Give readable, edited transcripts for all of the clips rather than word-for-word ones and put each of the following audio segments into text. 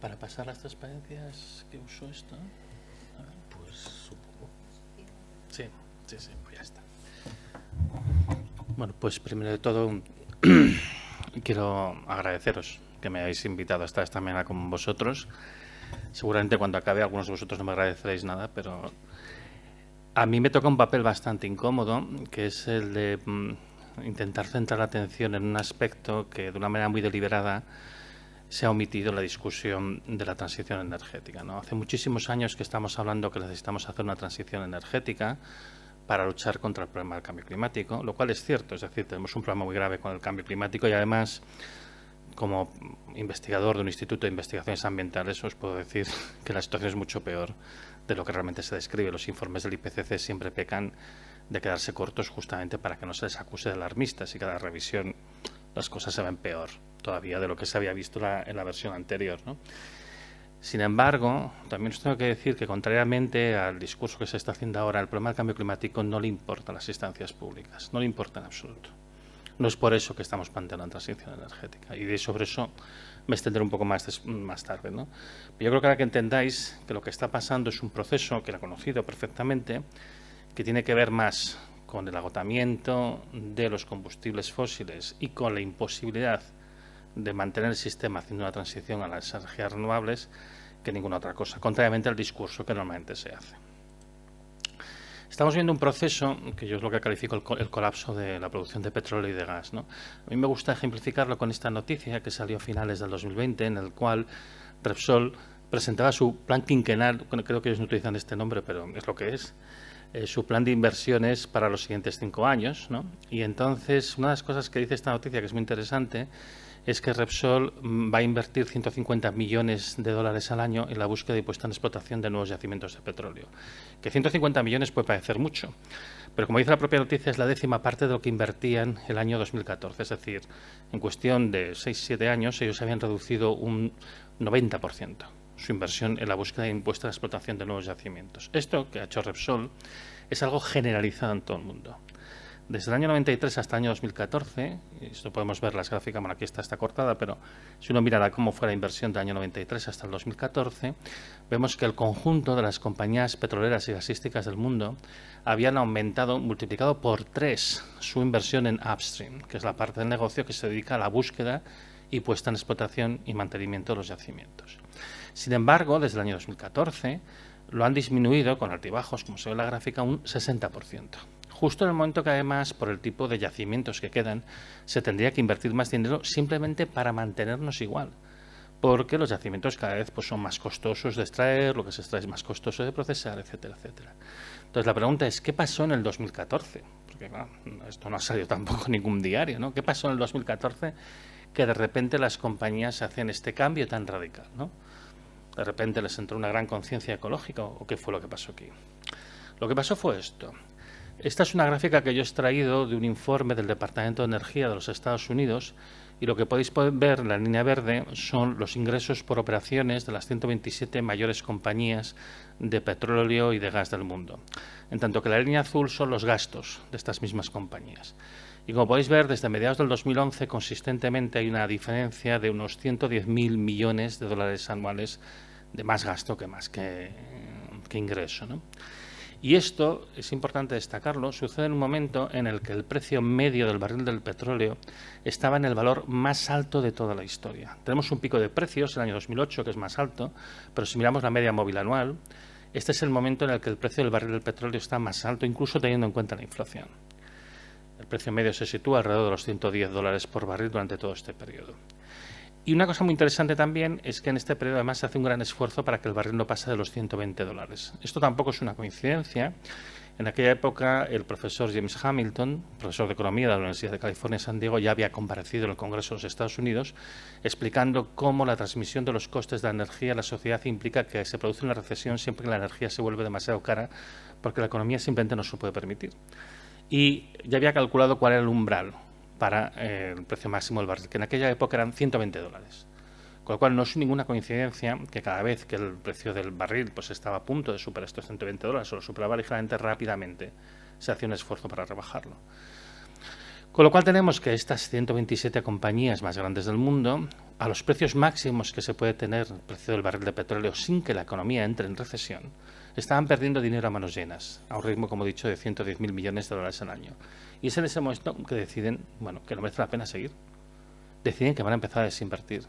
Para pasar las transparencias que uso esto. A ver. Pues supongo. Sí, pues ya está. Bueno, pues primero de todo quiero agradeceros que me hayáis invitado a estar esta mañana con vosotros. Seguramente cuando acabe algunos de vosotros no me agradeceréis nada, pero a mí me toca un papel bastante incómodo, que es el de intentar centrar la atención en un aspecto que de una manera muy deliberada se ha omitido en la discusión de la transición energética, ¿no? Hace muchísimos años que estamos hablando que necesitamos hacer una transición energética para luchar contra el problema del cambio climático, lo cual es cierto, es decir, tenemos un problema muy grave con el cambio climático y además, como investigador de un instituto de investigaciones ambientales, os puedo decir que la situación es mucho peor de lo que realmente se describe. Los informes del IPCC siempre pecan de quedarse cortos justamente para que no se les acuse de alarmistas y cada revisión las cosas se ven peor todavía de lo que se había visto en la versión anterior, ¿no? Sin embargo, también os tengo que decir que, contrariamente al discurso que se está haciendo ahora, el problema del cambio climático no le importa a las instancias públicas, no le importa en absoluto. No es por eso que estamos planteando la transición energética, y sobre eso me extenderé un poco más tarde, ¿no? Pero yo creo que ahora que entendáis que lo que está pasando es un proceso que lo he conocido perfectamente, que tiene que ver más con el agotamiento de los combustibles fósiles y con la imposibilidad de mantener el sistema haciendo una transición a las energías renovables que ninguna otra cosa, contrariamente al discurso que normalmente se hace. Estamos viendo un proceso que yo es lo que califico el colapso de la producción de petróleo y de gas, ¿no? A mí me gusta ejemplificarlo con esta noticia que salió a finales del 2020, en el cual Repsol presentaba su plan quinquenal, creo que ellos no utilizan este nombre, pero es lo que es, su plan de inversiones para los siguientes 5 años, ¿no? Y entonces, una de las cosas que dice esta noticia, que es muy interesante, es que Repsol va a invertir 150 millones de dólares al año en la búsqueda y puesta en explotación de nuevos yacimientos de petróleo. Que 150 millones puede parecer mucho, pero como dice la propia noticia, es la 10ª parte de lo que invertían el año 2014. Es decir, en cuestión de 6-7 años, ellos habían reducido un 90% su inversión en la búsqueda y puesta en explotación de nuevos yacimientos. Esto que ha hecho Repsol es algo generalizado en todo el mundo. Desde el año 93 hasta el año 2014, y esto podemos ver las gráficas, bueno, aquí está cortada, pero si uno mira cómo fue la inversión del año 93 hasta el 2014, vemos que el conjunto de las compañías petroleras y gasísticas del mundo habían aumentado, multiplicado por 3 su inversión en upstream, que es la parte del negocio que se dedica a la búsqueda y puesta en explotación y mantenimiento de los yacimientos. Sin embargo, desde el año 2014 lo han disminuido con altibajos, como se ve en la gráfica, un 60%. Justo en el momento que, además, por el tipo de yacimientos que quedan, se tendría que invertir más dinero simplemente para mantenernos igual, porque los yacimientos cada vez son más costosos de extraer, lo que se extrae es más costoso de procesar, etcétera, etcétera. Entonces, la pregunta es, ¿qué pasó en el 2014? Porque bueno, esto no ha salido tampoco en ningún diario, ¿no? ¿Qué pasó en el 2014 que de repente las compañías hacen este cambio tan radical, ¿no? De repente les entró una gran conciencia ecológica, ¿o qué fue lo que pasó aquí? Lo que pasó fue esto. Esta es una gráfica que yo he extraído de un informe del Departamento de Energía de los Estados Unidos, y lo que podéis ver en la línea verde son los ingresos por operaciones de las 127 mayores compañías de petróleo y de gas del mundo, en tanto que la línea azul son los gastos de estas mismas compañías. Y como podéis ver, desde mediados del 2011 consistentemente hay una diferencia de unos 110.000 millones de dólares anuales de más gasto que ingreso, ¿no? Y esto, es importante destacarlo, sucede en un momento en el que el precio medio del barril del petróleo estaba en el valor más alto de toda la historia. Tenemos un pico de precios en el año 2008, que es más alto, pero si miramos la media móvil anual, este es el momento en el que el precio del barril del petróleo está más alto, incluso teniendo en cuenta la inflación. El precio medio se sitúa alrededor de los 110 dólares por barril durante todo este periodo. Y una cosa muy interesante también es que en este periodo además se hace un gran esfuerzo para que el barril no pase de los 120 dólares. Esto tampoco es una coincidencia. En aquella época el profesor James Hamilton, profesor de Economía de la Universidad de California en San Diego, ya había comparecido en el Congreso de los Estados Unidos explicando cómo la transmisión de los costes de la energía a la sociedad implica que se produce una recesión siempre que la energía se vuelve demasiado cara, porque la economía simplemente no se lo puede permitir. Y ya había calculado cuál era el umbral para el precio máximo del barril, que en aquella época eran 120 dólares. Con lo cual no es ninguna coincidencia que cada vez que el precio del barril estaba a punto de superar estos 120 dólares o lo superaba ligeramente, rápidamente se hacía un esfuerzo para rebajarlo. Con lo cual tenemos que estas 127 compañías más grandes del mundo, a los precios máximos que se puede tener el precio del barril de petróleo sin que la economía entre en recesión, estaban perdiendo dinero a manos llenas, a un ritmo, como he dicho, de 110.000 millones de dólares al año. Y es en ese momento que deciden, bueno, que no merece la pena seguir. Deciden que van a empezar a desinvertir.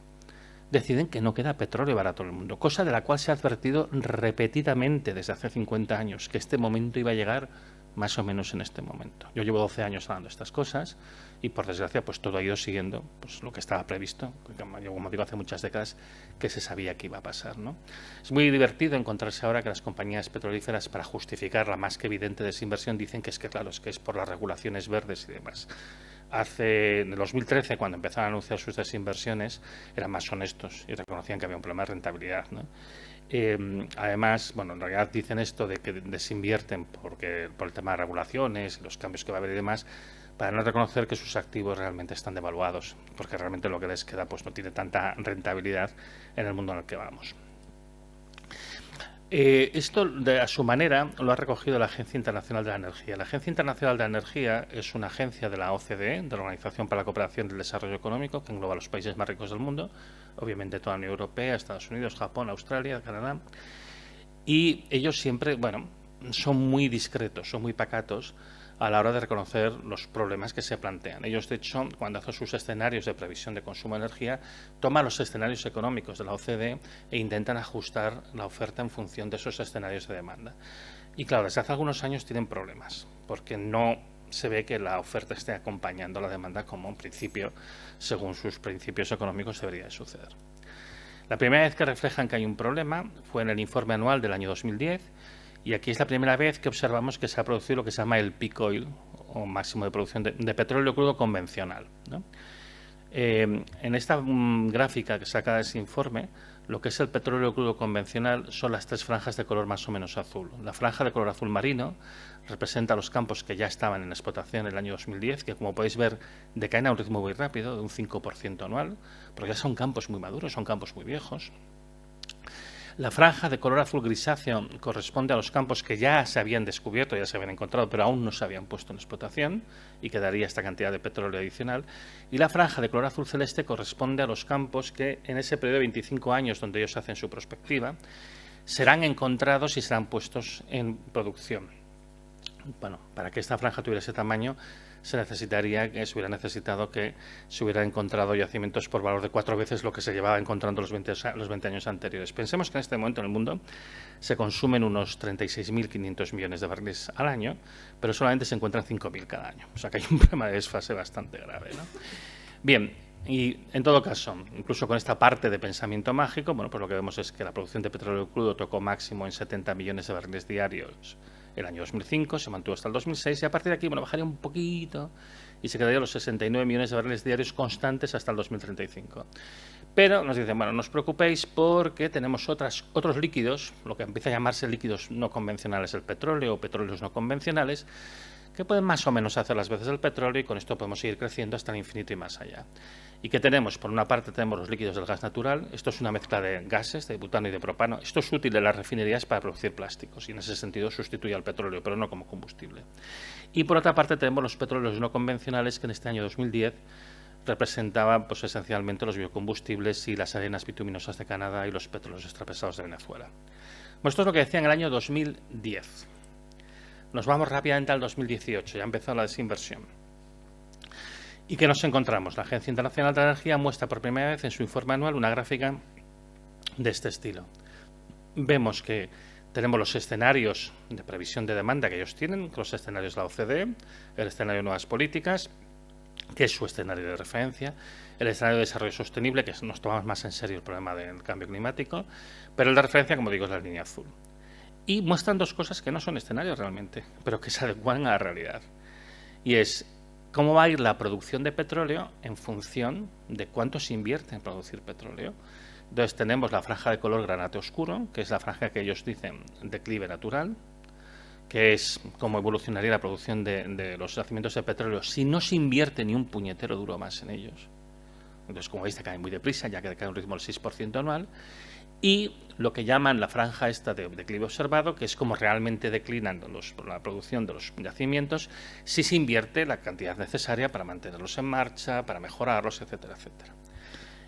Deciden que no queda petróleo barato en el mundo, cosa de la cual se ha advertido repetidamente desde hace 50 años, que este momento iba a llegar más o menos en este momento. Yo llevo 12 años hablando de estas cosas y, por desgracia, pues todo ha ido siguiendo pues lo que estaba previsto, porque, como digo, hace muchas décadas que se sabía que iba a pasar, ¿no? Es muy divertido encontrarse ahora que las compañías petrolíferas, para justificar la más que evidente desinversión, dicen que es que, claro, es que es por las regulaciones verdes y demás. En el 2013, cuando empezaron a anunciar sus desinversiones, eran más honestos y reconocían que había un problema de rentabilidad, ¿no? Además, bueno, en realidad dicen esto de que desinvierten por el tema de regulaciones, los cambios que va a haber y demás, para no reconocer que sus activos realmente están devaluados, porque realmente lo que les queda pues no tiene tanta rentabilidad en el mundo en el que vamos. Esto, a su manera, lo ha recogido la Agencia Internacional de la Energía. La Agencia Internacional de la Energía es una agencia de la OCDE, de la Organización para la Cooperación del Desarrollo Económico, que engloba a los países más ricos del mundo, obviamente toda la Unión Europea, Estados Unidos, Japón, Australia, Canadá. Y ellos siempre, bueno, son muy discretos, son muy pacatos a la hora de reconocer los problemas que se plantean. Ellos, de hecho, cuando hacen sus escenarios de previsión de consumo de energía, toman los escenarios económicos de la OCDE e intentan ajustar la oferta en función de esos escenarios de demanda. Y claro, desde hace algunos años tienen problemas, porque no se ve que la oferta esté acompañando la demanda como, en principio, según sus principios económicos, debería de suceder. La primera vez que reflejan que hay un problema fue en el informe anual del año 2010, y aquí es la primera vez que observamos que se ha producido lo que se llama el peak oil, o máximo de producción de petróleo crudo convencional, ¿no? En esta gráfica que saca de ese informe, lo que es el petróleo crudo convencional son las tres franjas de color más o menos azul. La franja de color azul marino representa los campos que ya estaban en explotación en el año 2010, que, como podéis ver, decaen a un ritmo muy rápido, de un 5% anual, porque ya son campos muy maduros, son campos muy viejos. La franja de color azul grisáceo corresponde a los campos que ya se habían descubierto, ya se habían encontrado, pero aún no se habían puesto en explotación, y que daría esta cantidad de petróleo adicional. Y la franja de color azul celeste corresponde a los campos que, en ese periodo de 25 años donde ellos hacen su prospectiva, serán encontrados y serán puestos en producción. Bueno, para que esta franja tuviera ese tamaño, se hubiera necesitado que se hubieran encontrado yacimientos por valor de 4 veces lo que se llevaba encontrando los 20 años anteriores. Pensemos que en este momento en el mundo se consumen unos 36.500 millones de barriles al año, pero solamente se encuentran 5.000 cada año. O sea que hay un problema de desfase bastante grave, ¿no? Bien, y en todo caso, incluso con esta parte de pensamiento mágico, bueno, pues lo que vemos es que la producción de petróleo crudo tocó máximo en 70 millones de barriles diarios el año 2005, se mantuvo hasta el 2006 y a partir de aquí, bueno, bajaría un poquito y se quedaría los 69 millones de barriles diarios constantes hasta el 2035. Pero nos dicen, bueno, no os preocupéis porque tenemos otros líquidos, lo que empieza a llamarse líquidos no convencionales del petróleo o petróleos no convencionales, que pueden más o menos hacer las veces del petróleo y con esto podemos seguir creciendo hasta el infinito y más allá. ¿Y qué tenemos? Por una parte tenemos los líquidos del gas natural. Esto es una mezcla de gases, de butano y de propano. Esto es útil en las refinerías para producir plásticos y en ese sentido sustituye al petróleo, pero no como combustible. Y por otra parte tenemos los petróleos no convencionales que en este año 2010 representaban pues, esencialmente los biocombustibles y las arenas bituminosas de Canadá y los petróleos extrapesados de Venezuela. Bueno, esto es lo que decía en el año 2010. Nos vamos rápidamente al 2018, ya empezó la desinversión. ¿Y qué nos encontramos? La Agencia Internacional de la Energía muestra por primera vez en su informe anual una gráfica de este estilo. Vemos que tenemos los escenarios de previsión de demanda que ellos tienen, los escenarios de la OCDE, el escenario de nuevas políticas, que es su escenario de referencia, el escenario de desarrollo sostenible, que nos tomamos más en serio el problema del cambio climático, pero el de referencia, como digo, es la línea azul. Y muestran dos cosas que no son escenarios realmente, pero que se adecuan a la realidad. Y es cómo va a ir la producción de petróleo en función de cuánto se invierte en producir petróleo. Entonces tenemos la franja de color granate oscuro, que es la franja que ellos dicen declive natural, que es cómo evolucionaría la producción de los yacimientos de petróleo si no se invierte ni un puñetero duro más en ellos. Entonces, como veis, cae muy deprisa, ya que cae a un ritmo del 6% anual. y lo que llaman la franja esta de declive observado, que es como realmente declinan la producción de los yacimientos si se invierte la cantidad necesaria para mantenerlos en marcha, para mejorarlos, etcétera, etcétera.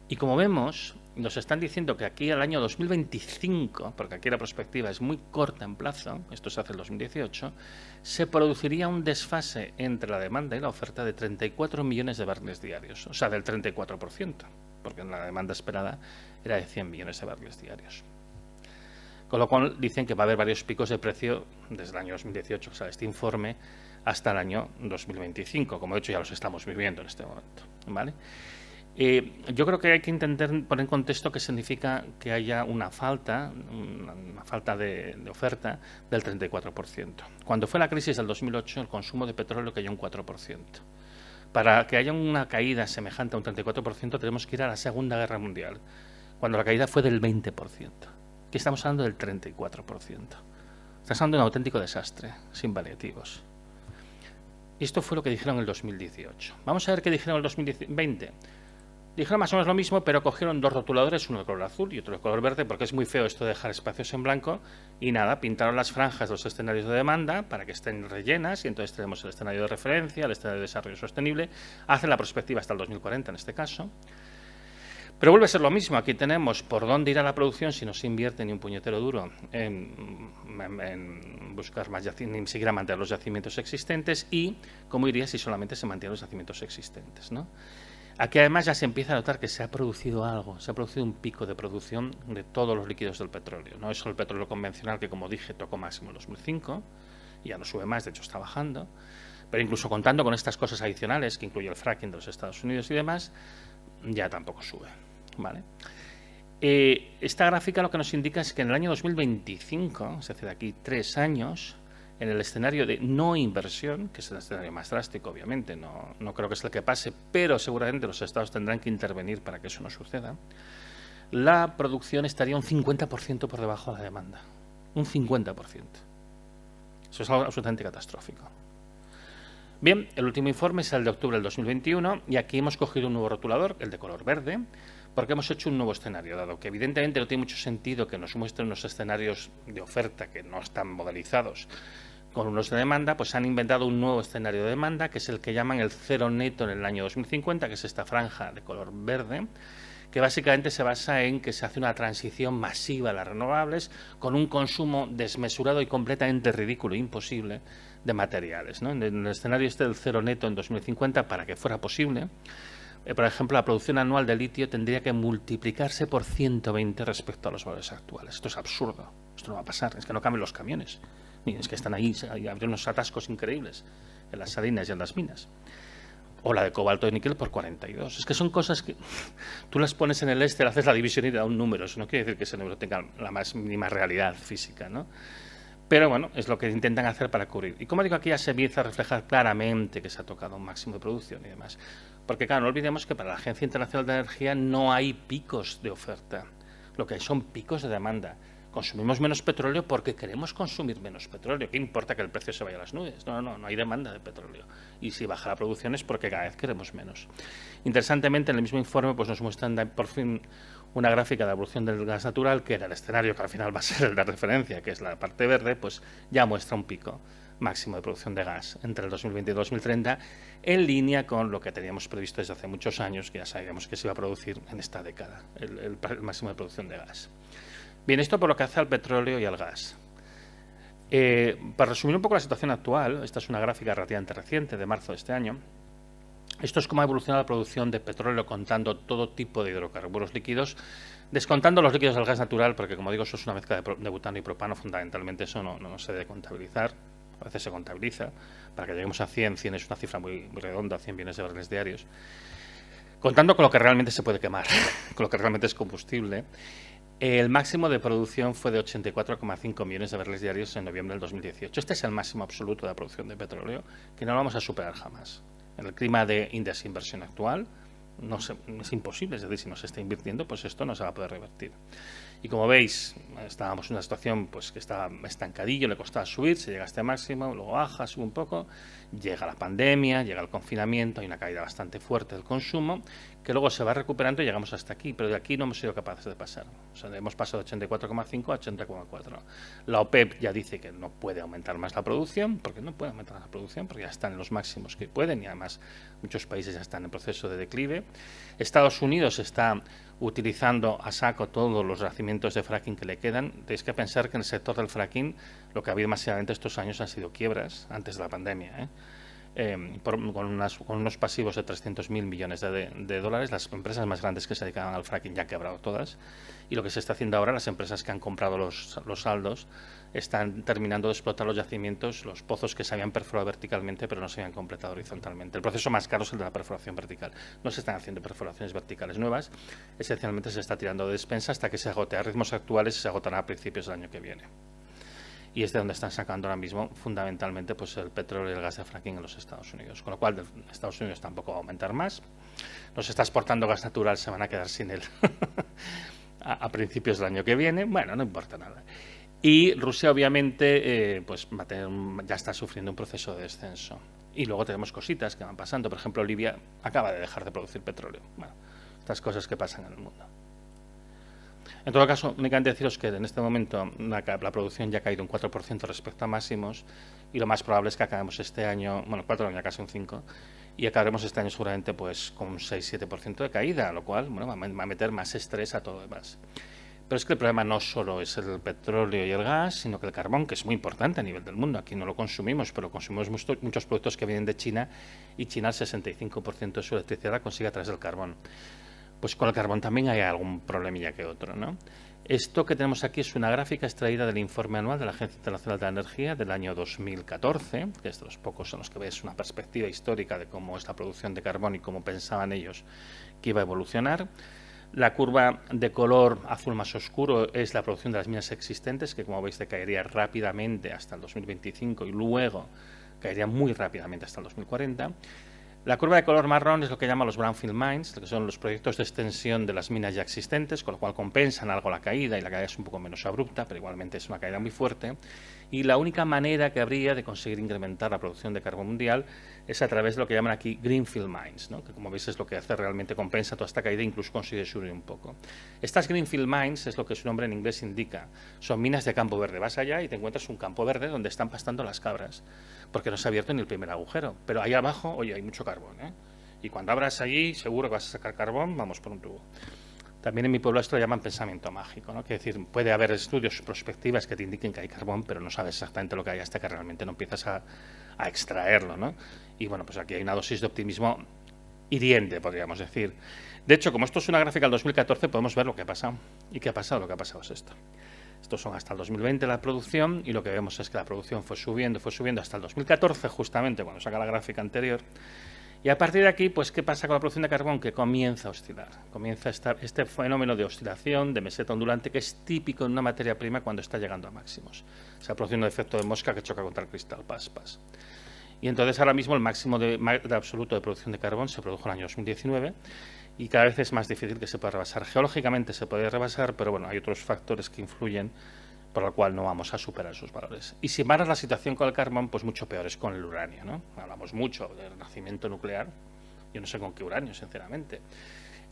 Y como vemos, nos están diciendo que aquí al año 2025, porque aquí la perspectiva es muy corta en plazo, esto se hace en 2018, se produciría un desfase entre la demanda y la oferta de 34 millones de barriles diarios, o sea, del 34%, porque la demanda esperada era de 100 millones de barriles diarios. Con lo cual dicen que va a haber varios picos de precio desde el año 2018, o sea, este informe, hasta el año 2025, como de hecho ya los estamos viviendo en este momento, ¿vale? Yo creo que hay que intentar poner en contexto qué significa que haya una falta de oferta del 34%. Cuando fue la crisis del 2008, el consumo de petróleo cayó un 4%. Para que haya una caída semejante a un 34%, tenemos que ir a la Segunda Guerra Mundial, cuando la caída fue del 20%. Aquí estamos hablando del 34%. Estamos hablando de un auténtico desastre, sin paliativos. Y esto fue lo que dijeron en el 2018. Vamos a ver qué dijeron en el 2020. Dijeron más o menos lo mismo, pero cogieron dos rotuladores, uno de color azul y otro de color verde, porque es muy feo esto de dejar espacios en blanco, y nada, pintaron las franjas de los escenarios de demanda para que estén rellenas, y entonces tenemos el escenario de referencia, el escenario de desarrollo sostenible, hacen la perspectiva hasta el 2040 en este caso. Pero vuelve a ser lo mismo, aquí tenemos por dónde irá la producción si no se invierte ni un puñetero duro en buscar más yacimientos, ni siquiera mantener los yacimientos existentes, y cómo iría si solamente se mantienen los yacimientos existentes, ¿no? Aquí además ya se empieza a notar que se ha producido algo, se ha producido un pico de producción de todos los líquidos del petróleo. No es solo el petróleo convencional que, como dije, tocó máximo en 2005, y ya no sube más, de hecho está bajando, pero incluso contando con estas cosas adicionales, que incluye el fracking de los Estados Unidos y demás, ya tampoco sube, ¿vale? Esta gráfica lo que nos indica es que en el año 2025, es decir, de aquí 3 años, en el escenario de no inversión, que es el escenario más drástico, obviamente, no creo que es el que pase, pero seguramente los estados tendrán que intervenir para que eso no suceda, la producción estaría un 50% por debajo de la demanda. Un 50%. Eso es algo absolutamente catastrófico. Bien, el último informe es el de octubre del 2021 y aquí hemos cogido un nuevo rotulador, el de color verde, porque hemos hecho un nuevo escenario, dado que evidentemente no tiene mucho sentido que nos muestren unos escenarios de oferta que no están modelizados con unos de demanda, pues han inventado un nuevo escenario de demanda, que es el que llaman el cero neto en el año 2050, que es esta franja de color verde, que básicamente se basa en que se hace una transición masiva a las renovables con un consumo desmesurado y completamente ridículo e imposible de materiales, ¿no? En el escenario este del cero neto en 2050, para que fuera posible, por ejemplo, la producción anual de litio tendría que multiplicarse por 120 respecto a los valores actuales. Esto es absurdo, esto no va a pasar, es que no cambian los camiones. Es que están ahí, habría unos atascos increíbles en las salinas y en las minas. O la de cobalto de níquel por 42. Es que son cosas que tú las pones en el Excel, haces la división y da un número. Eso no quiere decir que ese número tenga la más mínima realidad física, ¿no? Pero bueno, es lo que intentan hacer para cubrir. Y como digo, aquí ya se empieza a reflejar claramente que se ha tocado un máximo de producción y demás. Porque claro, no olvidemos que para la Agencia Internacional de Energía no hay picos de oferta. Lo que hay son picos de demanda. Consumimos menos petróleo porque queremos consumir menos petróleo. ¿Qué importa que el precio se vaya a las nubes? No hay demanda de petróleo. Y si baja la producción es porque cada vez queremos menos. Interesantemente, en el mismo informe pues nos muestran por fin una gráfica de la evolución del gas natural, que era el escenario que al final va a ser el de referencia, que es la parte verde, pues ya muestra un pico máximo de producción de gas entre el 2020 y 2030, en línea con lo que teníamos previsto desde hace muchos años, que ya sabíamos que se iba a producir en esta década, el máximo de producción de gas. Bien, esto por lo que hace al petróleo y al gas. Para resumir un poco la situación actual, esta es una gráfica relativamente reciente, de marzo de este año. Esto es cómo ha evolucionado la producción de petróleo contando todo tipo de hidrocarburos líquidos, descontando los líquidos del gas natural, porque como digo, eso es una mezcla de butano y propano, fundamentalmente eso no se debe contabilizar, a veces se contabiliza, para que lleguemos a 100 es una cifra muy redonda, 100 millones de barriles diarios, contando con lo que realmente se puede quemar, con lo que realmente es combustible. El máximo de producción fue de 84,5 millones de barriles diarios en noviembre del 2018. Este es el máximo absoluto de la producción de petróleo, que no lo vamos a superar jamás. En el clima de desinversión actual es imposible, es decir, si no se está invirtiendo, pues esto no se va a poder revertir. Y como veis, estábamos en una situación pues que estaba estancadillo, le costaba subir, se llega a este máximo, luego baja, sube un poco, llega la pandemia, llega el confinamiento, hay una caída bastante fuerte del consumo, que luego se va recuperando y llegamos hasta aquí, pero de aquí no hemos sido capaces de pasar. O sea, hemos pasado de 84,5 a 80,4. La OPEP ya dice que no puede aumentar más la producción, porque no puede aumentar la producción, porque ya están en los máximos que pueden y además muchos países ya están en proceso de declive. Estados Unidos está utilizando a saco todos los yacimientos de fracking que le quedan. Tenéis que pensar que en el sector del fracking lo que ha habido masivamente estos años han sido quiebras antes de la pandemia, con unos pasivos de 300.000 millones de dólares. Las empresas más grandes que se dedicaban al fracking ya han quebrado todas, y lo que se está haciendo ahora, las empresas que han comprado los saldos están terminando de explotar los yacimientos, los pozos que se habían perforado verticalmente pero no se habían completado horizontalmente. El proceso más caro es el de la perforación vertical. No se están haciendo perforaciones verticales nuevas, esencialmente se está tirando de despensa hasta que se agote a ritmos actuales y se agotará a principios del año que viene. Y es de donde están sacando ahora mismo fundamentalmente pues el petróleo y el gas de fracking en los Estados Unidos, con lo cual Estados Unidos tampoco va a aumentar más. Nos está exportando gas natural, se van a quedar sin él a principios del año que viene. Bueno, no importa nada. Y Rusia obviamente pues ya está sufriendo un proceso de descenso. Y luego tenemos cositas que van pasando. Por ejemplo, Libia acaba de dejar de producir petróleo. Bueno, estas cosas que pasan en el mundo. En todo caso, únicamente deciros que en este momento la producción ya ha caído un 4% respecto a máximos, y lo más probable es que acabemos este año, bueno, 4 años, casi un 5%, y acabaremos este año seguramente pues con un 6-7% de caída, lo cual bueno, va a meter más estrés a todo lo demás. Pero es que el problema no solo es el petróleo y el gas, sino que el carbón, que es muy importante a nivel del mundo. Aquí no lo consumimos, pero consumimos muchos productos que vienen de China, y China el 65% de su electricidad la consigue a través del carbón. Pues con el carbón también hay algún problemilla que otro, ¿no? Esto que tenemos aquí es una gráfica extraída del informe anual de la Agencia Internacional de la Energía del año 2014, que es de los pocos en los que ves una perspectiva histórica de cómo es la producción de carbón y cómo pensaban ellos que iba a evolucionar. La curva de color azul más oscuro es la producción de las minas existentes, que como veis decaería rápidamente hasta el 2025 y luego caería muy rápidamente hasta el 2040. La curva de color marrón es lo que llaman los brownfield mines, que son los proyectos de extensión de las minas ya existentes, con lo cual compensan algo la caída, y la caída es un poco menos abrupta, pero igualmente es una caída muy fuerte. Y la única manera que habría de conseguir incrementar la producción de carbón mundial es a través de lo que llaman aquí greenfield mines, ¿no? Que como veis es lo que hace realmente compensa toda esta caída e incluso consigue subir un poco. Estas greenfield mines es lo que su nombre en inglés indica, son minas de campo verde. Vas allá y te encuentras un campo verde donde están pastando las cabras, porque no se ha abierto ni el primer agujero, pero ahí abajo, oye, hay mucho carbón, y cuando abras allí seguro que vas a sacar carbón, vamos por un tubo. También en mi pueblo esto lo llaman pensamiento mágico, ¿no? Que es decir, puede haber estudios, prospectivas que te indiquen que hay carbón, pero no sabes exactamente lo que hay hasta que realmente no empiezas a extraerlo, ¿no? Y bueno, pues aquí hay una dosis de optimismo hiriente, podríamos decir. De hecho, como esto es una gráfica del 2014, podemos ver lo que ha pasado. ¿Y qué ha pasado? Lo que ha pasado es esto. Estos son hasta el 2020 la producción, y lo que vemos es que la producción fue subiendo hasta el 2014, justamente cuando saca la gráfica anterior. Y a partir de aquí, pues, ¿qué pasa con la producción de carbón? Que comienza a oscilar. Comienza este fenómeno de oscilación, de meseta ondulante, que es típico en una materia prima cuando está llegando a máximos. O sea, produciendo un efecto de mosca que choca contra el cristal, pas. Y entonces ahora mismo el máximo de absoluto de producción de carbón se produjo en el año 2019, y cada vez es más difícil que se pueda rebasar. Geológicamente se puede rebasar, pero bueno, hay otros factores que influyen por lo cual no vamos a superar esos valores. Y si más la situación con el carbón, pues mucho peor es con el uranio, ¿no? Hablamos mucho del nacimiento nuclear, yo no sé con qué uranio, sinceramente.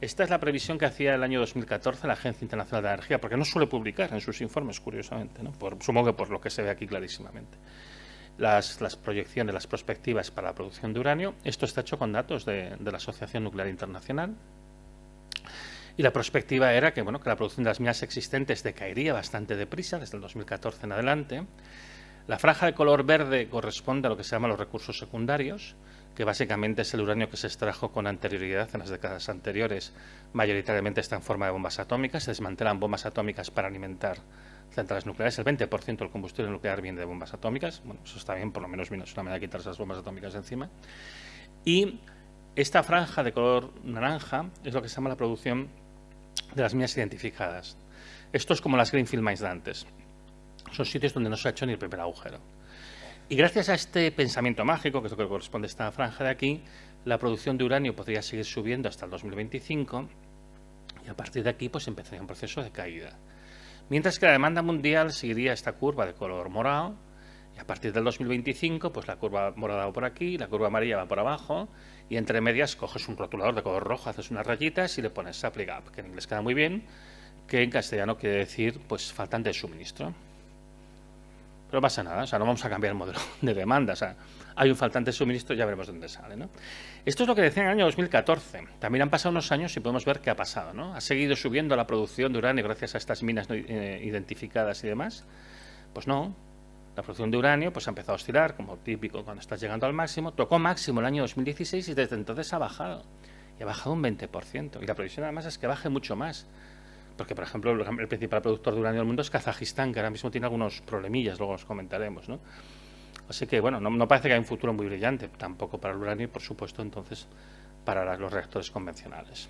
Esta es la previsión que hacía el año 2014 la Agencia Internacional de la Energía, porque no suele publicar en sus informes, curiosamente, ¿no? Supongo que por lo que se ve aquí clarísimamente. Las proyecciones, las perspectivas para la producción de uranio. Esto está hecho con datos de la Asociación Nuclear Internacional. Y la perspectiva era que, bueno, que la producción de las minas existentes decaería bastante deprisa desde el 2014 en adelante. La franja de color verde corresponde a lo que se llama los recursos secundarios, que básicamente es el uranio que se extrajo con anterioridad en las décadas anteriores. Mayoritariamente está en forma de bombas atómicas. Se desmantelan bombas atómicas para alimentar centrales nucleares. El 20% del combustible nuclear viene de bombas atómicas. Bueno, eso está bien, por lo menos es una manera de quitarse las bombas atómicas de encima. Y esta franja de color naranja es lo que se llama la producción de las minas identificadas. Esto es como las greenfield mines de antes. Son sitios donde no se ha hecho ni el primer agujero. Y gracias a este pensamiento mágico, que es lo que corresponde a esta franja de aquí, la producción de uranio podría seguir subiendo hasta el 2025, y a partir de aquí pues empezaría un proceso de caída. Mientras que la demanda mundial seguiría esta curva de color morado, y a partir del 2025, pues la curva morada va por aquí, la curva amarilla va por abajo, y entre medias coges un rotulador de color rojo, haces unas rayitas y le pones supply gap, que en inglés queda muy bien, que en castellano quiere decir pues faltante de suministro. Pero no pasa nada, o sea, no vamos a cambiar el modelo de demanda, o sea, hay un faltante de suministro, ya veremos dónde sale, ¿no? Esto es lo que decía en el año 2014. También han pasado unos años y podemos ver qué ha pasado, ¿no? Ha seguido subiendo la producción de uranio gracias a estas minas no identificadas y demás. Pues no, la producción de uranio pues ha empezado a oscilar, como típico cuando estás llegando al máximo. Tocó máximo el año 2016 y desde entonces ha bajado. Y ha bajado un 20%. Y la previsión además es que baje mucho más. Porque, por ejemplo, el principal productor de uranio del mundo es Kazajistán, que ahora mismo tiene algunos problemillas, luego los comentaremos, ¿no? Así que, bueno, no parece que haya un futuro muy brillante, tampoco para el uranio y, por supuesto, entonces, para los reactores convencionales.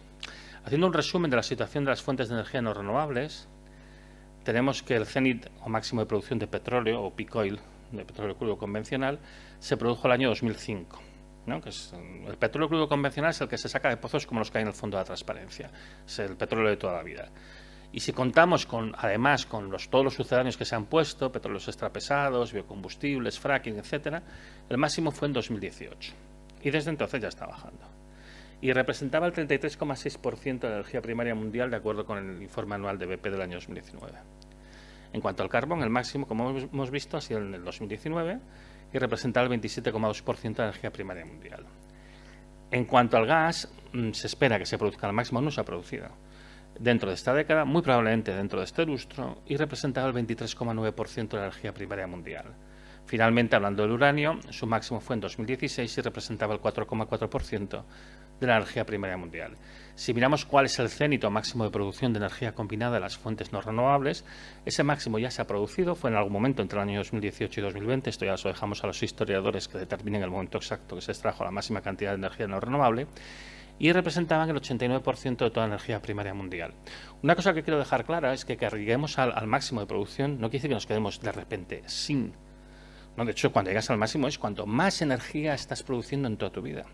Haciendo un resumen de la situación de las fuentes de energía no renovables, tenemos que el cenit o máximo de producción de petróleo, o peak oil, de petróleo crudo convencional, se produjo el año 2005. ¿No? Que es, el petróleo crudo convencional es el que se saca de pozos como los que hay en el fondo de la transparencia. Es el petróleo de toda la vida. Y si contamos además con todos los sucedáneos que se han puesto, petróleos extrapesados, biocombustibles, fracking, etcétera, el máximo fue en 2018. Y desde entonces ya está bajando. Y representaba el 33,6% de la energía primaria mundial, de acuerdo con el informe anual de BP del año 2019. En cuanto al carbón, el máximo, como hemos visto, ha sido en el 2019 y representaba el 27,2% de la energía primaria mundial. En cuanto al gas, se espera que se produzca al máximo, no se ha producido dentro de esta década, muy probablemente dentro de este lustro, y representaba el 23,9% de la energía primaria mundial. Finalmente, hablando del uranio, su máximo fue en 2016 y representaba el 4,4% de la energía primaria mundial. Si miramos cuál es el cénit o máximo de producción de energía combinada de las fuentes no renovables, ese máximo ya se ha producido, fue en algún momento entre el año 2018 y 2020, esto ya lo dejamos a los historiadores que determinen el momento exacto que se extrajo la máxima cantidad de energía no renovable, y representaban el 89% de toda la energía primaria mundial. Una cosa que quiero dejar clara es que lleguemos al máximo de producción no quiere decir que nos quedemos de repente sin. No, de hecho, cuando llegas al máximo es cuanto más energía estás produciendo en toda tu vida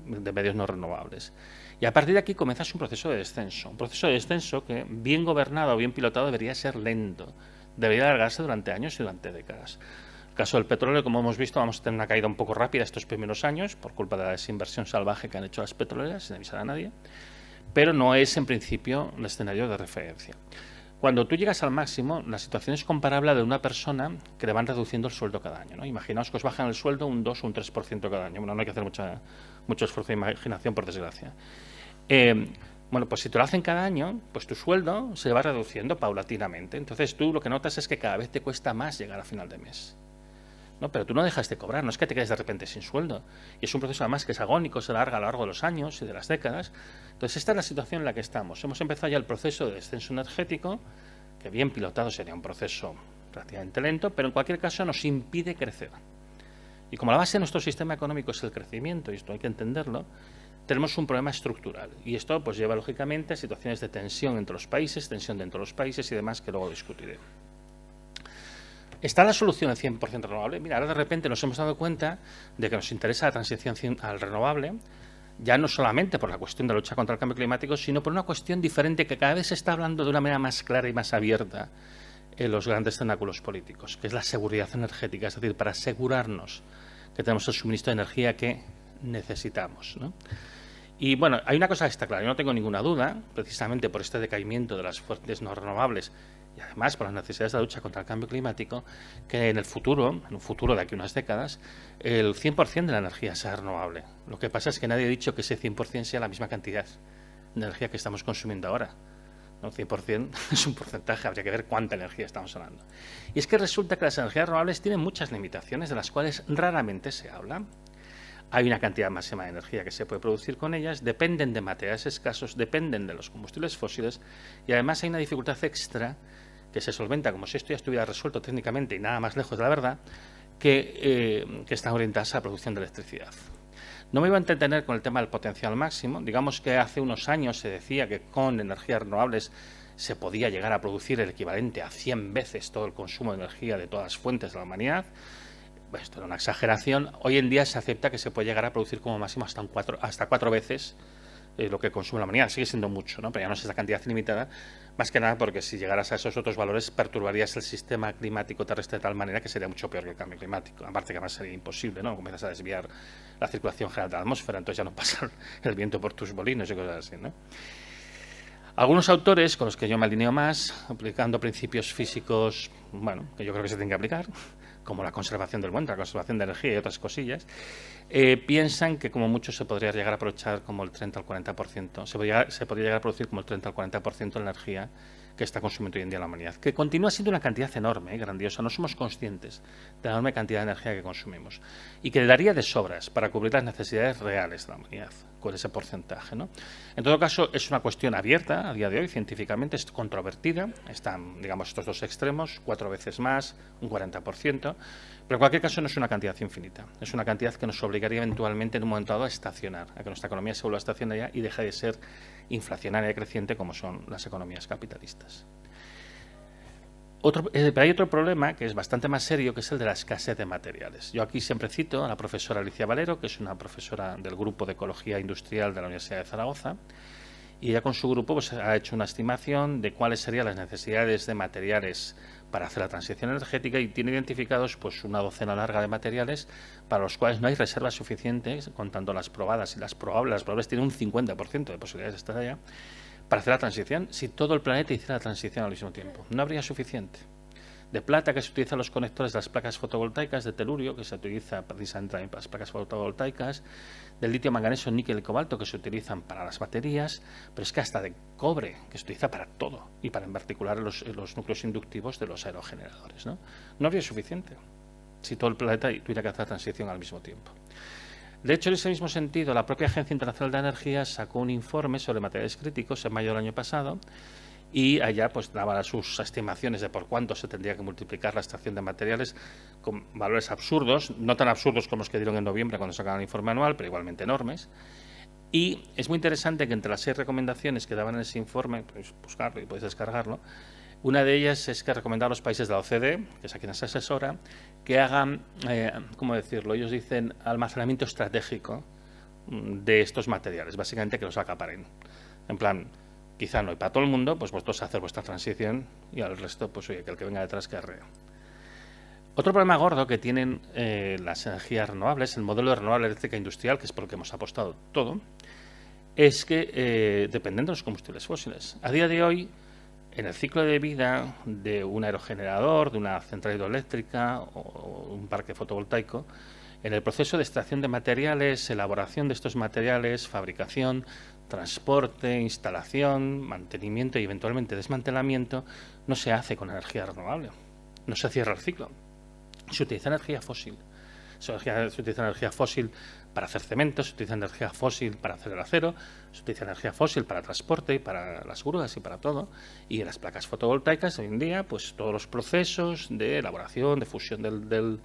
de medios no renovables. Y a partir de aquí comienzas un proceso de descenso que, bien gobernado o bien pilotado, debería ser lento, debería alargarse durante años y durante décadas. En el caso del petróleo, como hemos visto, vamos a tener una caída un poco rápida estos primeros años por culpa de la desinversión salvaje que han hecho las petroleras, sin avisar a nadie, pero no es en principio el escenario de referencia. Cuando tú llegas al máximo, la situación es comparable a la de una persona que le van reduciendo el sueldo cada año, ¿no? Imaginaos que os bajan el sueldo un 2 o un 3% cada año. Bueno, no hay que hacer mucho esfuerzo de imaginación, por desgracia. Bueno, pues si te lo hacen cada año, pues tu sueldo se va reduciendo paulatinamente. Entonces tú lo que notas es que cada vez te cuesta más llegar a final de mes, ¿no? Pero tú no dejas de cobrar, no es que te quedes de repente sin sueldo. Y es un proceso además que es agónico, se alarga a lo largo de los años y de las décadas. Entonces esta es la situación en la que estamos. Hemos empezado ya el proceso de descenso energético, que bien pilotado sería un proceso relativamente lento, pero en cualquier caso nos impide crecer. Y como la base de nuestro sistema económico es el crecimiento, y esto hay que entenderlo, tenemos un problema estructural. Y esto pues lleva lógicamente a situaciones de tensión entre los países, tensión dentro de los países y demás que luego discutiré. ¿Está la solución al 100% renovable? Mira, ahora de repente nos hemos dado cuenta de que nos interesa la transición al renovable, ya no solamente por la cuestión de la lucha contra el cambio climático, sino por una cuestión diferente que cada vez se está hablando de una manera más clara y más abierta en los grandes cenáculos políticos, que es la seguridad energética, es decir, para asegurarnos que tenemos el suministro de energía que necesitamos, ¿no? Y bueno, hay una cosa que está clara, yo no tengo ninguna duda, precisamente por este decaimiento de las fuentes no renovables y además por las necesidades de la lucha contra el cambio climático, que en un futuro de aquí a unas décadas, el 100% de la energía sea renovable. Lo que pasa es que nadie ha dicho que ese 100% sea la misma cantidad de energía que estamos consumiendo ahora. ¿No? 100% es un porcentaje, habría que ver cuánta energía estamos hablando. Y es que resulta que las energías renovables tienen muchas limitaciones de las cuales raramente se habla. Hay una cantidad máxima de energía que se puede producir con ellas, dependen de materiales escasos, dependen de los combustibles fósiles y además hay una dificultad extra que se solventa como si esto ya estuviera resuelto técnicamente y nada más lejos de la verdad, que están orientadas a la producción de electricidad. No me iba a entretener con el tema del potencial máximo. Digamos que hace unos años se decía que con energías renovables se podía llegar a producir el equivalente a 100 veces todo el consumo de energía de todas las fuentes de la humanidad. Pues esto era una exageración. Hoy en día se acepta que se puede llegar a producir como máximo hasta 4 veces lo que consume la humanidad. Sigue siendo mucho, ¿no? Pero ya no es esa cantidad ilimitada, más que nada porque si llegaras a esos otros valores perturbarías el sistema climático terrestre de tal manera que sería mucho peor que el cambio climático. Aparte que además sería imposible, ¿no? Comienzas a desviar la circulación general de la atmósfera, entonces ya no pasa el viento por tus molinos y cosas así, ¿no? Algunos autores con los que yo me alineo más, aplicando principios físicos, bueno, que yo creo que se tienen que aplicar, como la conservación del buen, la conservación de energía y otras cosillas, piensan que como mucho se podría llegar a aprovechar como el 30 al 40%, se podría llegar a producir como el 30 al 40% de la energía que está consumiendo hoy en día la humanidad, que continúa siendo una cantidad enorme, grandiosa. No somos conscientes de la enorme cantidad de energía que consumimos y que daría de sobras para cubrir las necesidades reales de la humanidad con ese porcentaje, ¿no? En todo caso, es una cuestión abierta a día de hoy, científicamente es controvertida. Están, digamos, estos dos extremos, 4 veces más, un 40%, pero en cualquier caso no es una cantidad infinita. Es una cantidad que nos obligaría eventualmente en un momento dado a estacionar, a que nuestra economía se vuelva estacionaria y deje de ser inflacionaria y creciente como son las economías capitalistas. Pero hay otro problema que es bastante más serio, que es el de la escasez de materiales. Yo aquí siempre cito a la profesora Alicia Valero, que es una profesora del Grupo de Ecología Industrial de la Universidad de Zaragoza, y ella con su grupo pues, ha hecho una estimación de cuáles serían las necesidades de materiales para hacer la transición energética y tiene identificados pues, una docena larga de materiales para los cuales no hay reservas suficientes, contando las probadas y las probables. Las probables tienen un 50% de posibilidades de estar allá, para hacer la transición. Si todo el planeta hiciera la transición al mismo tiempo, no habría suficiente. De plata, que se utilizan los conectores de las placas fotovoltaicas, de telurio, que se utiliza precisamente también para las placas fotovoltaicas, del litio, manganeso, níquel y cobalto, que se utilizan para las baterías, pero es que hasta de cobre, que se utiliza para todo, y para en particular los núcleos inductivos de los aerogeneradores, ¿no? No habría suficiente si todo el planeta tuviera que hacer la transición al mismo tiempo. De hecho, en ese mismo sentido, la propia Agencia Internacional de Energía sacó un informe sobre materiales críticos en mayo del año pasado y allá pues daba sus estimaciones de por cuánto se tendría que multiplicar la extracción de materiales con valores absurdos, no tan absurdos como los que dieron en noviembre cuando sacaron el informe anual, pero igualmente enormes. Y es muy interesante que entre las 6 recomendaciones que daban en ese informe, podéis buscarlo y podéis descargarlo, una de ellas es que recomendaba a los países de la OCDE, que es a quien se asesora, que hagan, ¿cómo decirlo? Ellos dicen almacenamiento estratégico de estos materiales, básicamente que los acaparen. En plan, quizá no, y para todo el mundo, pues vosotros hacer vuestra transición y al resto, pues oye, que el que venga detrás que arree. Otro problema gordo que tienen las energías renovables, el modelo de renovable eléctrica industrial, que es por lo que hemos apostado todo, es que dependen de los combustibles fósiles. A día de hoy, en el ciclo de vida de un aerogenerador, de una central hidroeléctrica o un parque fotovoltaico, en el proceso de extracción de materiales, elaboración de estos materiales, fabricación, transporte, instalación, mantenimiento y eventualmente desmantelamiento, no se hace con energía renovable. No se cierra el ciclo. Se utiliza energía fósil. Se utiliza energía fósil para hacer cemento, se utiliza energía fósil para hacer el acero, se utiliza energía fósil para transporte, para las grúas y para todo. Y en las placas fotovoltaicas hoy en día, pues todos los procesos de elaboración, de fusión del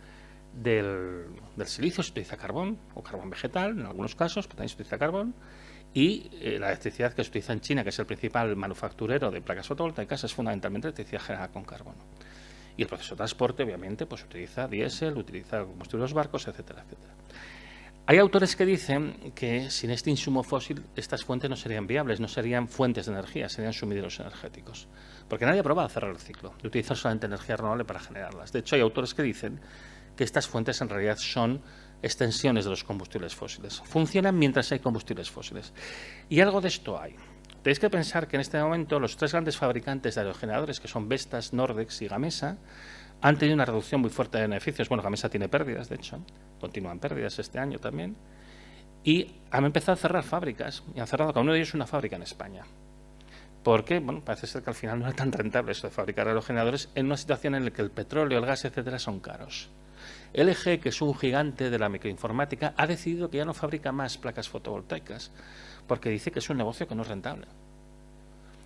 silicio se utiliza carbón o carbón vegetal, en algunos casos, pero también se utiliza carbón. Y la electricidad que se utiliza en China, que es el principal manufacturero de placas fotovoltaicas, es fundamentalmente electricidad generada con carbono. Y el proceso de transporte, obviamente, pues utiliza diésel, utiliza combustible de los barcos, etcétera, etcétera. Hay autores que dicen que sin este insumo fósil estas fuentes no serían viables, no serían fuentes de energía, serían sumideros energéticos. Porque nadie ha probado cerrar el ciclo de utilizar solamente energía renovable para generarlas. De hecho, hay autores que dicen que estas fuentes en realidad son extensiones de los combustibles fósiles. Funcionan mientras hay combustibles fósiles. Y algo de esto hay. Tenéis que pensar que en este momento los 3 grandes fabricantes de aerogeneradores, que son Vestas, Nordex y Gamesa, han tenido una reducción muy fuerte de beneficios. Bueno, Gamesa tiene pérdidas, de hecho, continúan pérdidas este año también. Y han empezado a cerrar fábricas, y han cerrado cada uno de ellos una fábrica en España. Porque, bueno, parece ser que al final no era tan rentable eso de fabricar aerogeneradores en una situación en la que el petróleo, el gas, etcétera, son caros. LG, que es un gigante de la microinformática, ha decidido que ya no fabrica más placas fotovoltaicas, porque dice que es un negocio que no es rentable.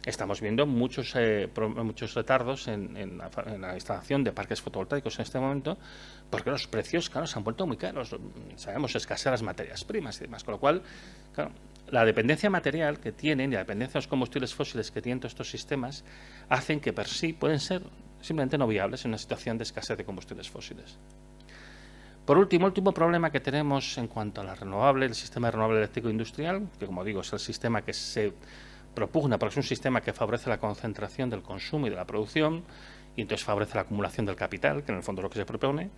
Estamos viendo muchos retardos en la instalación de parques fotovoltaicos en este momento, porque los precios, claro, se han vuelto muy caros. Sabemos, escasean las materias primas y demás, con lo cual, claro, la dependencia material que tienen y la dependencia de los combustibles fósiles que tienen todos estos sistemas hacen que per sí pueden ser simplemente no viables en una situación de escasez de combustibles fósiles. Por último, último problema que tenemos en cuanto a la renovable, el sistema renovable eléctrico industrial, que como digo es el sistema que se propugna porque es un sistema que favorece la concentración del consumo y de la producción y entonces favorece la acumulación del capital, que en el fondo es lo que se propone,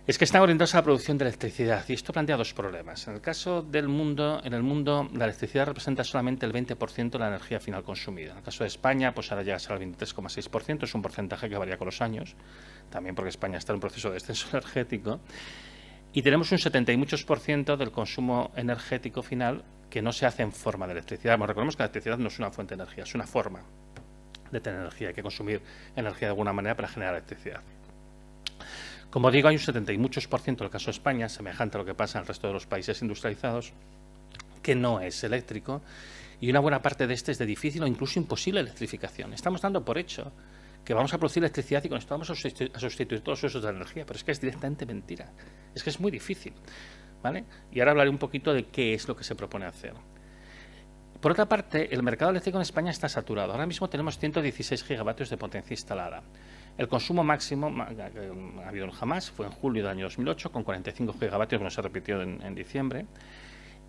es que están orientados a la producción de electricidad y esto plantea dos problemas. En el caso del mundo, en el mundo la electricidad representa solamente el 20% de la energía final consumida. En el caso de España, pues ahora llega a ser el 23,6%, es un porcentaje que varía con los años, también porque España está en un proceso de descenso energético, y tenemos un 70 y muchos % del consumo energético final que no se hace en forma de electricidad. Bueno, recordemos que la electricidad no es una fuente de energía, es una forma de tener energía. Hay que consumir energía de alguna manera para generar electricidad. Como digo, hay un 70 y muchos % en el caso de España, semejante a lo que pasa en el resto de los países industrializados, que no es eléctrico, y una buena parte de este es de difícil o incluso imposible electrificación. Estamos dando por hecho que vamos a producir electricidad y con esto vamos a sustituir todos los usos de la energía, pero es que es directamente mentira. Es que es muy difícil, ¿vale? Y ahora hablaré un poquito de qué es lo que se propone hacer. Por otra parte, el mercado eléctrico en España está saturado. Ahora mismo tenemos 116 gigavatios de potencia instalada. El consumo máximo ha habido jamás fue en julio del año 2008, con 45 gigavatios, que no se repitió en diciembre.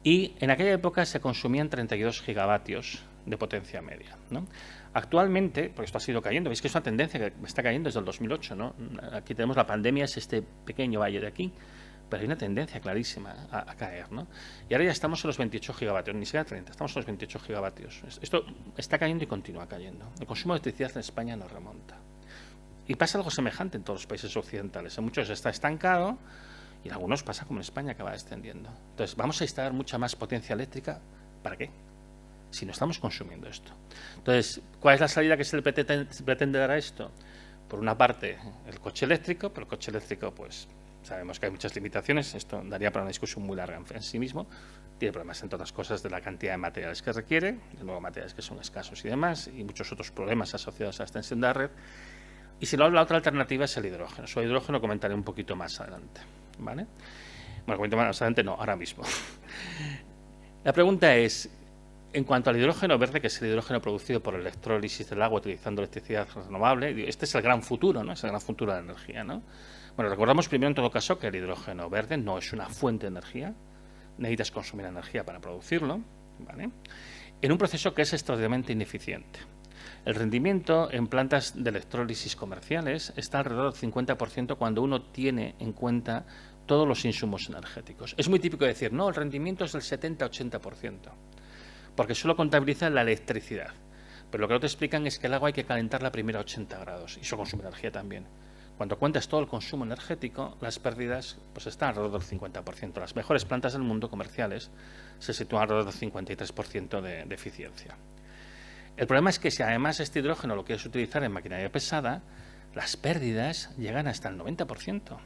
Y en aquella época se consumían 32 gigavatios de potencia media, ¿no? Actualmente, porque esto ha sido cayendo, veis que es una tendencia que está cayendo desde el 2008, ¿no? Aquí tenemos la pandemia, es este pequeño valle de aquí, pero hay una tendencia clarísima a caer, ¿no? Y ahora ya estamos en los 28 gigavatios, ni siquiera 30, estamos en los 28 gigavatios. Esto está cayendo y continúa cayendo. El consumo de electricidad en España no remonta. Y pasa algo semejante en todos los países occidentales. En muchos está estancado y en algunos pasa como en España, que va descendiendo. Entonces, ¿vamos a instalar mucha más potencia eléctrica? ¿Para qué? Si no estamos consumiendo esto. Entonces, ¿cuál es la salida que se le pretende dar a esto? Por una parte, el coche eléctrico, pero el coche eléctrico, pues, sabemos que hay muchas limitaciones. Esto daría para una discusión muy larga en sí mismo. Tiene problemas, entre otras cosas, de la cantidad de materiales que requiere, de nuevo materiales que son escasos y demás, y muchos otros problemas asociados a la extensión de la red. Y si no, la otra alternativa es el hidrógeno. Sobre el hidrógeno comentaré un poquito más adelante, ¿vale? Bueno, comento más adelante, no, ahora mismo. La pregunta es, en cuanto al hidrógeno verde, que es el hidrógeno producido por electrólisis del agua utilizando electricidad renovable, este es el gran futuro, ¿no? Es el gran futuro de la energía, ¿no? Bueno, recordamos primero en todo caso que el hidrógeno verde no es una fuente de energía, necesitas consumir energía para producirlo, ¿vale? En un proceso que es extraordinariamente ineficiente. El rendimiento en plantas de electrólisis comerciales está alrededor del 50% cuando uno tiene en cuenta todos los insumos energéticos. Es muy típico decir, no, el rendimiento es del 70-80%, porque solo contabiliza la electricidad. Pero lo que no te explican es que el agua hay que calentarla primero a 80 grados y eso consume energía también. Cuando cuentas todo el consumo energético, las pérdidas pues están alrededor del 50%. Las mejores plantas del mundo comerciales se sitúan alrededor del 53% de eficiencia. El problema es que si además este hidrógeno lo quieres utilizar en maquinaria pesada, las pérdidas llegan hasta el 90%.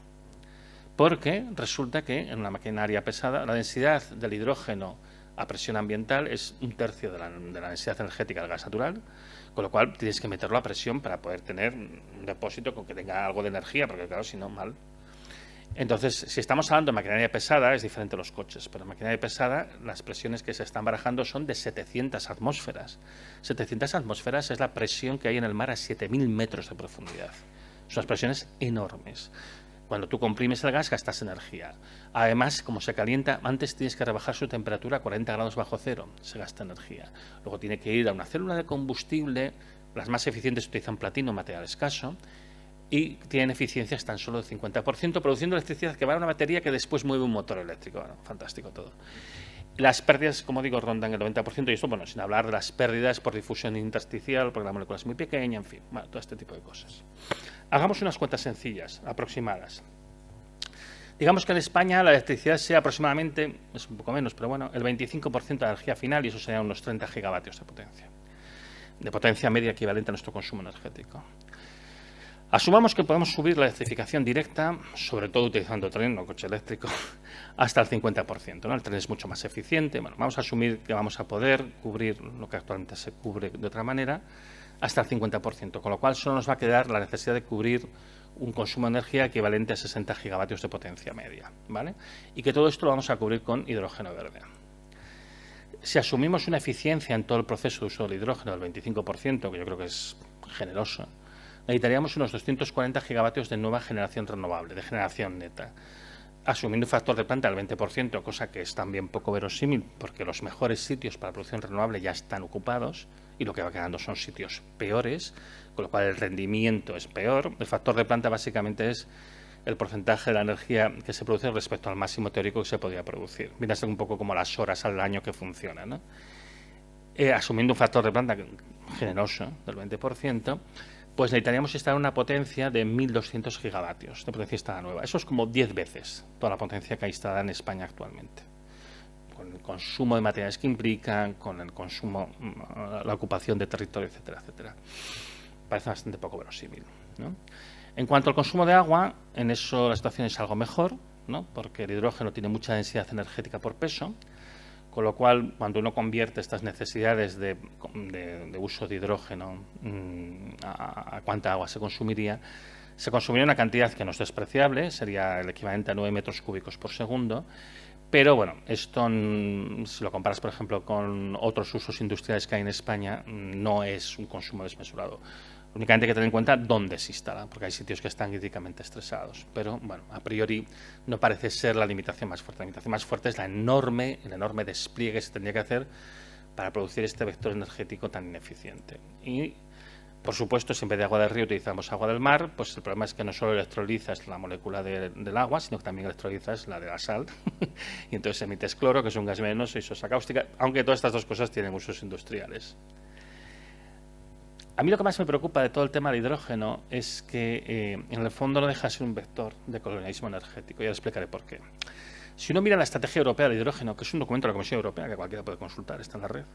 Porque resulta que en una maquinaria pesada la densidad del hidrógeno a presión ambiental es un tercio de la densidad energética del gas natural, con lo cual tienes que meterlo a presión para poder tener un depósito con que tenga algo de energía, porque claro, si no, mal. Entonces, si estamos hablando de maquinaria pesada, es diferente a los coches, pero en maquinaria pesada las presiones que se están barajando son de 700 atmósferas. 700 atmósferas es la presión que hay en el mar a 7.000 metros de profundidad. Son unas presiones enormes. Cuando tú comprimes el gas, gastas energía. Además, como se calienta, antes tienes que rebajar su temperatura a 40 grados bajo cero, se gasta energía. Luego tiene que ir a una célula de combustible, las más eficientes utilizan platino, material escaso, y tienen eficiencias tan solo del 50%, produciendo electricidad que va a una batería que después mueve un motor eléctrico. Bueno, fantástico todo. Las pérdidas, como digo, rondan el 90%, y esto, bueno, sin hablar de las pérdidas por difusión intersticial, porque la molécula es muy pequeña, en fin, bueno, todo este tipo de cosas. Hagamos unas cuentas sencillas, aproximadas. Digamos que en España la electricidad sea aproximadamente, es un poco menos, pero bueno, el 25% de la energía final, y eso serían unos 30 gigavatios de potencia media equivalente a nuestro consumo energético. Asumamos que podemos subir la electrificación directa, sobre todo utilizando tren o coche eléctrico, hasta el 50%, ¿no? El tren es mucho más eficiente. Bueno, vamos a asumir que vamos a poder cubrir lo que actualmente se cubre de otra manera hasta el 50%, con lo cual solo nos va a quedar la necesidad de cubrir un consumo de energía equivalente a 60 gigavatios de potencia media, ¿vale? Y que todo esto lo vamos a cubrir con hidrógeno verde. Si asumimos una eficiencia en todo el proceso de uso del hidrógeno del 25%, que yo creo que es generoso, necesitaríamos unos 240 gigavatios de nueva generación renovable, de generación neta, asumiendo un factor de planta del 20%, cosa que es también poco verosímil, porque los mejores sitios para producción renovable ya están ocupados y lo que va quedando son sitios peores, con lo cual el rendimiento es peor. El factor de planta básicamente es el porcentaje de la energía que se produce respecto al máximo teórico que se podría producir. Viene a ser un poco como las horas al año que funciona, ¿no? Asumiendo un factor de planta generoso del 20%, pues necesitaríamos instalar una potencia de 1.200 gigavatios de potencia instalada nueva. Eso es como 10 veces toda la potencia que hay instalada en España actualmente. Con el consumo de materiales que implican, con el consumo, la ocupación de territorio, etcétera, etcétera. Parece bastante poco verosímil, ¿no? En cuanto al consumo de agua, en eso la situación es algo mejor, ¿no? Porque el hidrógeno tiene mucha densidad energética por peso, con lo cual, cuando uno convierte estas necesidades de uso de hidrógeno a cuánta agua se consumiría una cantidad que no es despreciable, sería el equivalente a 9 metros cúbicos por segundo, pero bueno, esto, si lo comparas, por ejemplo, con otros usos industriales que hay en España, no es un consumo desmesurado. Únicamente hay que tener en cuenta dónde se instala, porque hay sitios que están críticamente estresados. Pero, bueno, a priori no parece ser la limitación más fuerte. La limitación más fuerte es el enorme despliegue que se tendría que hacer para producir este vector energético tan ineficiente. Y, por supuesto, si en vez de agua del río utilizamos agua del mar, pues el problema es que no solo electrolizas la molécula del agua, sino que también electrolizas la de la sal. Y entonces emites cloro, que es un gas venenoso, y sosa cáustica, aunque todas estas dos cosas tienen usos industriales. A mí lo que más me preocupa de todo el tema del hidrógeno es que en el fondo no deja de ser un vector de colonialismo energético. Ya explicaré por qué. Si uno mira la Estrategia Europea del Hidrógeno, que es un documento de la Comisión Europea que cualquiera puede consultar, está en la red,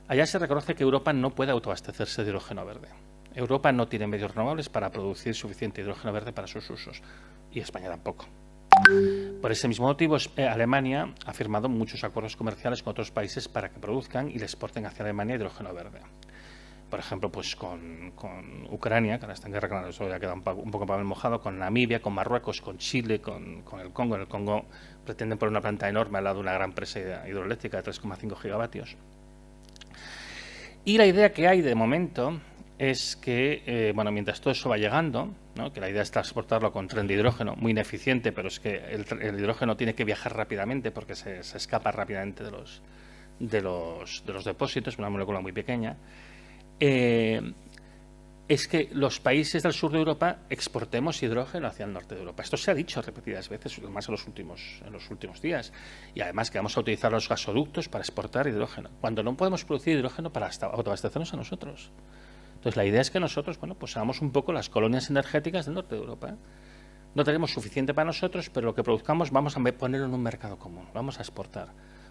allá se reconoce que Europa no puede autoabastecerse de hidrógeno verde. Europa no tiene medios renovables para producir suficiente hidrógeno verde para sus usos, y España tampoco. Por ese mismo motivo, Alemania ha firmado muchos acuerdos comerciales con otros países para que produzcan y le exporten hacia Alemania hidrógeno verde. Por ejemplo, pues con Ucrania, que ahora está en guerra, claro, eso ya queda un poco papel mojado, con Namibia, con Marruecos, con Chile, con el Congo. En el Congo pretenden poner una planta enorme al lado de una gran presa hidroeléctrica de 3,5 gigavatios. Y la idea que hay de momento es que, bueno, mientras todo eso va llegando, ¿no? Que la idea es transportarlo con tren de hidrógeno, muy ineficiente, pero es que el hidrógeno tiene que viajar rápidamente porque se escapa rápidamente de los depósitos, una molécula muy pequeña. Es que los países del sur de Europa exportemos hidrógeno hacia el norte de Europa. Esto se ha dicho repetidas veces, más en los últimos días. Y además que vamos a utilizar los gasoductos para exportar hidrógeno, cuando no podemos producir hidrógeno para autoabastecernos a nosotros. Entonces la idea es que nosotros, bueno, pues seamos un poco las colonias energéticas del norte de Europa. No tenemos suficiente para nosotros, pero lo que produzcamos vamos a ponerlo en un mercado común, vamos a exportar,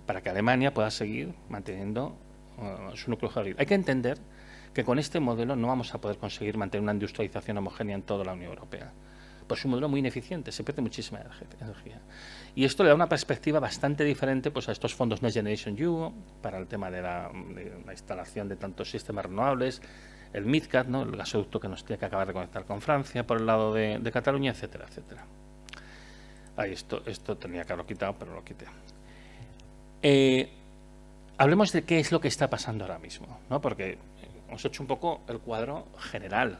para que Alemania pueda seguir manteniendo su núcleo geográfico. Hay que entender que con este modelo no vamos a poder conseguir mantener una industrialización homogénea en toda la Unión Europea. Pues es un modelo muy ineficiente, se pierde muchísima energía. Y esto le da una perspectiva bastante diferente pues, a estos fondos Next Generation EU, para el tema de la instalación de tantos sistemas renovables, el MidCat, ¿no? El gasoducto que nos tiene que acabar de conectar con Francia por el lado de Cataluña, etcétera, etcétera. Ahí esto tenía que haberlo quitado, pero lo quité. Hablemos de qué es lo que está pasando ahora mismo, ¿no? Porque hemos hecho un poco el cuadro general,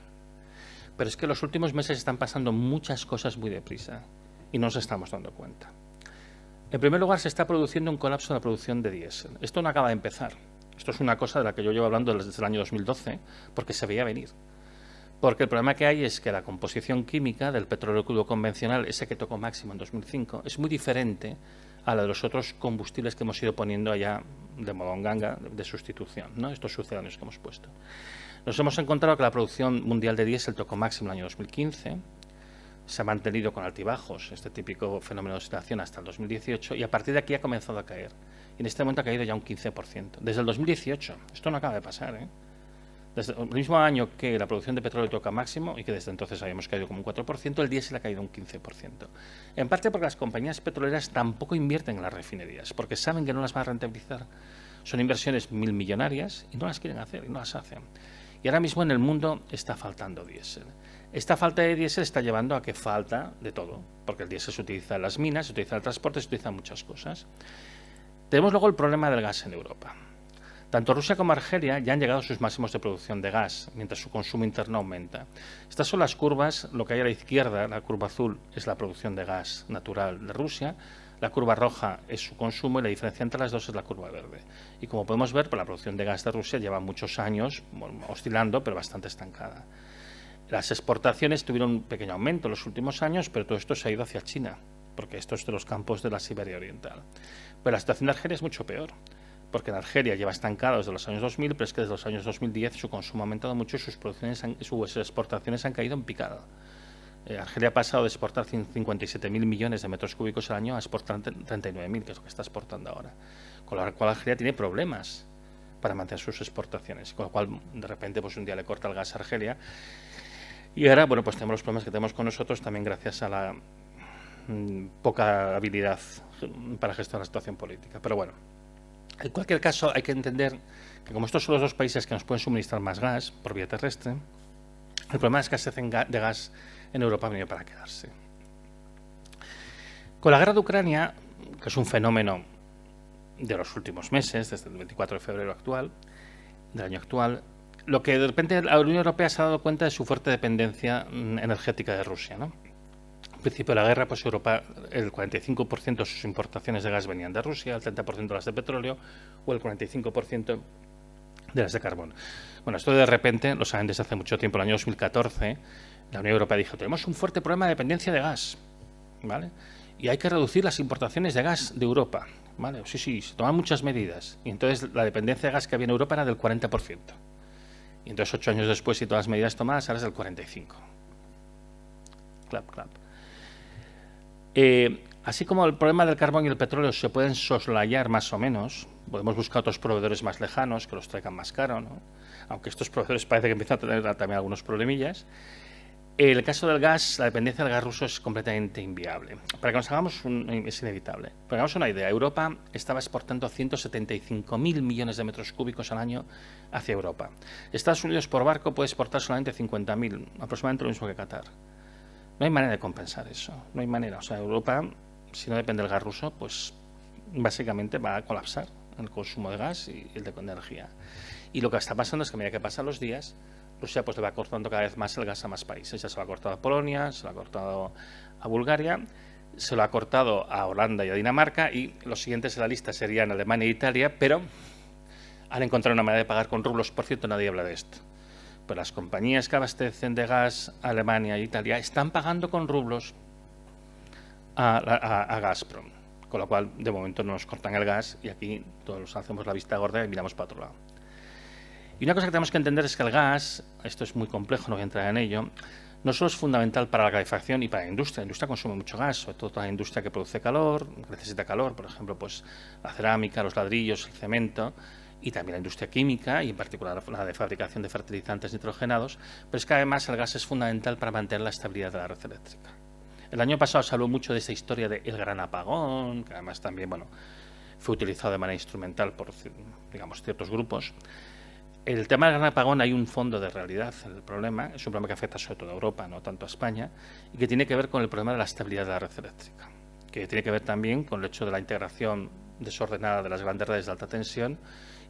pero es que en los últimos meses están pasando muchas cosas muy deprisa y no nos estamos dando cuenta. En primer lugar, se está produciendo un colapso de la producción de diésel. Esto no acaba de empezar. Esto es una cosa de la que yo llevo hablando desde el año 2012, porque se veía venir. Porque el problema que hay es que la composición química del petróleo crudo convencional, ese que tocó máximo en 2005, es muy diferente a la de los otros combustibles que hemos ido poniendo allá de modo en ganga, de sustitución, ¿no? Estos sucedáneos que hemos puesto. Nos hemos encontrado que la producción mundial de diésel tocó máximo en el año 2015, se ha mantenido con altibajos, este típico fenómeno de oscilación, hasta el 2018, y a partir de aquí ha comenzado a caer. Y en este momento ha caído ya un 15%. Desde el 2018, esto no acaba de pasar, ¿eh? Desde el mismo año que la producción de petróleo toca máximo, y que desde entonces habíamos caído como un 4%, el diésel ha caído un 15%. En parte porque las compañías petroleras tampoco invierten en las refinerías, porque saben que no las van a rentabilizar. Son inversiones milmillonarias y no las quieren hacer, y no las hacen. Y ahora mismo en el mundo está faltando diésel. Esta falta de diésel está llevando a que falta de todo, porque el diésel se utiliza en las minas, se utiliza en el transporte, se utiliza en muchas cosas. Tenemos luego el problema del gas en Europa. Tanto Rusia como Argelia ya han llegado a sus máximos de producción de gas, mientras su consumo interno aumenta. Estas son las curvas, lo que hay a la izquierda, la curva azul, es la producción de gas natural de Rusia, la curva roja es su consumo y la diferencia entre las dos es la curva verde. Y como podemos ver, pues la producción de gas de Rusia lleva muchos años oscilando, pero bastante estancada. Las exportaciones tuvieron un pequeño aumento en los últimos años, pero todo esto se ha ido hacia China, porque esto es de los campos de la Siberia Oriental. Pero la situación de Argelia es mucho peor, porque en Argelia lleva estancado desde los años 2000, pero es que desde los años 2010 su consumo ha aumentado mucho y sus exportaciones han caído en picada. Argelia ha pasado de exportar 57.000 millones de metros cúbicos al año a exportar 39.000, que es lo que está exportando ahora. Con lo cual Argelia tiene problemas para mantener sus exportaciones, con lo cual de repente pues un día le corta el gas a Argelia y ahora bueno pues tenemos los problemas que tenemos con nosotros también gracias a la poca habilidad para gestionar la situación política. Pero bueno, en cualquier caso hay que entender que como estos son los dos países que nos pueden suministrar más gas por vía terrestre, el problema de escasez de gas en Europa ha venido para quedarse. Con la guerra de Ucrania, que es un fenómeno de los últimos meses, desde el 24 de febrero del año actual, lo que de repente la Unión Europea se ha dado cuenta de su fuerte dependencia energética de Rusia, ¿no? Al principio de la guerra, pues Europa, el 45% de sus importaciones de gas venían de Rusia, el 30% de las de petróleo o el 45% de las de carbón. Bueno, esto de repente, lo saben desde hace mucho tiempo, en el año 2014, la Unión Europea dijo, tenemos un fuerte problema de dependencia de gas, ¿vale? Y hay que reducir las importaciones de gas de Europa, ¿vale? Sí, se toman muchas medidas. Y entonces la dependencia de gas que había en Europa era del 40%. Y entonces 8 años después y todas las medidas tomadas ahora es del 45%. Clap, clap. Así como el problema del carbón y el petróleo se pueden soslayar más o menos, podemos buscar otros proveedores más lejanos que los traigan más caro, ¿no? Aunque estos proveedores parece que empiezan a tener también algunos problemillas. El caso del gas, la dependencia del gas ruso es completamente inviable. Para que nos hagamos es inevitable. Para que hagamos una idea, Europa estaba exportando 175.000 millones de metros cúbicos al año hacia Europa. Estados Unidos por barco puede exportar solamente 50.000, aproximadamente lo mismo que Qatar. No hay manera de compensar eso, no hay manera. O sea, Europa, si no depende del gas ruso, pues básicamente va a colapsar el consumo de gas y el de energía. Y lo que está pasando es que a medida que pasan los días, Rusia pues le va cortando cada vez más el gas a más países. Ya se lo ha cortado a Polonia, se lo ha cortado a Bulgaria, se lo ha cortado a Holanda y a Dinamarca y los siguientes en la lista serían Alemania e Italia, pero han encontrado una manera de pagar con rublos. Por cierto, nadie habla de esto. Pero las compañías que abastecen de gas a Alemania e Italia están pagando con rublos a Gazprom. Con lo cual, de momento, no nos cortan el gas y aquí todos hacemos la vista gorda y miramos para otro lado. Y una cosa que tenemos que entender es que el gas, esto es muy complejo, no voy a entrar en ello, no solo es fundamental para la calefacción y para la industria. La industria consume mucho gas, sobre todo toda la industria que produce calor, que necesita calor, por ejemplo, pues la cerámica, los ladrillos, el cemento, y también la industria química, y en particular la de fabricación de fertilizantes nitrogenados, pero es que además el gas es fundamental para mantener la estabilidad de la red eléctrica. El año pasado se habló mucho de esa historia del gran apagón, que además también, bueno, fue utilizado de manera instrumental por, digamos, ciertos grupos. El tema del gran apagón hay un fondo de realidad. El problema es un problema que afecta sobre todo a Europa, no tanto a España, y que tiene que ver con el problema de la estabilidad de la red eléctrica, que tiene que ver también con el hecho de la integración desordenada de las grandes redes de alta tensión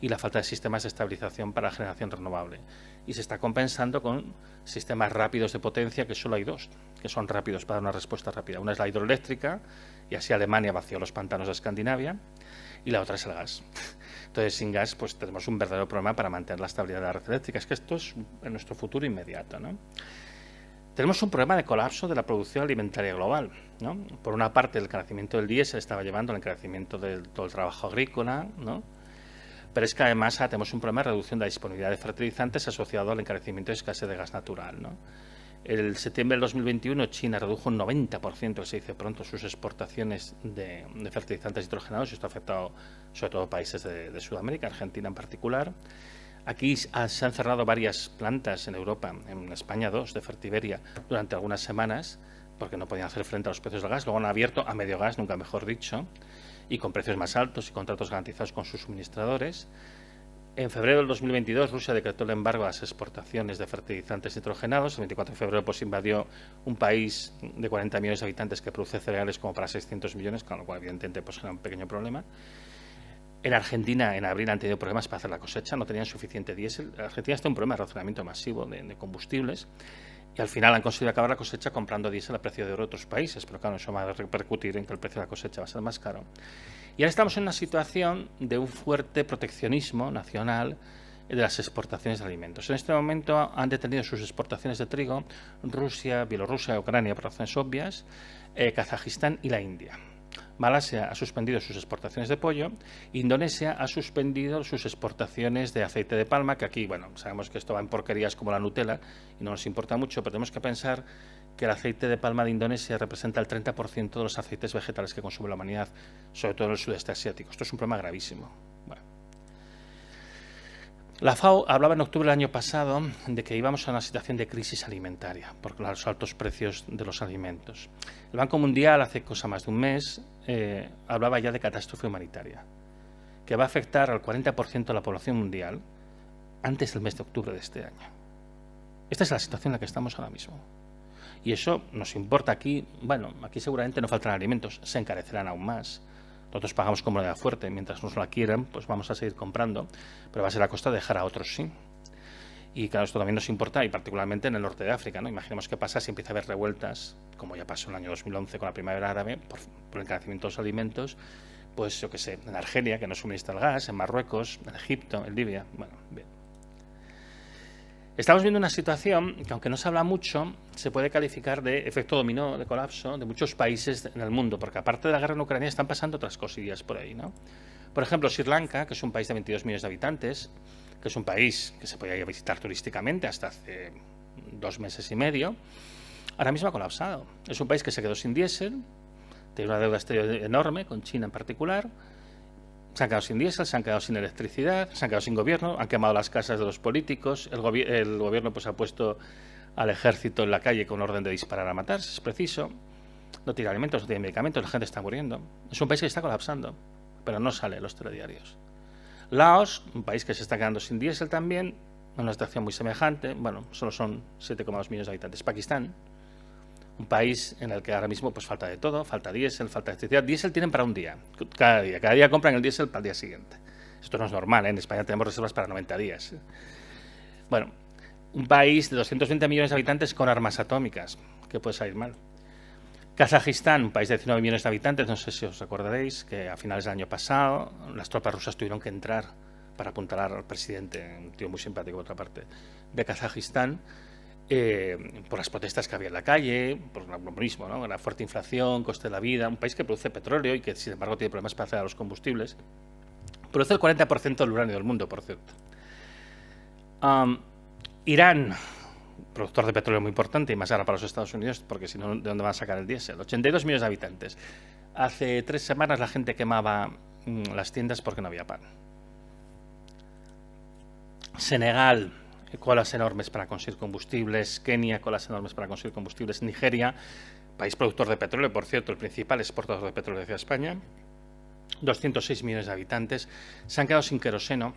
y la falta de sistemas de estabilización para la generación renovable. Y se está compensando con sistemas rápidos de potencia, que solo hay dos, que son rápidos para dar una respuesta rápida. Una es la hidroeléctrica, y así Alemania vació los pantanos de Escandinavia, y la otra es el gas. Entonces, sin gas, pues tenemos un verdadero problema para mantener la estabilidad de la red eléctrica. Es que esto es en nuestro futuro inmediato, ¿no? Tenemos un problema de colapso de la producción alimentaria global, ¿no? Por una parte, el encarecimiento del diésel estaba llevando al encarecimiento de todo el trabajo agrícola, ¿no? Pero es que además tenemos un problema de reducción de la disponibilidad de fertilizantes asociado al encarecimiento de escasez de gas natural, ¿no? En septiembre del 2021 China redujo un 90%, que se dice pronto, sus exportaciones de fertilizantes nitrogenados, y esto ha afectado sobre todo a países de Sudamérica, Argentina en particular. Aquí se han cerrado varias plantas en Europa, en España 2, de Fertiberia, durante algunas semanas, porque no podían hacer frente a los precios del gas. Luego han abierto a medio gas, nunca mejor dicho, y con precios más altos y contratos garantizados con sus suministradores. En febrero del 2022, Rusia decretó el embargo a las exportaciones de fertilizantes nitrogenados. El 24 de febrero pues invadió un país de 40 millones de habitantes que produce cereales como para 600 millones, con lo cual evidentemente pues era un pequeño problema. En Argentina, en abril, han tenido problemas para hacer la cosecha, no tenían suficiente diésel. Argentina está en un problema de racionamiento masivo de combustibles y al final han conseguido acabar la cosecha comprando diésel a precio de oro a otros países, pero claro, eso va a repercutir en que el precio de la cosecha va a ser más caro. Y ahora estamos en una situación de un fuerte proteccionismo nacional de las exportaciones de alimentos. En este momento han detenido sus exportaciones de trigo Rusia, Bielorrusia, Ucrania, por razones obvias, Kazajistán y la India. Malasia ha suspendido sus exportaciones de pollo, Indonesia ha suspendido sus exportaciones de aceite de palma, que aquí, bueno, sabemos que esto va en porquerías como la Nutella y no nos importa mucho, pero tenemos que pensar que el aceite de palma de Indonesia representa el 30% de los aceites vegetales que consume la humanidad, sobre todo en el sudeste asiático. Esto es un problema gravísimo. Bueno. La FAO hablaba en octubre del año pasado de que íbamos a una situación de crisis alimentaria por los altos precios de los alimentos. El Banco Mundial, hace cosa más de un mes, hablaba ya de catástrofe humanitaria, que va a afectar al 40% de la población mundial antes del mes de octubre de este año. Esta es la situación en la que estamos ahora mismo. Y eso nos importa aquí. Bueno, aquí seguramente no faltarán alimentos, se encarecerán aún más. Nosotros pagamos con moneda fuerte, mientras nos la quieran, pues vamos a seguir comprando, pero va a ser a costa de dejar a otros sí. Y claro, esto también nos importa, y particularmente en el norte de África, ¿no? Imaginemos qué pasa si empieza a haber revueltas, como ya pasó en el año 2011 con la primavera árabe, por el encarecimiento de los alimentos, pues yo qué sé, en Argelia, que no suministra el gas, en Marruecos, en Egipto, en Libia, bueno, bien. Estamos viendo una situación que, aunque no se habla mucho, se puede calificar de efecto dominó, de colapso, de muchos países en el mundo, porque aparte de la guerra en Ucrania están pasando otras cosillas por ahí, ¿no? Por ejemplo, Sri Lanka, que es un país de 22 millones de habitantes, que es un país que se podía ir a visitar turísticamente hasta hace 2 meses y medio, ahora mismo ha colapsado. Es un país que se quedó sin diésel, tiene una deuda exterior enorme, con China en particular. Se han quedado sin diésel, se han quedado sin electricidad, se han quedado sin gobierno, han quemado las casas de los políticos, el gobierno pues ha puesto al ejército en la calle con orden de disparar a matar, si es preciso. No tiene alimentos, no tiene medicamentos, la gente está muriendo. Es un país que está colapsando, pero no sale en los telediarios. Laos, un país que se está quedando sin diésel también, en una situación muy semejante, bueno, solo son 7,2 millones de habitantes. Pakistán, un país en el que ahora mismo pues falta de todo, falta diésel, falta electricidad. Diésel tienen para un día, cada día compran el diésel para el día siguiente. Esto no es normal, ¿eh? En España tenemos reservas para 90 días. Bueno, un país de 220 millones de habitantes con armas atómicas, ¿qué puede salir mal? Kazajistán, un país de 19 millones de habitantes, no sé si os acordaréis, que a finales del año pasado las tropas rusas tuvieron que entrar para apuntalar al presidente, un tío muy simpático por otra parte, de Kazajistán, por las protestas que había en la calle, por lo mismo, ¿no? La fuerte inflación, coste de la vida, un país que produce petróleo y que sin embargo tiene problemas para acceder a los combustibles. Produce el 40% del uranio del mundo, por cierto. Irán, productor de petróleo muy importante y más ahora para los Estados Unidos, porque si no, ¿de dónde van a sacar el diésel? 82 millones de habitantes. Hace 3 semanas la gente quemaba las tiendas porque no había pan. Senegal, colas enormes para conseguir combustibles. Kenia, colas enormes para conseguir combustibles. Nigeria, país productor de petróleo, por cierto, el principal exportador de petróleo hacia España. 206 millones de habitantes. Se han quedado sin queroseno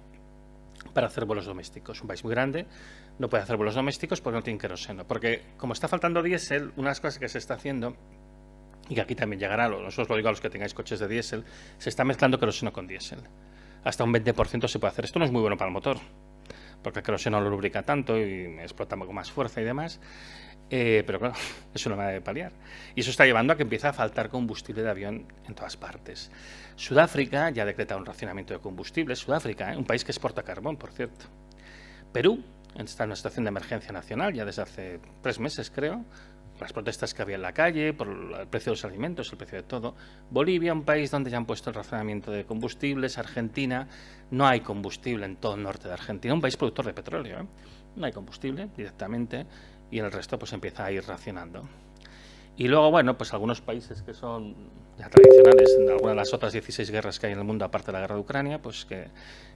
para hacer vuelos domésticos. Un país muy grande no puede hacer vuelos domésticos porque no tiene queroseno. Porque como está faltando diésel, una de las cosas que se está haciendo, y que aquí también llegará, os lo digo a los que tengáis coches de diésel, se está mezclando queroseno con diésel. Hasta un 20% se puede hacer. Esto no es muy bueno para el motor, porque el queroseno lo lubrica tanto y explota con más fuerza y demás. Pero claro, es una manera de paliar. Y eso está llevando a que empiece a faltar combustible de avión en todas partes. Sudáfrica ya ha decretado un racionamiento de combustible. Sudáfrica, un país que exporta carbón, por cierto. Perú está en una situación de emergencia nacional ya desde hace 3 meses, creo. Las protestas que había en la calle, por el precio de los alimentos, el precio de todo. Bolivia, un país donde ya han puesto el racionamiento de combustibles. Argentina, no hay combustible en todo el norte de Argentina. Un país productor de petróleo, ¿eh? No hay combustible directamente. Y el resto pues empieza a ir racionando. Y luego, bueno, pues algunos países que son ya tradicionales, en alguna de las otras 16 guerras que hay en el mundo, aparte de la guerra de Ucrania, pues que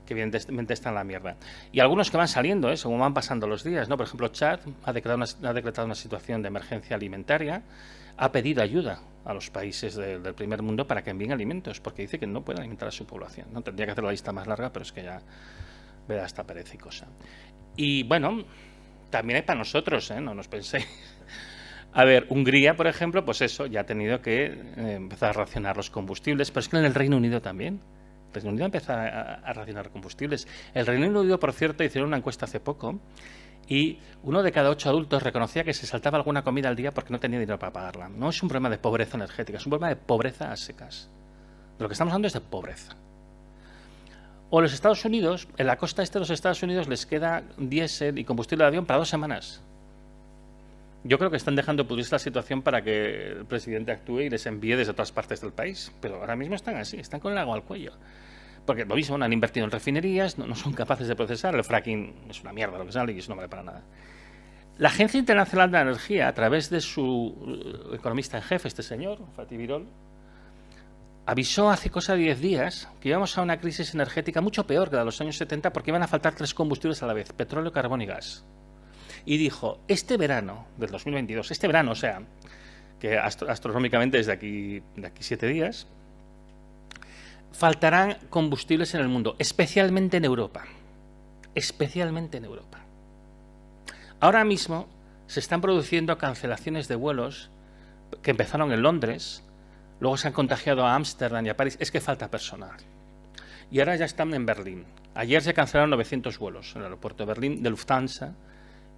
evidentemente están en la mierda. Y algunos que van saliendo, según van pasando los días, ¿no? Por ejemplo, Chad ha decretado una situación de emergencia alimentaria, ha pedido ayuda a los países del primer mundo para que envíen alimentos, porque dice que no puede alimentar a su población, ¿no? Tendría que hacer la lista más larga, pero es que ya me da hasta pereza y cosa. Y bueno, también hay para nosotros, no nos penséis. A ver, Hungría, por ejemplo, pues eso, ya ha tenido que empezar a racionar los combustibles, pero es que en el Reino Unido también. Reino Unido empieza a racionar combustibles. El Reino Unido, por cierto, hicieron una encuesta hace poco y 1 de cada 8 adultos reconocía que se saltaba alguna comida al día porque no tenía dinero para pagarla. No es un problema de pobreza energética, es un problema de pobreza a secas. De lo que estamos hablando es de pobreza. O los Estados Unidos, en la costa este de los Estados Unidos les queda diésel y combustible de avión para 2 semanas. Yo creo que están dejando pudrirse la situación para que el presidente actúe y les envíe desde otras partes del país. Pero ahora mismo están así, están con el agua al cuello. Porque lo mismo, no han invertido en refinerías, no son capaces de procesar. El fracking es una mierda lo que sale y eso no vale para nada. La Agencia Internacional de la Energía, a través de su economista en jefe, este señor, Fatih Birol, avisó hace cosa de 10 días que íbamos a una crisis energética mucho peor que la de los años 70 porque iban a faltar 3 combustibles a la vez, petróleo, carbón y gas. Y dijo, este verano del 2022, este verano, o sea, que astronómicamente es de aquí 7 días, faltarán combustibles en el mundo, especialmente en Europa. Especialmente en Europa. Ahora mismo se están produciendo cancelaciones de vuelos que empezaron en Londres, luego se han contagiado a Ámsterdam y a París. Es que falta personal. Y ahora ya están en Berlín. Ayer se cancelaron 900 vuelos en el aeropuerto de Berlín, de Lufthansa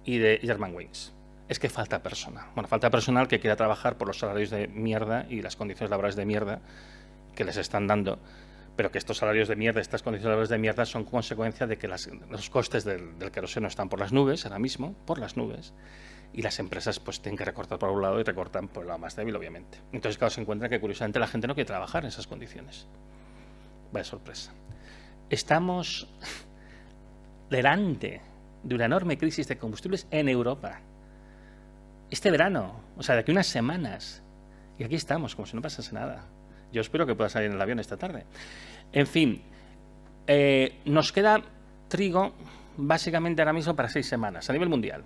y de Germanwings. Es que falta personal. Bueno, falta personal que quiera trabajar por los salarios de mierda y las condiciones laborales de mierda que les están dando, pero que estos salarios de mierda, estas condiciones laborales de mierda son consecuencia de que los costes del queroseno están por las nubes ahora mismo, por las nubes, y las empresas pues tienen que recortar por un lado y recortan por el lado más débil, obviamente. Entonces, claro, se encuentra que curiosamente la gente no quiere trabajar en esas condiciones. Vaya sorpresa. Estamos delante de una enorme crisis de combustibles en Europa. Este verano, o sea, de aquí unas semanas. Y aquí estamos, como si no pasase nada. Yo espero que pueda salir en el avión esta tarde. En fin, nos queda trigo básicamente ahora mismo para 6 semanas, a nivel mundial.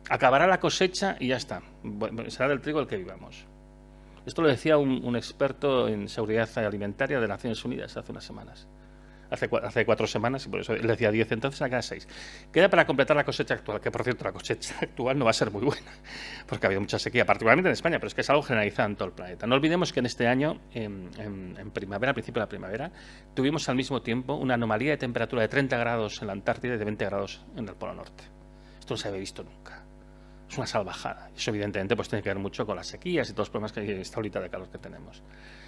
Acabará la cosecha y ya está. Será del trigo el que vivamos. Esto lo decía un experto en seguridad alimentaria de Naciones Unidas hace unas semanas. Hace 4 semanas, y por eso él decía 10, entonces acá 6. Queda para completar la cosecha actual, que por cierto la cosecha actual no va a ser muy buena, porque ha habido mucha sequía, particularmente en España, pero es que es algo generalizado en todo el planeta. No olvidemos que en este año, en primavera, al principio de la primavera, tuvimos al mismo tiempo una anomalía de temperatura de 30 grados en la Antártida y de 20 grados en el Polo Norte. Esto no se había visto nunca. Es una salvajada. Eso evidentemente pues tiene que ver mucho con las sequías y todos los problemas que hay esta ahorita de calor que tenemos.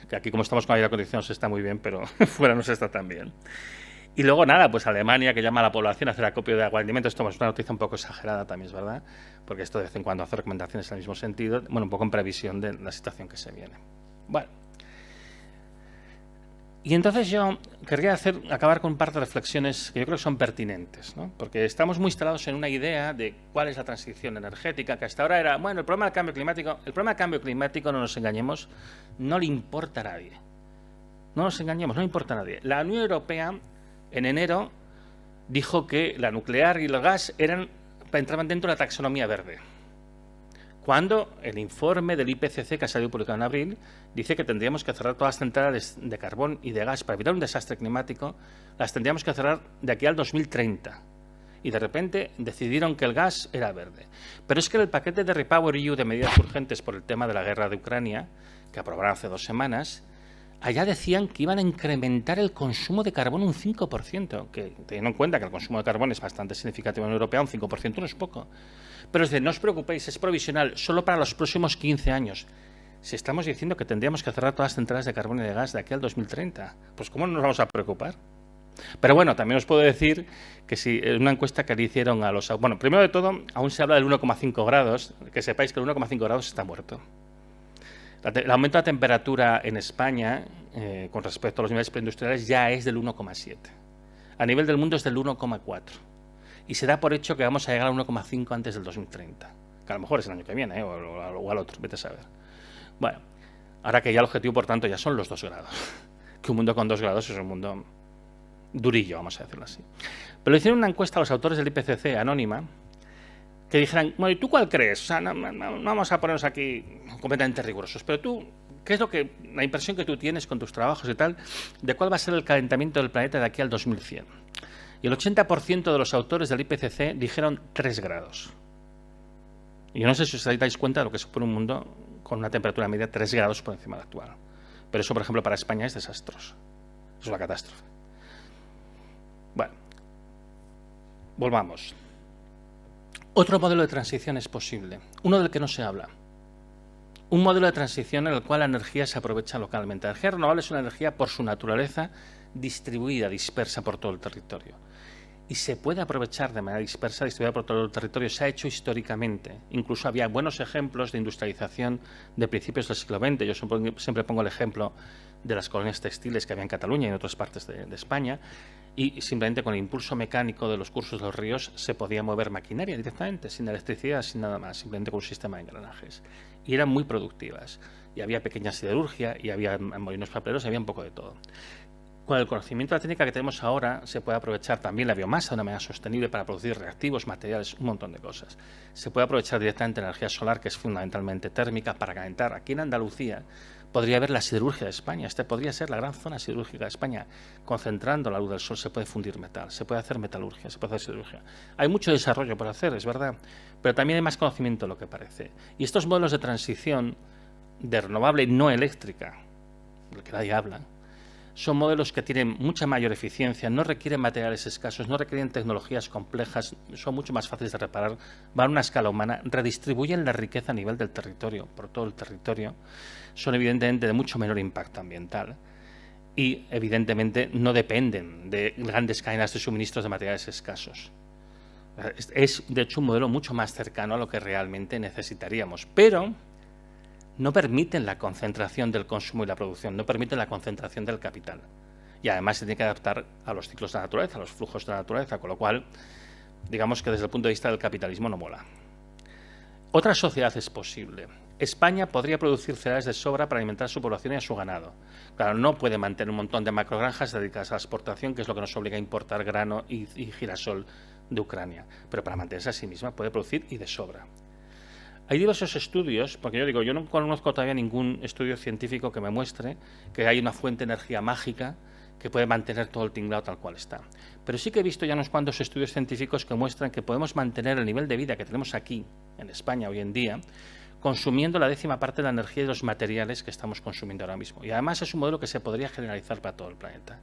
Que aquí como estamos con aire acondicionado se está muy bien, pero fuera no se está tan bien. Y luego nada, pues Alemania que llama a la población a hacer acopio de agua y alimentos. Esto es una noticia un poco exagerada también, es verdad, porque esto de vez en cuando hace recomendaciones en el mismo sentido, bueno, un poco en previsión de la situación que se viene. Bueno. Y entonces yo querría acabar con un par de reflexiones que yo creo que son pertinentes, ¿no? Porque estamos muy instalados en una idea de cuál es la transición energética, que hasta ahora era, bueno, el problema del cambio climático, no nos engañemos, no le importa a nadie. No nos engañemos, no le importa a nadie. La Unión Europea, en enero, dijo que la nuclear y el gas entraban dentro de la taxonomía verde. Cuando el informe del IPCC, que ha salido publicado en abril, dice que tendríamos que cerrar todas las centrales de carbón y de gas para evitar un desastre climático, las tendríamos que cerrar de aquí al 2030. Y de repente decidieron que el gas era verde. Pero es que en el paquete de REPowerEU de medidas urgentes por el tema de la guerra de Ucrania, que aprobaron hace 2 semanas, allá decían que iban a incrementar el consumo de carbón un 5%, que teniendo en cuenta que el consumo de carbón es bastante significativo en Europa, un 5% no es poco. Pero es decir, no os preocupéis, es provisional, solo para los próximos 15 años. Si estamos diciendo que tendríamos que cerrar todas las centrales de carbón y de gas de aquí al 2030, pues ¿cómo no nos vamos a preocupar? Pero bueno, también os puedo decir que si una encuesta que le hicieron a los... Bueno, primero de todo, aún se habla del 1,5 grados, que sepáis que el 1,5 grados está muerto. El aumento de la temperatura en España, con respecto a los niveles preindustriales, ya es del 1,7. A nivel del mundo es del 1,4. Y se da por hecho que vamos a llegar al 1,5 antes del 2030. Que a lo mejor es el año que viene, o al otro, vete a saber. Bueno, ahora que ya el objetivo, por tanto, ya son los 2 grados. Que un mundo con 2 grados es un mundo durillo, vamos a decirlo así. Pero le hicieron una encuesta a los autores del IPCC, anónima, que dijeran, bueno, ¿y tú cuál crees? O sea, no vamos a ponernos aquí completamente rigurosos, pero tú, ¿qué es la impresión que tú tienes con tus trabajos y tal, de cuál va a ser el calentamiento del planeta de aquí al 2100? Y el 80% de los autores del IPCC dijeron 3 grados. Y yo no sé si os dais cuenta de lo que supone un mundo con una temperatura media 3 grados por encima de la actual. Pero eso, por ejemplo, para España es desastroso. Es una catástrofe. Bueno, volvamos. Otro modelo de transición es posible, uno del que no se habla. Un modelo de transición en el cual la energía se aprovecha localmente. La energía renovable es una energía por su naturaleza distribuida, dispersa por todo el territorio. Y se puede aprovechar de manera dispersa, distribuida por todo el territorio. Se ha hecho históricamente. Incluso había buenos ejemplos de industrialización de principios del siglo XX. Yo siempre pongo el ejemplo de las colonias textiles que había en Cataluña y en otras partes de España. Y simplemente con el impulso mecánico de los cursos de los ríos se podía mover maquinaria directamente, sin electricidad, sin nada más, simplemente con un sistema de engranajes. Y eran muy productivas. Y había pequeña siderurgia, y había molinos papeleros, había un poco de todo. Con el conocimiento de la técnica que tenemos ahora, se puede aprovechar también la biomasa de una manera sostenible para producir reactivos, materiales, un montón de cosas. Se puede aprovechar directamente la energía solar, que es fundamentalmente térmica, para calentar. Aquí en Andalucía podría haber la siderurgia de España. Esta podría ser la gran zona siderúrgica de España. Concentrando la luz del sol se puede fundir metal, se puede hacer metalurgia, se puede hacer siderurgia. Hay mucho desarrollo por hacer, es verdad, pero también hay más conocimiento de lo que parece. Y estos modelos de transición de renovable no eléctrica, de lo que nadie habla, son modelos que tienen mucha mayor eficiencia, no requieren materiales escasos, no requieren tecnologías complejas, son mucho más fáciles de reparar, van a una escala humana, redistribuyen la riqueza a nivel del territorio, por todo el territorio, son evidentemente de mucho menor impacto ambiental y evidentemente no dependen de grandes cadenas de suministros de materiales escasos. Es de hecho un modelo mucho más cercano a lo que realmente necesitaríamos, pero no permiten la concentración del consumo y la producción, no permiten la concentración del capital. Y además se tiene que adaptar a los ciclos de la naturaleza, a los flujos de la naturaleza, con lo cual, digamos que desde el punto de vista del capitalismo no mola. Otra sociedad es posible. España podría producir cereales de sobra para alimentar a su población y a su ganado. Claro, no puede mantener un montón de macrogranjas dedicadas a la exportación, que es lo que nos obliga a importar grano y girasol de Ucrania. Pero para mantenerse a sí misma puede producir y de sobra. Hay diversos estudios, porque yo no conozco todavía ningún estudio científico que me muestre que hay una fuente de energía mágica que puede mantener todo el tinglado tal cual está. Pero sí que he visto ya unos cuantos estudios científicos que muestran que podemos mantener el nivel de vida que tenemos aquí, en España, hoy en día, consumiendo la 10ª parte de la energía y de los materiales que estamos consumiendo ahora mismo. Y además es un modelo que se podría generalizar para todo el planeta.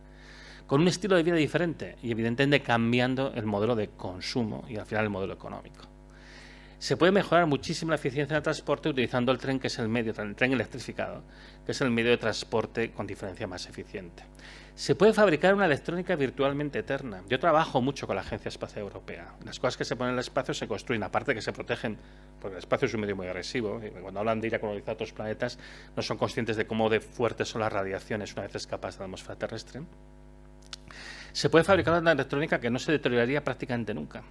Con un estilo de vida diferente y evidentemente cambiando el modelo de consumo y al final el modelo económico. Se puede mejorar muchísimo la eficiencia del transporte utilizando el tren, que es el tren electrificado, que es el medio de transporte con diferencia más eficiente. Se puede fabricar una electrónica virtualmente eterna. Yo trabajo mucho con la Agencia Espacial Europea. Las cosas que se ponen en el espacio se construyen, aparte que se protegen, porque el espacio es un medio muy agresivo. Y cuando hablan de ir a colonizar otros planetas, no son conscientes de cómo de fuertes son las radiaciones una vez escapas de la atmósfera terrestre. Se puede fabricar una electrónica que no se deterioraría prácticamente nunca.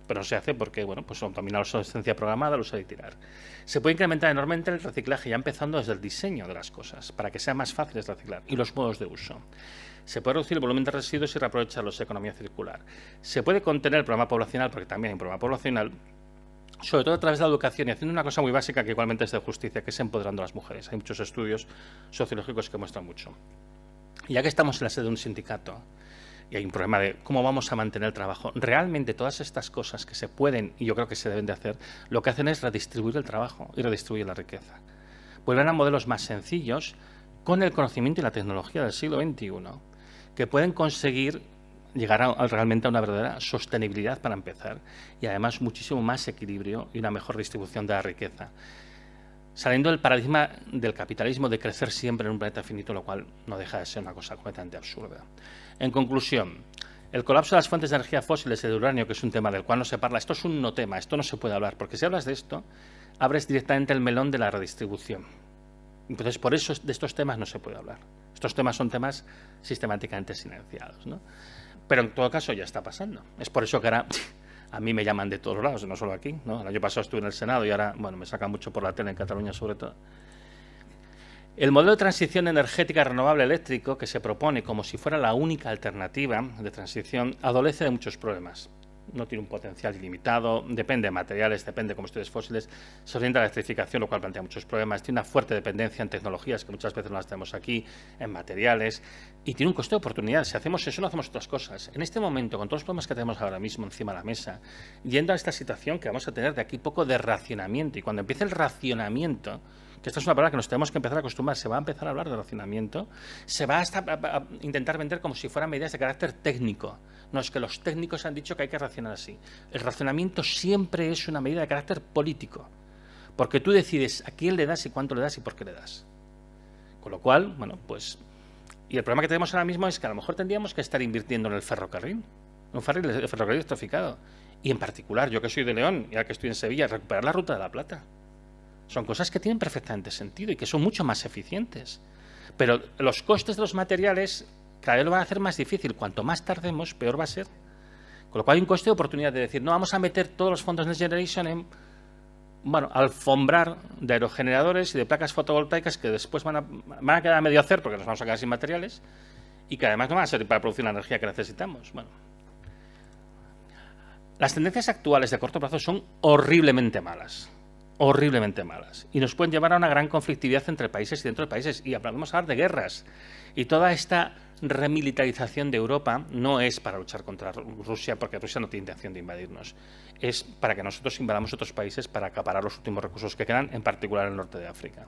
Pero no se hace porque, bueno, pues domina la obsolescencia programada, lo usa de tirar. Se puede incrementar enormemente el reciclaje, ya empezando desde el diseño de las cosas, para que sea más fácil de reciclar, y los modos de uso. Se puede reducir el volumen de residuos y reaprovecharlos, economía circular. Se puede contener el problema poblacional, porque también hay un problema poblacional, sobre todo a través de la educación y haciendo una cosa muy básica que igualmente es de justicia, que es empoderando a las mujeres. Hay muchos estudios sociológicos que muestran mucho. Y ya que estamos en la sede de un sindicato, y hay un problema de cómo vamos a mantener el trabajo. Realmente todas estas cosas que se pueden y yo creo que se deben de hacer, lo que hacen es redistribuir el trabajo y redistribuir la riqueza. Vuelven a modelos más sencillos con el conocimiento y la tecnología del siglo XXI que pueden conseguir llegar realmente a una verdadera sostenibilidad para empezar y además muchísimo más equilibrio y una mejor distribución de la riqueza. Saliendo del paradigma del capitalismo de crecer siempre en un planeta finito, lo cual no deja de ser una cosa completamente absurda. En conclusión, el colapso de las fuentes de energía fósiles y del uranio, que es un tema del cual no se habla, esto es un no tema, esto no se puede hablar, porque si hablas de esto, abres directamente el melón de la redistribución. Entonces, por eso de estos temas no se puede hablar. Estos temas son temas sistemáticamente silenciados, ¿no? Pero en todo caso ya está pasando. Es por eso que ahora a mí me llaman de todos lados, no solo aquí, ¿no? El año pasado estuve en el Senado y ahora, bueno, me sacan mucho por la tele en Cataluña sobre todo. El modelo de transición energética renovable eléctrico que se propone como si fuera la única alternativa de transición adolece de muchos problemas. No tiene un potencial ilimitado, depende de materiales, depende de combustibles fósiles, se orienta a la electrificación, lo cual plantea muchos problemas, tiene una fuerte dependencia en tecnologías que muchas veces no las tenemos aquí, en materiales, y tiene un coste de oportunidad. Si hacemos eso, no hacemos otras cosas. En este momento, con todos los problemas que tenemos ahora mismo encima de la mesa, yendo a esta situación que vamos a tener de aquí poco de racionamiento, y cuando empiece el racionamiento, que esta es una palabra que nos tenemos que empezar a acostumbrar, se va a empezar a hablar de racionamiento, se va hasta a intentar vender como si fueran medidas de carácter técnico. No, es que los técnicos han dicho que hay que racionar así. El racionamiento siempre es una medida de carácter político, porque tú decides a quién le das y cuánto le das y por qué le das. Con lo cual, bueno, pues... Y el problema que tenemos ahora mismo es que a lo mejor tendríamos que estar invirtiendo en el ferrocarril, el ferrocarril electrificado. Y en particular, yo que soy de León, ya que estoy en Sevilla, recuperar la Ruta de la Plata. Son cosas que tienen perfectamente sentido y que son mucho más eficientes. Pero los costes de los materiales cada vez lo van a hacer más difícil. Cuanto más tardemos, peor va a ser. Con lo cual hay un coste de oportunidad de decir, no, vamos a meter todos los fondos Next Generation en, bueno, alfombrar de aerogeneradores y de placas fotovoltaicas que después van a quedar a medio hacer porque nos vamos a quedar sin materiales y que además no van a servir para producir la energía que necesitamos. Bueno, las tendencias actuales de corto plazo son horriblemente malas. Horriblemente malas. Y nos pueden llevar a una gran conflictividad entre países y dentro de países. Y podemos hablar de guerras. Y toda esta remilitarización de Europa no es para luchar contra Rusia, porque Rusia no tiene intención de invadirnos. Es para que nosotros invadamos otros países para acaparar los últimos recursos que quedan, en particular el norte de África.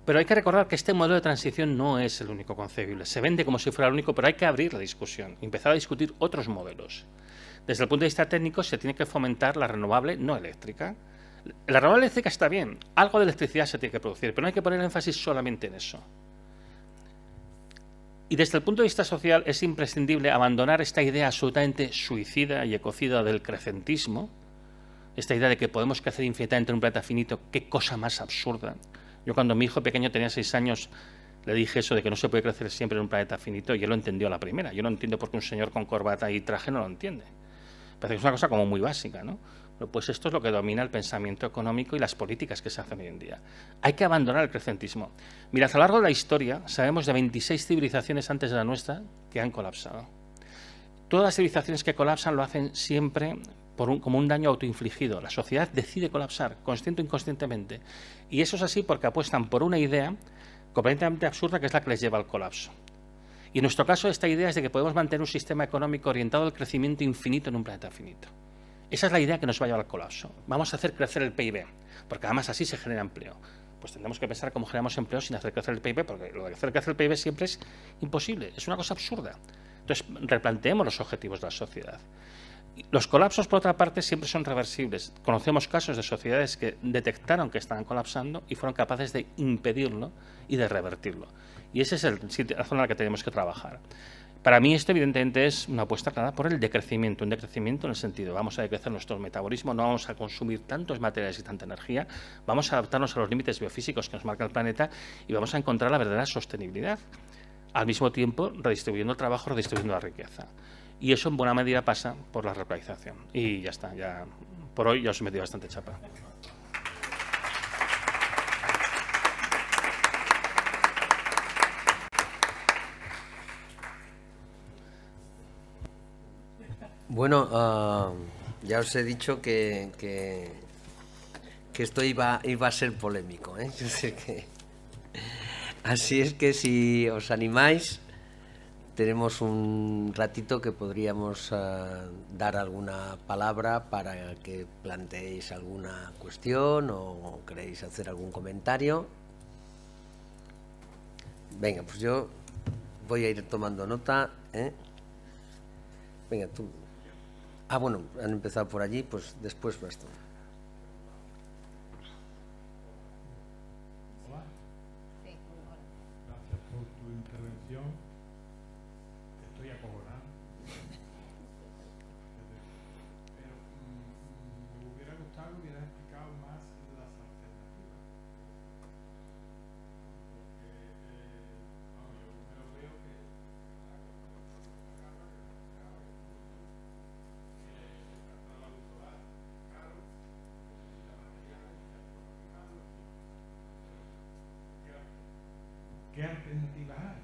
Pero hay que recordar que este modelo de transición no es el único concebible. Se vende como si fuera el único, pero hay que abrir la discusión y empezar a discutir otros modelos. Desde el punto de vista técnico, se tiene que fomentar la renovable no eléctrica. La renovable eléctrica está bien, algo de electricidad se tiene que producir, pero no hay que poner énfasis solamente en eso. Y desde el punto de vista social es imprescindible abandonar esta idea absolutamente suicida y ecocida del crecentismo, esta idea de que podemos crecer infinitamente en un planeta finito, qué cosa más absurda. Yo cuando mi hijo pequeño tenía 6 años le dije eso de que no se puede crecer siempre en un planeta finito y él lo entendió a la primera. Yo no entiendo por qué un señor con corbata y traje no lo entiende. Parece que es una cosa como muy básica, ¿no? Pero pues esto es lo que domina el pensamiento económico y las políticas que se hacen hoy en día. Hay que abandonar el crecentismo. Mirad, a lo largo de la historia sabemos de 26 civilizaciones antes de la nuestra que han colapsado. Todas las civilizaciones que colapsan lo hacen siempre como un daño autoinfligido. La sociedad decide colapsar, consciente o inconscientemente. Y eso es así porque apuestan por una idea completamente absurda que es la que les lleva al colapso. Y en nuestro caso, esta idea es de que podemos mantener un sistema económico orientado al crecimiento infinito en un planeta finito. Esa es la idea que nos va a llevar al colapso. Vamos a hacer crecer el PIB, porque además así se genera empleo. Pues tendremos que pensar cómo generamos empleo sin hacer crecer el PIB, porque lo de hacer crecer el PIB siempre es imposible, es una cosa absurda. Entonces, replanteemos los objetivos de la sociedad. Los colapsos, por otra parte, siempre son reversibles. Conocemos casos de sociedades que detectaron que estaban colapsando y fueron capaces de impedirlo y de revertirlo. Y esa es la zona en la que tenemos que trabajar. Para mí esto evidentemente es una apuesta clara por el decrecimiento, un decrecimiento en el sentido, vamos a decrecer nuestro metabolismo, no vamos a consumir tantos materiales y tanta energía, vamos a adaptarnos a los límites biofísicos que nos marca el planeta y vamos a encontrar la verdadera sostenibilidad. Al mismo tiempo, redistribuyendo el trabajo, redistribuyendo la riqueza. Y eso en buena medida pasa por la relocalización. Y ya está, ya por hoy ya os he metido bastante chapa. Bueno, ya os he dicho que esto iba a ser polémico, ¿eh? Yo sé que... Así es que si os animáis, tenemos un ratito que podríamos dar alguna palabra para que planteéis alguna cuestión o queréis hacer algún comentario. Venga, pues yo voy a ir tomando nota, ¿eh? Venga, tú. Ah, bueno, han empezado por allí, pues después vas tú. Hola. Sí, hola. Gracias por tu intervención. Estoy acojonado. Pero me hubiera gustado que hubieras explicado más las alternativas. Porque, vamos, yo me lo veo que ¿qué alternativas hay?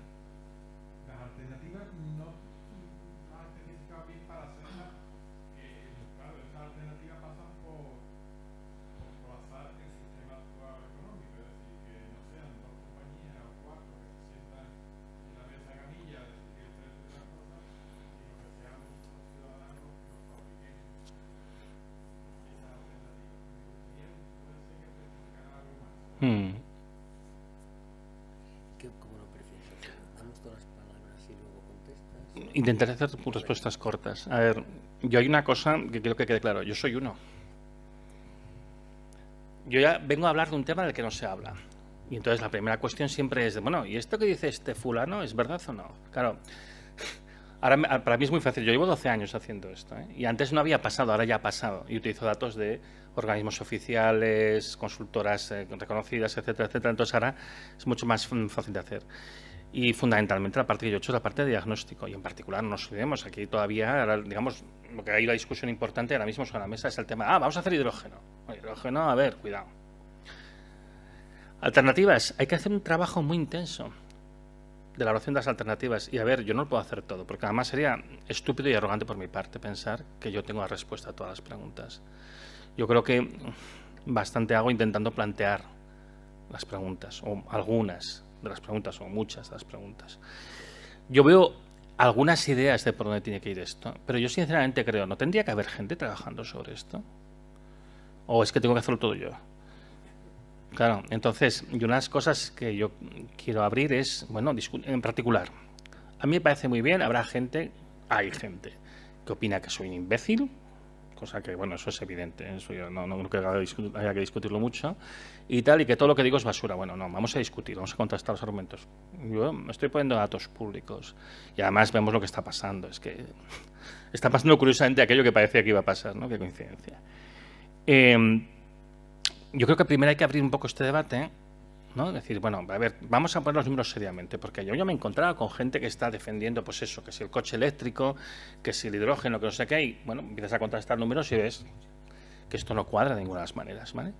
Las alternativas no las han especificado bien para hacerlas, claro, esas alternativas pasan por colapsar el sistema actual económico, es decir, que no sean 2 compañías o 4 que se sientan en la mesa gamilla a decidir el precio de las cosas, sino que seamos los ciudadanos los que nos fabriquen esas alternativas. Me gustaría que puede ser que Mm. ¿Cómo lo prefieres hacer? ¿Damos todas las palabras y luego contestas? Intentaré hacer respuestas cortas. A ver, yo hay una cosa que quiero que quede claro. Yo soy uno. Yo ya vengo a hablar de un tema del que no se habla. Y entonces la primera cuestión siempre es de, bueno, ¿y esto que dice este fulano es verdad o no? Claro, ahora para mí es muy fácil. Yo llevo 12 años haciendo esto, ¿eh? Y antes no había pasado, ahora ya ha pasado. Y utilizo datos de organismos oficiales, consultoras reconocidas, etcétera, etcétera. Entonces ahora es mucho más fácil de hacer. Y fundamentalmente la parte que yo he hecho es la parte de diagnóstico. Y en particular, no nos olvidemos, aquí todavía, ahora, digamos, lo que hay la discusión importante ahora mismo sobre la mesa es el tema, vamos a hacer hidrógeno. Hidrógeno, a ver, cuidado. Alternativas, hay que hacer un trabajo muy intenso de la evaluación de las alternativas. Y a ver, yo no lo puedo hacer todo, porque además sería estúpido y arrogante por mi parte pensar que yo tengo la respuesta a todas las preguntas. Yo creo que bastante hago intentando plantear las preguntas, o algunas de las preguntas, o muchas de las preguntas. Yo veo algunas ideas de por dónde tiene que ir esto, pero yo sinceramente creo, ¿no tendría que haber gente trabajando sobre esto? ¿O es que tengo que hacerlo todo yo? Claro, entonces, y unas cosas que yo quiero abrir es, bueno, en particular, a mí me parece muy bien, hay gente que opina que soy un imbécil, cosa que, bueno, eso es evidente, eso yo no creo que haya que discutirlo mucho, y tal, y que todo lo que digo es basura. Bueno, no, vamos a discutir, vamos a contrastar los argumentos. Yo me estoy poniendo datos públicos, y además vemos lo que está pasando, es que está pasando curiosamente aquello que parecía que iba a pasar, ¿no? Qué coincidencia. Yo creo que primero hay que abrir un poco este debate, ¿no? Decir, bueno, a ver, vamos a poner los números seriamente, porque yo ya me he encontrado con gente que está defendiendo, pues eso, que si el coche eléctrico, que si el hidrógeno, que no sé qué, y bueno, empiezas a contrastar números y ves que esto no cuadra de ninguna de las maneras, ¿vale?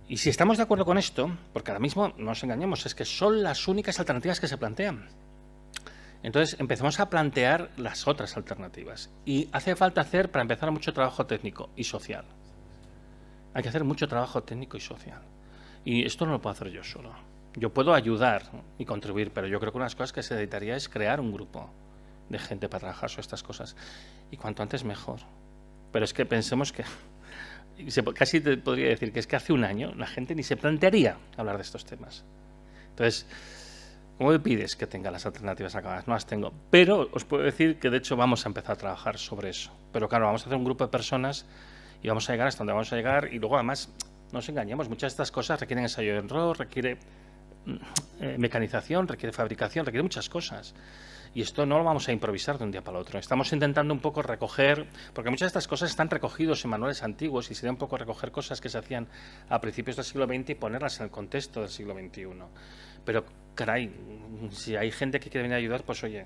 Y si estamos de acuerdo con esto, porque ahora mismo, no nos engañemos, es que son las únicas alternativas que se plantean. Entonces empezamos a plantear las otras alternativas. Y hace falta hacer, para empezar, mucho trabajo técnico y social. Hay que hacer mucho trabajo técnico y social. Y esto no lo puedo hacer yo solo. Yo puedo ayudar y contribuir, pero yo creo que una de las cosas que se necesitaría es crear un grupo de gente para trabajar sobre estas cosas. Y cuanto antes mejor. Pero es que pensemos que casi te podría decir que es que hace un año la gente ni se plantearía hablar de estos temas. Entonces, ¿cómo me pides que tenga las alternativas acabadas? No las tengo. Pero os puedo decir que de hecho vamos a empezar a trabajar sobre eso. Pero claro, vamos a hacer un grupo de personas y vamos a llegar hasta donde vamos a llegar. Y luego además, no nos engañemos, muchas de estas cosas requieren ensayo y error, requiere mecanización, requiere fabricación, requiere muchas cosas. Y esto no lo vamos a improvisar de un día para el otro. Estamos intentando un poco recoger, porque muchas de estas cosas están recogidos en manuales antiguos y sería un poco recoger cosas que se hacían a principios del siglo XX y ponerlas en el contexto del siglo XXI. Pero, caray, si hay gente que quiere venir a ayudar, pues oye,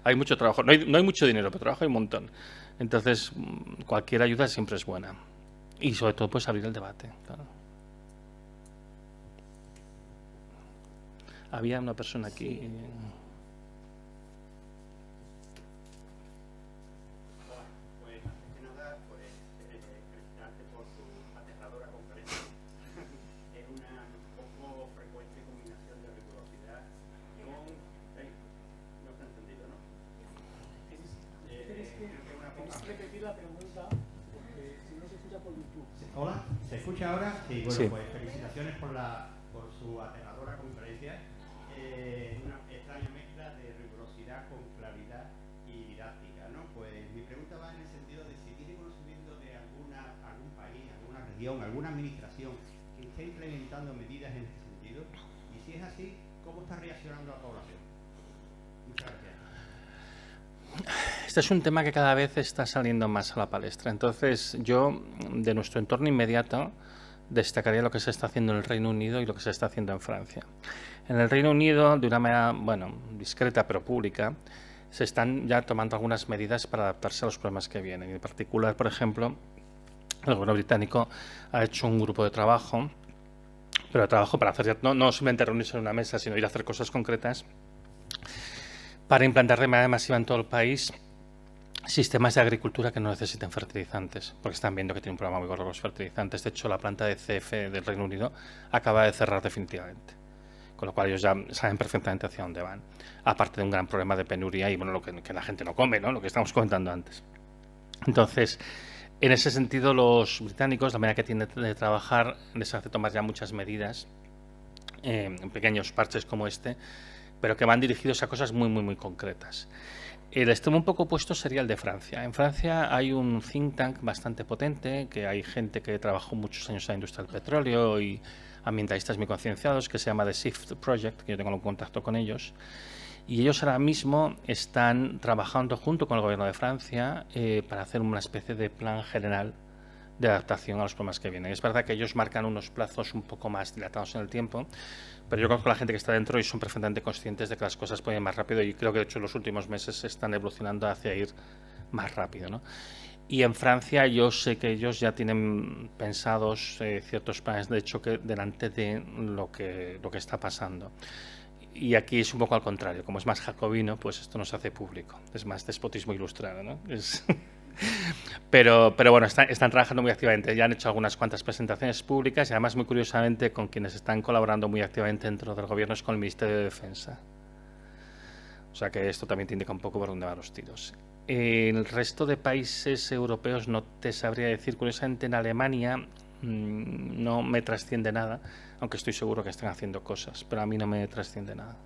hay mucho trabajo. No hay mucho dinero, pero trabajo hay un montón. Entonces, cualquier ayuda siempre es buena. Y sobre todo, pues abrir el debate, claro. Había una persona aquí. Sí. Pues antes que nada, pues felicitarte por tu aterradora conferencia. Es una poco frecuente combinación de rigurosidad con... no está entendido, ¿no? Tienes que repetir la pregunta porque si no se escucha por YouTube. Hola, ¿se escucha ahora? Sí, bueno, Sí. pues felicitaciones por su aterradora conferencia. Una extraña mezcla de rigurosidad con claridad y didáctica, ¿no? Pues mi pregunta va en el sentido de si tiene conocimiento de algún país, alguna región, alguna administración que esté implementando medidas en este sentido, y si es así, ¿cómo está reaccionando la población? Muchas gracias. Este es un tema que cada vez está saliendo más a la palestra. Entonces, yo, de nuestro entorno inmediato, destacaría lo que se está haciendo en el Reino Unido y lo que se está haciendo en Francia. En el Reino Unido, de una manera, bueno, discreta pero pública, se están ya tomando algunas medidas para adaptarse a los problemas que vienen. En particular, por ejemplo, el gobierno británico ha hecho un grupo de trabajo, pero de trabajo para hacer, no simplemente reunirse en una mesa, sino ir a hacer cosas concretas, para implantar de manera masiva en todo el país sistemas de agricultura que no necesiten fertilizantes, porque están viendo que tiene un problema muy gordo con los fertilizantes. De hecho, la planta de CF del Reino Unido acaba de cerrar definitivamente, con lo cual ellos ya saben perfectamente hacia dónde van, aparte de un gran problema de penuria y bueno, lo que la gente no come, ¿no? Lo que estamos comentando antes. Entonces, En ese sentido, los británicos, la manera que tienen de trabajar, les hace tomar ya muchas medidas, en pequeños parches como este, pero que van dirigidos a cosas muy, muy, muy concretas. El extremo un poco opuesto sería el de Francia. En Francia hay un think tank bastante potente, que hay gente que trabajó muchos años en la industria del petróleo y ambientalistas muy concienciados, que se llama The Shift Project, que yo tengo un contacto con ellos. Y ellos ahora mismo están trabajando junto con el gobierno de Francia para hacer una especie de plan general de adaptación a los problemas que vienen. Es verdad que ellos marcan unos plazos un poco más dilatados en el tiempo, pero yo conozco a la gente que está dentro y son perfectamente conscientes de que las cosas pueden ir más rápido, y creo que de hecho en los últimos meses están evolucionando hacia ir más rápido, ¿no? Y en Francia yo sé que ellos ya tienen pensados ciertos planes de choque delante de lo que está pasando. Y aquí es un poco al contrario, como es más jacobino, pues esto no se hace público, es más despotismo ilustrado, ¿no? Pero bueno, están trabajando muy activamente, ya han hecho algunas cuantas presentaciones públicas, y además, muy curiosamente, con quienes están colaborando muy activamente dentro del gobierno es con el Ministerio de Defensa. O sea que esto también te indica un poco por dónde van los tiros. El resto de países europeos no te sabría decir. Curiosamente, en Alemania no me trasciende nada, aunque estoy seguro que están haciendo cosas, pero a mí no me trasciende nada.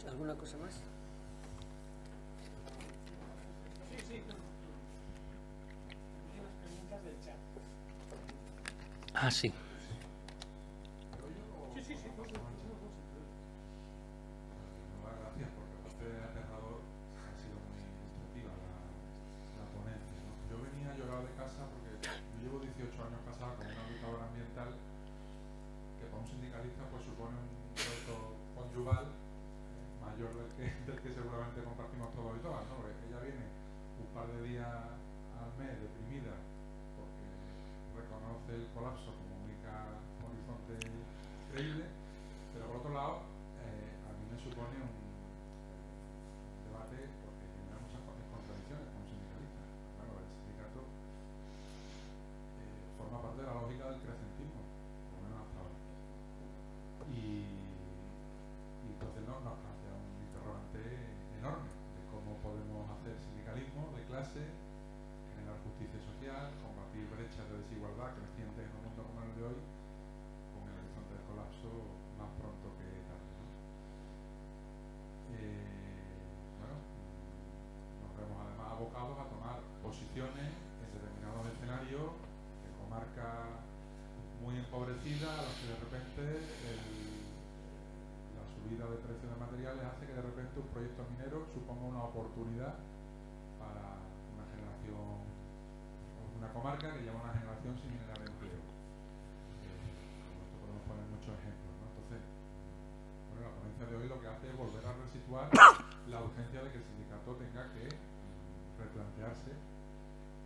¿Alguna cosa más? Las preguntas del chat. Ah, sí. Gracias, porque aparte de aterrador ha sido muy ilustrativa la ponencia, ¿no? Yo venía llorado de casa porque yo llevo 18 años casado con una educadora ambiental que para un sindicalista pues supone un reto conyugal mayor del que seguramente compartimos todos y todas, ¿no? Porque ella viene un par de días al mes deprimida porque reconoce el colapso como única horizonte creíble, pero por otro lado a mí me supone un debate porque genera muchas contradicciones como sindicalista. Claro, el sindicato forma parte de la lógica del crecentismo, por lo menos hasta ahora. Y entonces nos plantea un interrogante enorme de cómo podemos hacer sindicalismo de clase, generar justicia social, combatir brechas de desigualdad crecientes en un mundo como el de hoy, con el horizonte del colapso más pronto que tarde, ¿no? Bueno, nos vemos además abocados a tomar posiciones en determinados escenarios de comarcas muy empobrecidas, a las que de repente la subida de precios de materiales hace que de repente un proyecto minero suponga una oportunidad para una generación, una comarca que lleva una generación sin generar empleo. Como esto podemos poner muchos ejemplos, ¿no? Entonces, bueno, la ponencia de hoy lo que hace es volver a resituar la urgencia de que el sindicato tenga que replantearse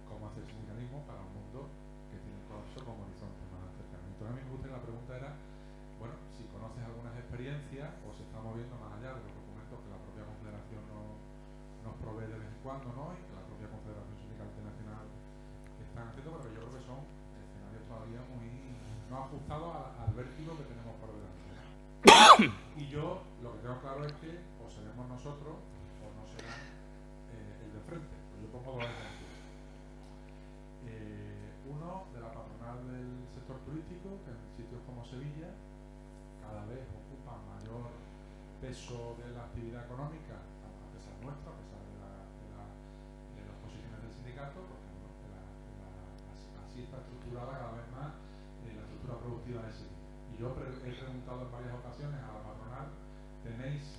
cómo hacer sindicalismo para un mundo que tiene el colapso como horizonte más cercano. Entonces, a mí me gusta la pregunta era, bueno, si conoces algunas experiencias o se está moviendo más allá de los documentos que la propia Confederación nos provee de vez en cuando, ¿no? Y que la propia Confederación Sindical Internacional están haciendo, pero yo creo que son escenarios todavía muy no ajustados al vértigo que tenemos por delante, ¿no? Y yo lo que tengo claro es que o seremos nosotros o no será el de frente. Pues yo pongo dos ejemplos. Uno de la patronal del sector turístico, que en sitios como Sevilla cada vez ocupa mayor peso de la actividad económica, a pesar nuestro, a pesar de las posiciones del sindicato, porque bueno, así está estructurada cada vez más la estructura productiva de Sevilla. Y yo he preguntado en varias ocasiones a la patronal, ¿tenéis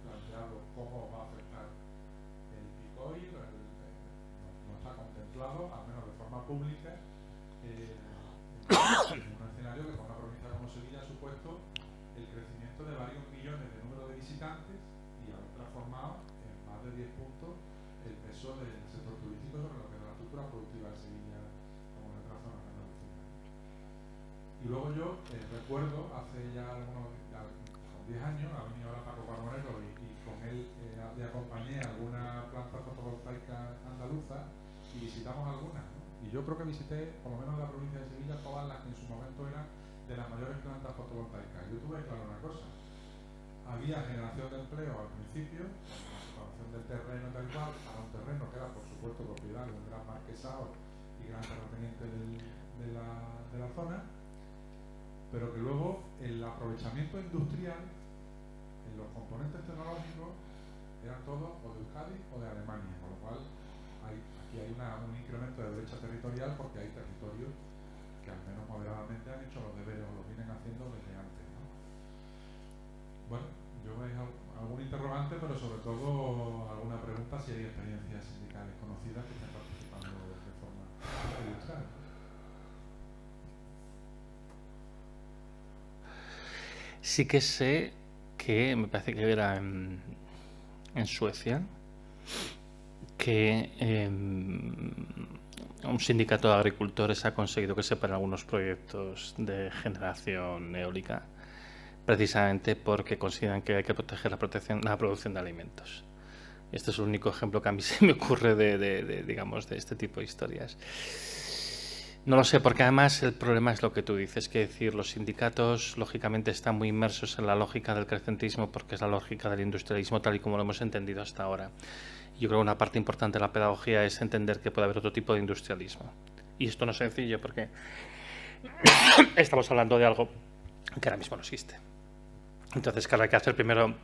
planteado cómo va a afectar el picoil? No está contemplado, al menos de forma pública, en un escenario que para una provincia como Sevilla ha supuesto el crecimiento de varios millones de número de visitantes y haber transformado en más de 10 puntos el peso del sector turístico sobre lo que es la estructura productiva de Sevilla como en otras zonas de Andalucía. Y luego yo recuerdo hace ya unos 10 años, ha venido ahora Paco Carbonero y con él le acompañé a alguna planta fotovoltaica andaluza y visitamos algunas, ¿no? Y yo creo que visité, por lo menos en la provincia de Sevilla, todas las que en su momento eran de las mayores plantas fotovoltaicas. Yo tuve claro una cosa: había generación de empleo al principio, la separación del terreno tal cual, para un terreno que era, por supuesto, propiedad de un gran marquesado y gran terrateniente de la zona, pero que luego el aprovechamiento industrial en los componentes tecnológicos eran todos o de Euskadi o de Alemania, con lo cual aquí hay un incremento de brecha territorial porque hay territorios que al menos moderadamente han hecho los deberes o los vienen haciendo desde antes, ¿no? Bueno, yo veis algún interrogante, pero sobre todo alguna pregunta si hay experiencias sindicales conocidas que estén participando de forma industrial. Sí que sé que me parece que era en Suecia que un sindicato de agricultores ha conseguido que se paren algunos proyectos de generación eólica precisamente porque consideran que hay que proteger la producción de alimentos. Este es el único ejemplo que a mí se me ocurre digamos, de este tipo de historias. No lo sé, porque además el problema es lo que tú dices, que decir, los sindicatos lógicamente están muy inmersos en la lógica del crecentismo porque es la lógica del industrialismo tal y como lo hemos entendido hasta ahora. Yo creo que una parte importante de la pedagogía es entender que puede haber otro tipo de industrialismo. Y esto no es sencillo porque estamos hablando de algo que ahora mismo no existe. Entonces, claro, hay que hacer primero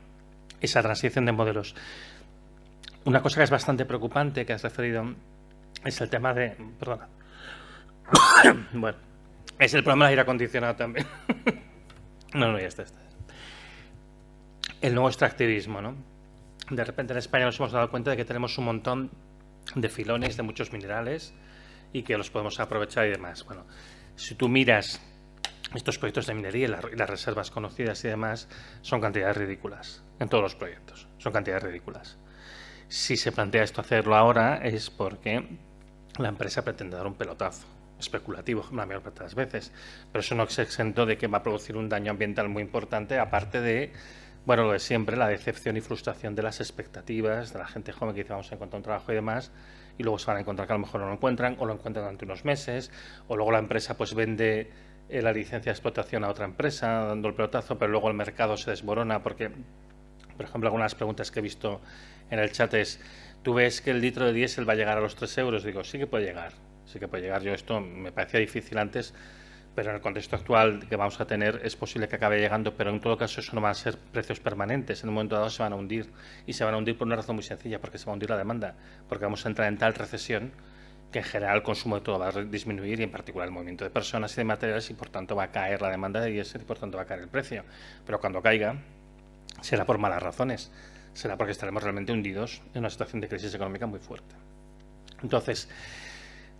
esa transición de modelos. Una cosa que es bastante preocupante que has referido es el tema de... Perdona. Bueno, es el problema del aire acondicionado también. No, ya está. El nuevo extractivismo, ¿no? De repente en España nos hemos dado cuenta de que tenemos un montón de filones de muchos minerales y que los podemos aprovechar y demás. Bueno, si tú miras estos proyectos de minería y las reservas conocidas y demás, son cantidades ridículas en todos los proyectos. Son cantidades ridículas. Si se plantea esto hacerlo ahora es porque la empresa pretende dar un pelotazo especulativo la mayor parte de las veces, pero eso no es exento de que va a producir un daño ambiental muy importante, aparte de, bueno, lo de siempre, la decepción y frustración de las expectativas de la gente joven que dice vamos a encontrar un trabajo y demás, y luego se van a encontrar que a lo mejor no lo encuentran, o lo encuentran durante unos meses, o luego la empresa pues vende la licencia de explotación a otra empresa, dando el pelotazo, pero luego el mercado se desmorona porque, por ejemplo, algunas preguntas que he visto en el chat es, ¿tú ves que el litro de diésel va a llegar a los 3 euros? Digo, sí que puede llegar. Sí que puede llegar. Yo esto me parecía difícil antes, pero en el contexto actual que vamos a tener es posible que acabe llegando, pero en todo caso eso no van a ser precios permanentes. En un momento dado se van a hundir y se van a hundir por una razón muy sencilla, porque se va a hundir la demanda, porque vamos a entrar en tal recesión que en general el consumo de todo va a disminuir y en particular el movimiento de personas y de materiales y por tanto va a caer la demanda de diésel y por tanto va a caer el precio. Pero cuando caiga será por malas razones, será porque estaremos realmente hundidos en una situación de crisis económica muy fuerte. Entonces,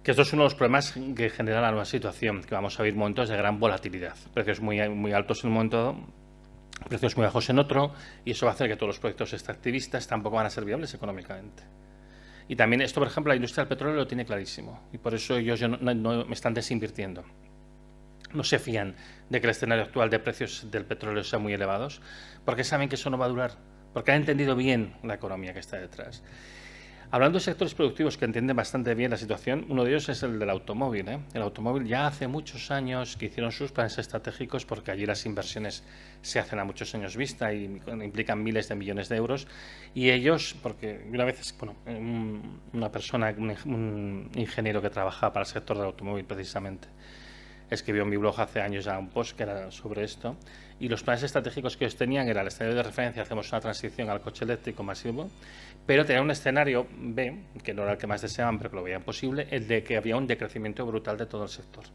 que esto es uno de los problemas que genera la nueva situación, que vamos a vivir momentos de gran volatilidad, precios muy altos en un momento dado, precios muy bajos en otro, y eso va a hacer que todos los proyectos extractivistas tampoco van a ser viables económicamente. Y también esto, por ejemplo, la industria del petróleo lo tiene clarísimo, y por eso ellos no me están desinvirtiendo. No se fían de que el escenario actual de precios del petróleo sea muy elevados, porque saben que eso no va a durar, porque han entendido bien la economía que está detrás. Hablando de sectores productivos que entienden bastante bien la situación, uno de ellos es el del automóvil. El automóvil ya hace muchos años que hicieron sus planes estratégicos porque allí las inversiones se hacen a muchos años vista y implican miles de millones de euros. Y ellos, porque una vez, bueno, una persona, un ingeniero que trabajaba para el sector del automóvil precisamente, escribió en mi blog hace años ya un post que era sobre esto, y los planes estratégicos que ellos tenían era el escenario de referencia, hacemos una transición al coche eléctrico masivo, pero tenía un escenario B, que no era el que más deseaban, pero que lo veían posible, el de que había un decrecimiento brutal de todo el sector,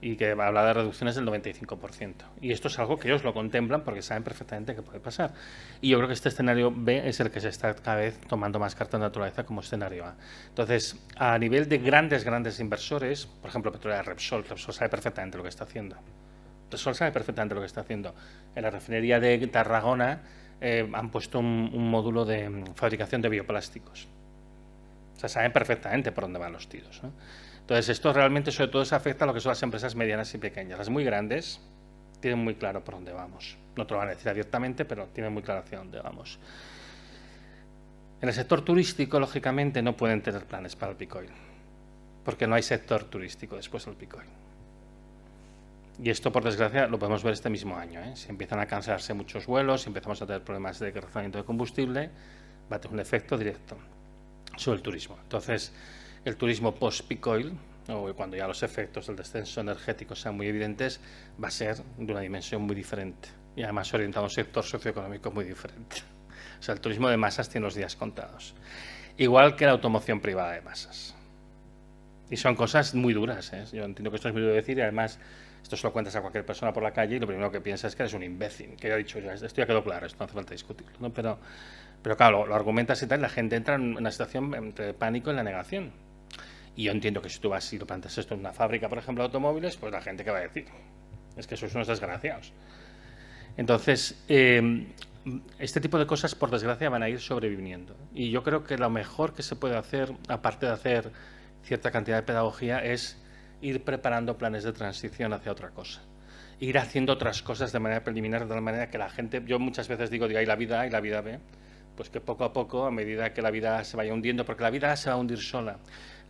y que habla de reducciones del 95%. Y esto es algo que ellos lo contemplan porque saben perfectamente que puede pasar. Y yo creo que este escenario B es el que se está cada vez tomando más carta de naturaleza como escenario A. Entonces, a nivel de grandes inversores, por ejemplo, Petrolera Repsol sabe perfectamente lo que está haciendo. Repsol sabe perfectamente lo que está haciendo. En la refinería de Tarragona han puesto un módulo de fabricación de bioplásticos. O sea, saben perfectamente por dónde van los tiros, ¿no? Entonces, esto realmente sobre todo se afecta a lo que son las empresas medianas y pequeñas. Las muy grandes tienen muy claro por dónde vamos. No te lo van a decir abiertamente, pero tienen muy claro hacia dónde vamos. En el sector turístico, lógicamente, no pueden tener planes para el Picoil, porque no hay sector turístico después del Picoil. Y esto, por desgracia, lo podemos ver este mismo año, ¿eh? Si empiezan a cansarse muchos vuelos, si empezamos a tener problemas de razonamiento de combustible, va a tener un efecto directo sobre el turismo. Entonces, el turismo post-peak oil, o cuando ya los efectos del descenso energético sean muy evidentes, va a ser de una dimensión muy diferente y además orientado a un sector socioeconómico muy diferente. O sea, el turismo de masas tiene los días contados. Igual que la automoción privada de masas. Y son cosas muy duras, ¿eh? Yo entiendo que esto es muy duro de decir y además esto se lo cuentas a cualquier persona por la calle y lo primero que piensas es que eres un imbécil, que ya he dicho, ya, esto ya quedó claro, esto no hace falta discutirlo, ¿no? Pero claro, lo argumentas y tal, la gente entra en una situación entre pánico y la negación. Y yo entiendo que si tú vas y lo planteas esto en una fábrica, por ejemplo, de automóviles, pues la gente, ¿qué va a decir? Es que sois unos desgraciados. Entonces, este tipo de cosas, por desgracia, van a ir sobreviviendo. Y yo creo que lo mejor que se puede hacer, aparte de hacer cierta cantidad de pedagogía, es ir preparando planes de transición hacia otra cosa. Ir haciendo otras cosas de manera preliminar, de tal manera que la gente, yo muchas veces digo, hay la vida A y la vida B, pues que poco a poco, a medida que la vida A se vaya hundiendo, porque la vida A se va a hundir sola.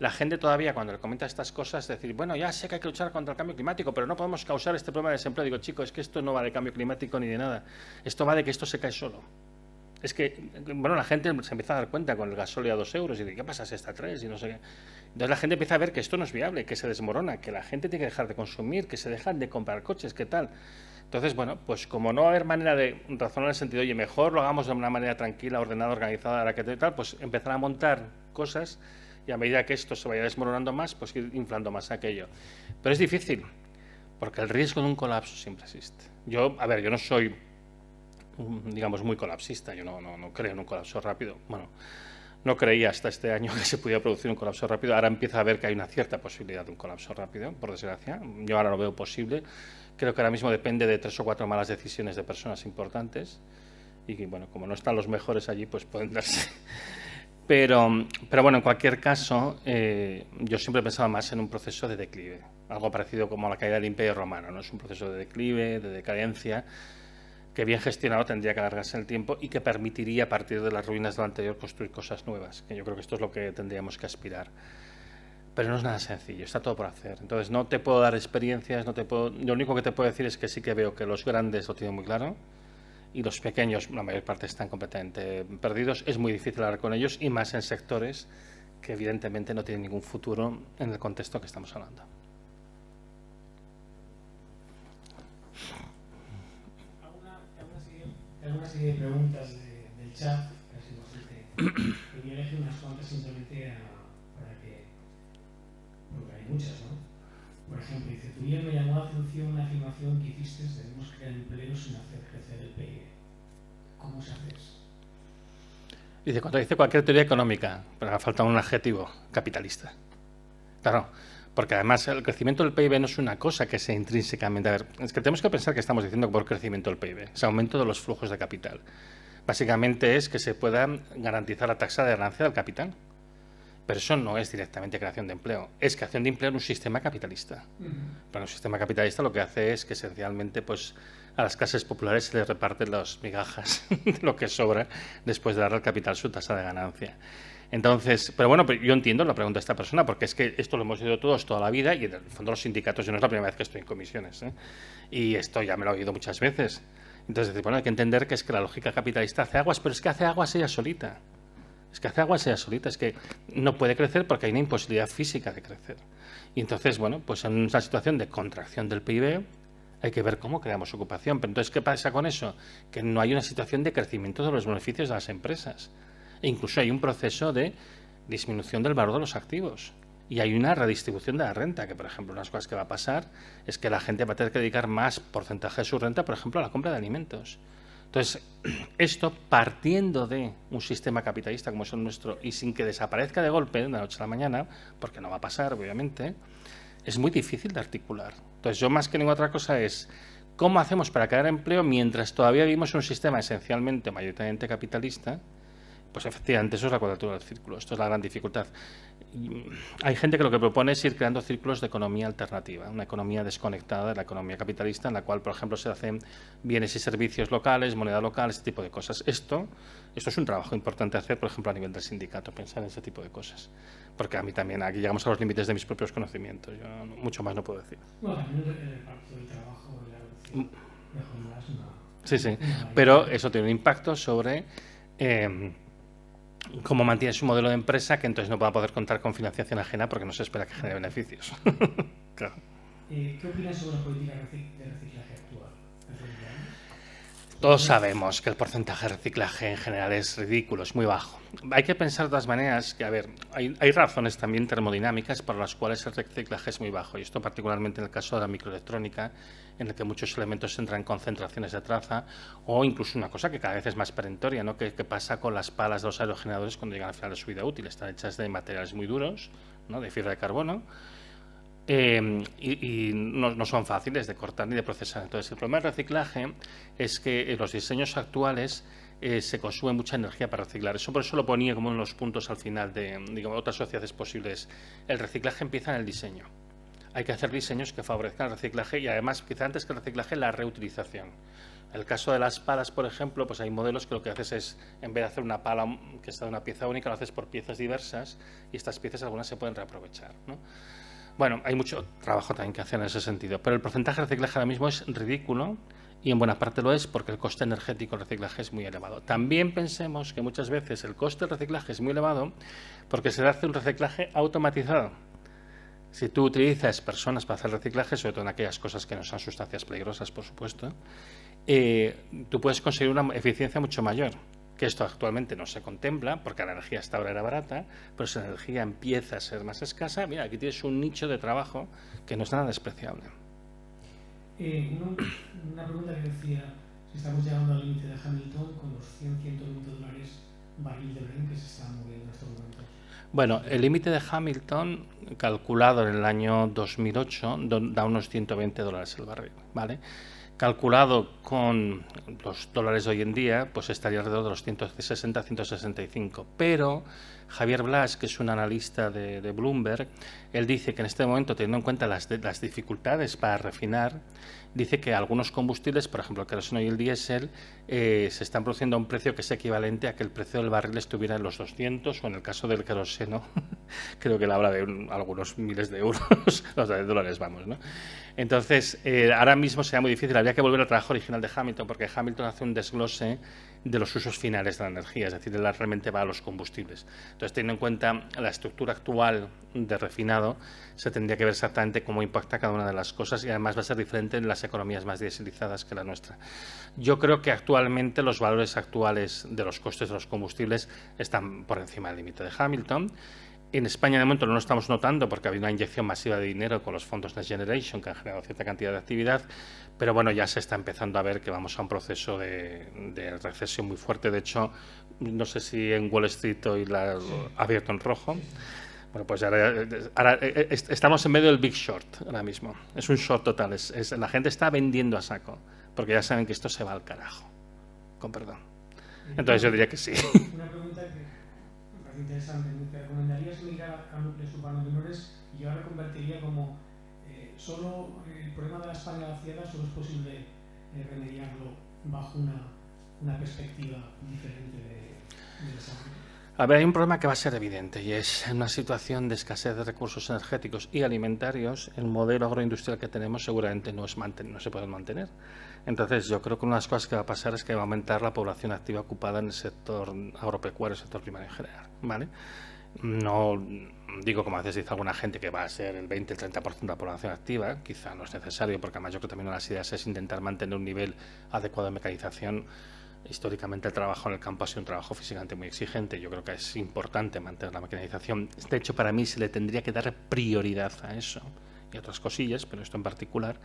La gente todavía, cuando le comenta estas cosas, decir, bueno, ya sé que hay que luchar contra el cambio climático, pero no podemos causar este problema de desempleo. Digo, chicos, es que esto no va de cambio climático ni de nada. Esto va de que esto se cae solo. Es que, bueno, la gente se empieza a dar cuenta con el gasóleo a 2 euros y dice, ¿qué pasa si está a 3? Y no sé qué. Entonces la gente empieza a ver que esto no es viable, que se desmorona, que la gente tiene que dejar de consumir, que se dejan de comprar coches, ¿qué tal? Entonces, bueno, pues como no va a haber manera de razonar en el sentido, oye, mejor lo hagamos de una manera tranquila, ordenada, organizada, la que tal, pues empezar a montar cosas y a medida que esto se vaya desmoronando más, pues ir inflando más aquello. Pero es difícil, porque el riesgo de un colapso siempre existe. Yo no soy, digamos, muy colapsista, yo no creo en un colapso rápido. Bueno, no creía hasta este año que se pudiera producir un colapso rápido. Ahora empieza a ver que hay una cierta posibilidad de un colapso rápido, por desgracia. Yo ahora lo veo posible. Creo que ahora mismo depende de 3 o 4 malas decisiones de personas importantes. Y bueno, como no están los mejores allí, pues pueden darse. Pero bueno, en cualquier caso, yo siempre he pensado más en un proceso de declive. Algo parecido como la caída del Imperio Romano, ¿no? Es un proceso de declive, de decadencia, que bien gestionado tendría que alargarse el tiempo y que permitiría, a partir de las ruinas del anterior, construir cosas nuevas, que yo creo que esto es lo que tendríamos que aspirar. Pero no es nada sencillo, está todo por hacer. Entonces no te puedo dar experiencias, lo único que te puedo decir es que sí que veo que los grandes lo tienen muy claro y los pequeños, la mayor parte, están completamente perdidos. Es muy difícil hablar con ellos y más en sectores que evidentemente no tienen ningún futuro en el contexto que estamos hablando. Tengo una serie de preguntas del chat, casi bastante. Y voy a elegir unas cuantas simplemente para que. Porque hay muchas, ¿no? Por ejemplo, dice: Turiel, me llamó la atención una afirmación que hiciste: debemos crear empleo sin hacer crecer el PIB. ¿Cómo se hace eso? Dice, cuando dice cualquier teoría económica, pero falta un adjetivo: capitalista. Claro. Porque además el crecimiento del PIB no es una cosa que sea intrínsecamente... A ver, es que tenemos que pensar que estamos diciendo por crecimiento del PIB, es aumento de los flujos de capital. Básicamente es que se pueda garantizar la tasa de ganancia del capital. Pero eso no es directamente creación de empleo, es creación de empleo en un sistema capitalista. Pero un sistema capitalista lo que hace es que esencialmente pues, a las clases populares se les reparten las migajas de lo que sobra después de darle al capital su tasa de ganancia. Entonces, pero bueno, yo entiendo la pregunta de esta persona, porque es que esto lo hemos oído todos toda la vida y en el fondo los sindicatos, yo no es la primera vez que estoy en comisiones, ¿eh? Y esto ya me lo he oído muchas veces. Entonces, bueno, hay que entender que es que la lógica capitalista hace aguas, pero es que hace aguas ella solita. Es que hace aguas ella solita, es que no puede crecer porque hay una imposibilidad física de crecer. Y entonces, bueno, pues en una situación de contracción del PIB hay que ver cómo creamos ocupación. Pero entonces, ¿qué pasa con eso? Que no hay una situación de crecimiento de los beneficios de las empresas. E incluso hay un proceso de disminución del valor de los activos. Y hay una redistribución de la renta, que por ejemplo, unas cosas que va a pasar es que la gente va a tener que dedicar más porcentaje de su renta, por ejemplo, a la compra de alimentos. Entonces, esto partiendo de un sistema capitalista como es el nuestro y sin que desaparezca de golpe de la noche a la mañana, porque no va a pasar, obviamente, es muy difícil de articular. Entonces, yo más que ninguna otra cosa es cómo hacemos para crear empleo mientras todavía vivimos en un sistema esencialmente, mayoritariamente capitalista, Pues efectivamente, eso es la cuadratura del círculo. Esto es la gran dificultad. Hay gente que lo que propone es ir creando círculos de economía alternativa, una economía desconectada de la economía capitalista, en la cual, por ejemplo, se hacen bienes y servicios locales, moneda local, este tipo de cosas. Esto es un trabajo importante hacer, por ejemplo, a nivel del sindicato, pensar en ese tipo de cosas. Porque a mí también, aquí llegamos a los límites de mis propios conocimientos. Yo mucho más no puedo decir. Bueno, también el reparto del trabajo y la reducción de jornadas es una... Sí, sí. Pero eso tiene un impacto sobre cómo mantiene su modelo de empresa, que entonces no va a poder contar con financiación ajena porque no se espera que genere beneficios. Claro. ¿Qué opinas sobre la política de reciclaje actual? ¿Hace 20 años? Todos sabemos que el porcentaje de reciclaje en general es ridículo, es muy bajo. Hay que pensar de todas maneras que, a ver, hay razones también termodinámicas por las cuales el reciclaje es muy bajo, y esto particularmente en el caso de la microelectrónica, en el que muchos elementos entran en concentraciones de traza, o incluso una cosa que cada vez es más perentoria, ¿no? ¿Qué pasa con las palas de los aerogeneradores cuando llegan al final de su vida útil? Están hechas de materiales muy duros, ¿no? De fibra de carbono, y no son fáciles de cortar ni de procesar. Entonces, el problema del reciclaje es que en los diseños actuales se consume mucha energía para reciclar. Eso por eso lo ponía como uno de los puntos al final de, digamos, otras sociedades posibles. El reciclaje empieza en el diseño. Hay que hacer diseños que favorezcan el reciclaje y además, quizá antes que el reciclaje, la reutilización. En el caso de las palas, por ejemplo, pues hay modelos que lo que haces es, en vez de hacer una pala que está de una pieza única, lo haces por piezas diversas y estas piezas algunas se pueden reaprovechar, ¿no? Bueno, hay mucho trabajo también que hacer en ese sentido, pero el porcentaje de reciclaje ahora mismo es ridículo y en buena parte lo es porque el coste energético del reciclaje es muy elevado. También pensemos que muchas veces el coste del reciclaje es muy elevado porque se hace un reciclaje automatizado. Si tú utilizas personas para hacer reciclaje, sobre todo en aquellas cosas que no son sustancias peligrosas, por supuesto, tú puedes conseguir una eficiencia mucho mayor. Que esto actualmente no se contempla porque la energía hasta ahora era barata, pero si la energía empieza a ser más escasa, mira, aquí tienes un nicho de trabajo que no es nada despreciable. Una pregunta que decía, si estamos llegando al límite de Hamilton con los 100-120 dólares barril de Brent que se están moviendo en estos momentos. Bueno, el límite de Hamilton, calculado en el año 2008, da unos 120 dólares el barril, ¿vale? Calculado con los dólares de hoy en día, pues estaría alrededor de los 160-165. Pero Javier Blas, que es un analista de Bloomberg, él dice que en este momento, teniendo en cuenta las dificultades para refinar, dice que algunos combustibles, por ejemplo el queroseno y el diésel, se están produciendo a un precio que es equivalente a que el precio del barril estuviera en los 200, o en el caso del queroseno, creo que él habla de algunos miles de euros, o sea, de dólares, vamos, ¿no? Entonces, ahora mismo sería muy difícil, habría que volver al trabajo original de Hamilton, porque Hamilton hace un desglose de los usos finales de la energía, es decir, él realmente va a los combustibles. Entonces, teniendo en cuenta la estructura actual de refinado, se tendría que ver exactamente cómo impacta cada una de las cosas y además va a ser diferente en las economías más dieselizadas que la nuestra. Yo creo que actualmente los valores actuales de los costes de los combustibles están por encima del límite de Hamilton. En España de momento no lo estamos notando porque ha habido una inyección masiva de dinero con los fondos Next Generation que han generado cierta cantidad de actividad, pero bueno, ya se está empezando a ver que vamos a un proceso de recesión muy fuerte. De hecho, no sé si en Wall Street hoy la ha abierto en rojo. Bueno, pues ahora estamos en medio del Big Short ahora mismo. Es un short total. La gente está vendiendo a saco porque ya saben que esto se va al carajo. Con perdón. Entonces yo diría que sí. Una pregunta que me parece interesante. ¿Te recomendarías migrar a núcleos urbanos menores? Yo ahora convertiría como solo el problema de la España vaciada solo es posible remediarlo bajo una perspectiva diferente de desarrollo. A ver, hay un problema que va a ser evidente y es en una situación de escasez de recursos energéticos y alimentarios, el modelo agroindustrial que tenemos seguramente no se puede mantener. Entonces, yo creo que una de las cosas que va a pasar es que va a aumentar la población activa ocupada en el sector agropecuario, el sector primario en general, ¿vale? No digo, como a veces dice alguna gente, que va a ser el 20 el 30% de la población activa, quizá no es necesario, porque además yo creo que también una de las ideas es intentar mantener un nivel adecuado de mecanización. Históricamente el trabajo en el campo ha sido un trabajo físicamente muy exigente. Yo creo que es importante mantener la mecanización. De hecho, para mí se le tendría que dar prioridad a eso y a otras cosillas, pero esto en particular.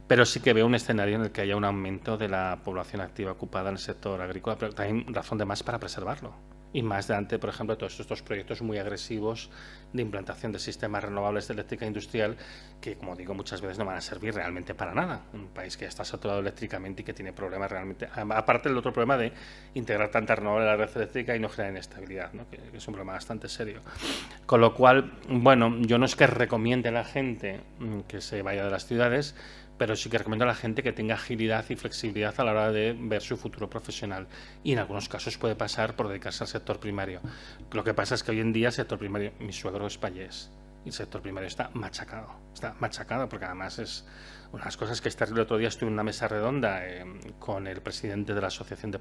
Pero sí que veo un escenario en el que haya un aumento de la población activa ocupada en el sector agrícola, pero también razón de más para preservarlo. Y más delante, por ejemplo, de todos estos proyectos muy agresivos de implantación de sistemas renovables de eléctrica industrial que, como digo, muchas veces no van a servir realmente para nada. Un país que ya está saturado eléctricamente y que tiene problemas realmente, aparte del otro problema de integrar tanta renovable en la red eléctrica y no generar inestabilidad, ¿no? que es un problema bastante serio. Con lo cual, bueno, yo no es que recomiende a la gente que se vaya de las ciudades, pero sí que recomiendo a la gente que tenga agilidad y flexibilidad a la hora de ver su futuro profesional. Y en algunos casos puede pasar por dedicarse al sector primario. Lo que pasa es que hoy en día el sector primario, mi suegro es payés, y el sector primario está machacado porque además es una de las cosas que es terrible. El otro día estuve en una mesa redonda con el presidente de la asociación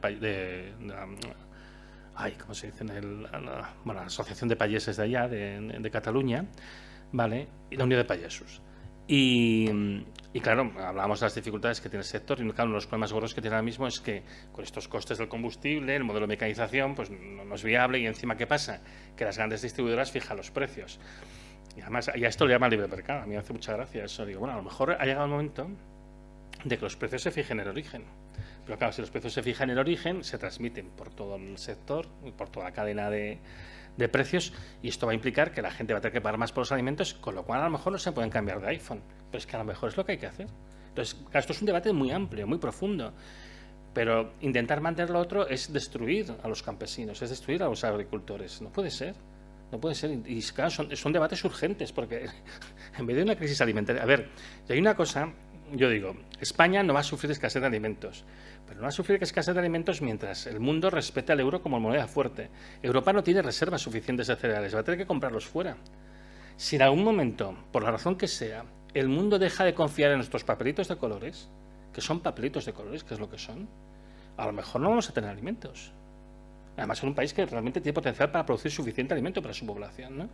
¿cómo se dice? La asociación de payeses de allá, de Cataluña, ¿vale? Y la Unión de Payesos. Y claro, hablábamos de las dificultades que tiene el sector y claro, uno de los problemas gordos que tiene ahora mismo es que con estos costes del combustible, el modelo de mecanización pues no es viable y encima ¿qué pasa? Que las grandes distribuidoras fijan los precios. Y además, y a esto le llaman libre mercado. A mí me hace mucha gracia eso. Digo, bueno, a lo mejor ha llegado el momento de que los precios se fijen en el origen. Pero claro, si los precios se fijan en el origen, se transmiten por todo el sector, por toda la cadena de precios, y esto va a implicar que la gente va a tener que pagar más por los alimentos, con lo cual a lo mejor no se pueden cambiar de iPhone, pero es que a lo mejor es lo que hay que hacer. Entonces, claro, esto es un debate muy amplio, muy profundo, pero intentar mantener lo otro es destruir a los campesinos, es destruir a los agricultores. No puede ser, no puede ser. Y claro, son debates urgentes, porque en vez de una crisis alimentaria... A ver, si hay una cosa, yo digo, España no va a sufrir escasez de alimentos, pero no va a sufrir escasez de alimentos mientras el mundo respete al euro como moneda fuerte. Europa no tiene reservas suficientes de cereales, va a tener que comprarlos fuera. Si en algún momento, por la razón que sea, el mundo deja de confiar en nuestros papelitos de colores, que son papelitos de colores, que es lo que son, a lo mejor no vamos a tener alimentos. Además, es un país que realmente tiene potencial para producir suficiente alimento para su población, ¿no?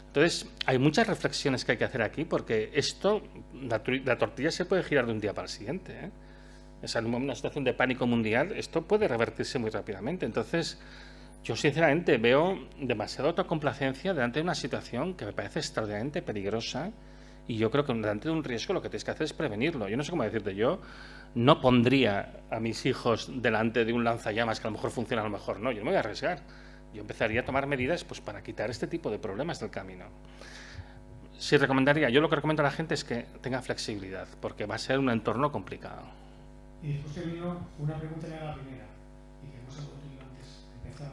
Entonces, hay muchas reflexiones que hay que hacer aquí, porque esto, la tortilla se puede girar de un día para el siguiente, ¿eh? O sea, en una situación de pánico mundial, esto puede revertirse muy rápidamente. Entonces, yo sinceramente veo demasiada autocomplacencia delante de una situación que me parece extraordinariamente peligrosa, y yo creo que delante de un riesgo lo que tienes que hacer es prevenirlo. Yo no sé cómo decirte, yo no pondría a mis hijos delante de un lanzallamas que a lo mejor funciona, a lo mejor no. Yo no me voy a arriesgar. Yo empezaría a tomar medidas pues para quitar este tipo de problemas del camino. Sí recomendaría, yo lo que recomiendo a la gente es que tenga flexibilidad, porque va a ser un entorno complicado. Y después termino una pregunta ya la primera, y que no se ha podido antes de empezar.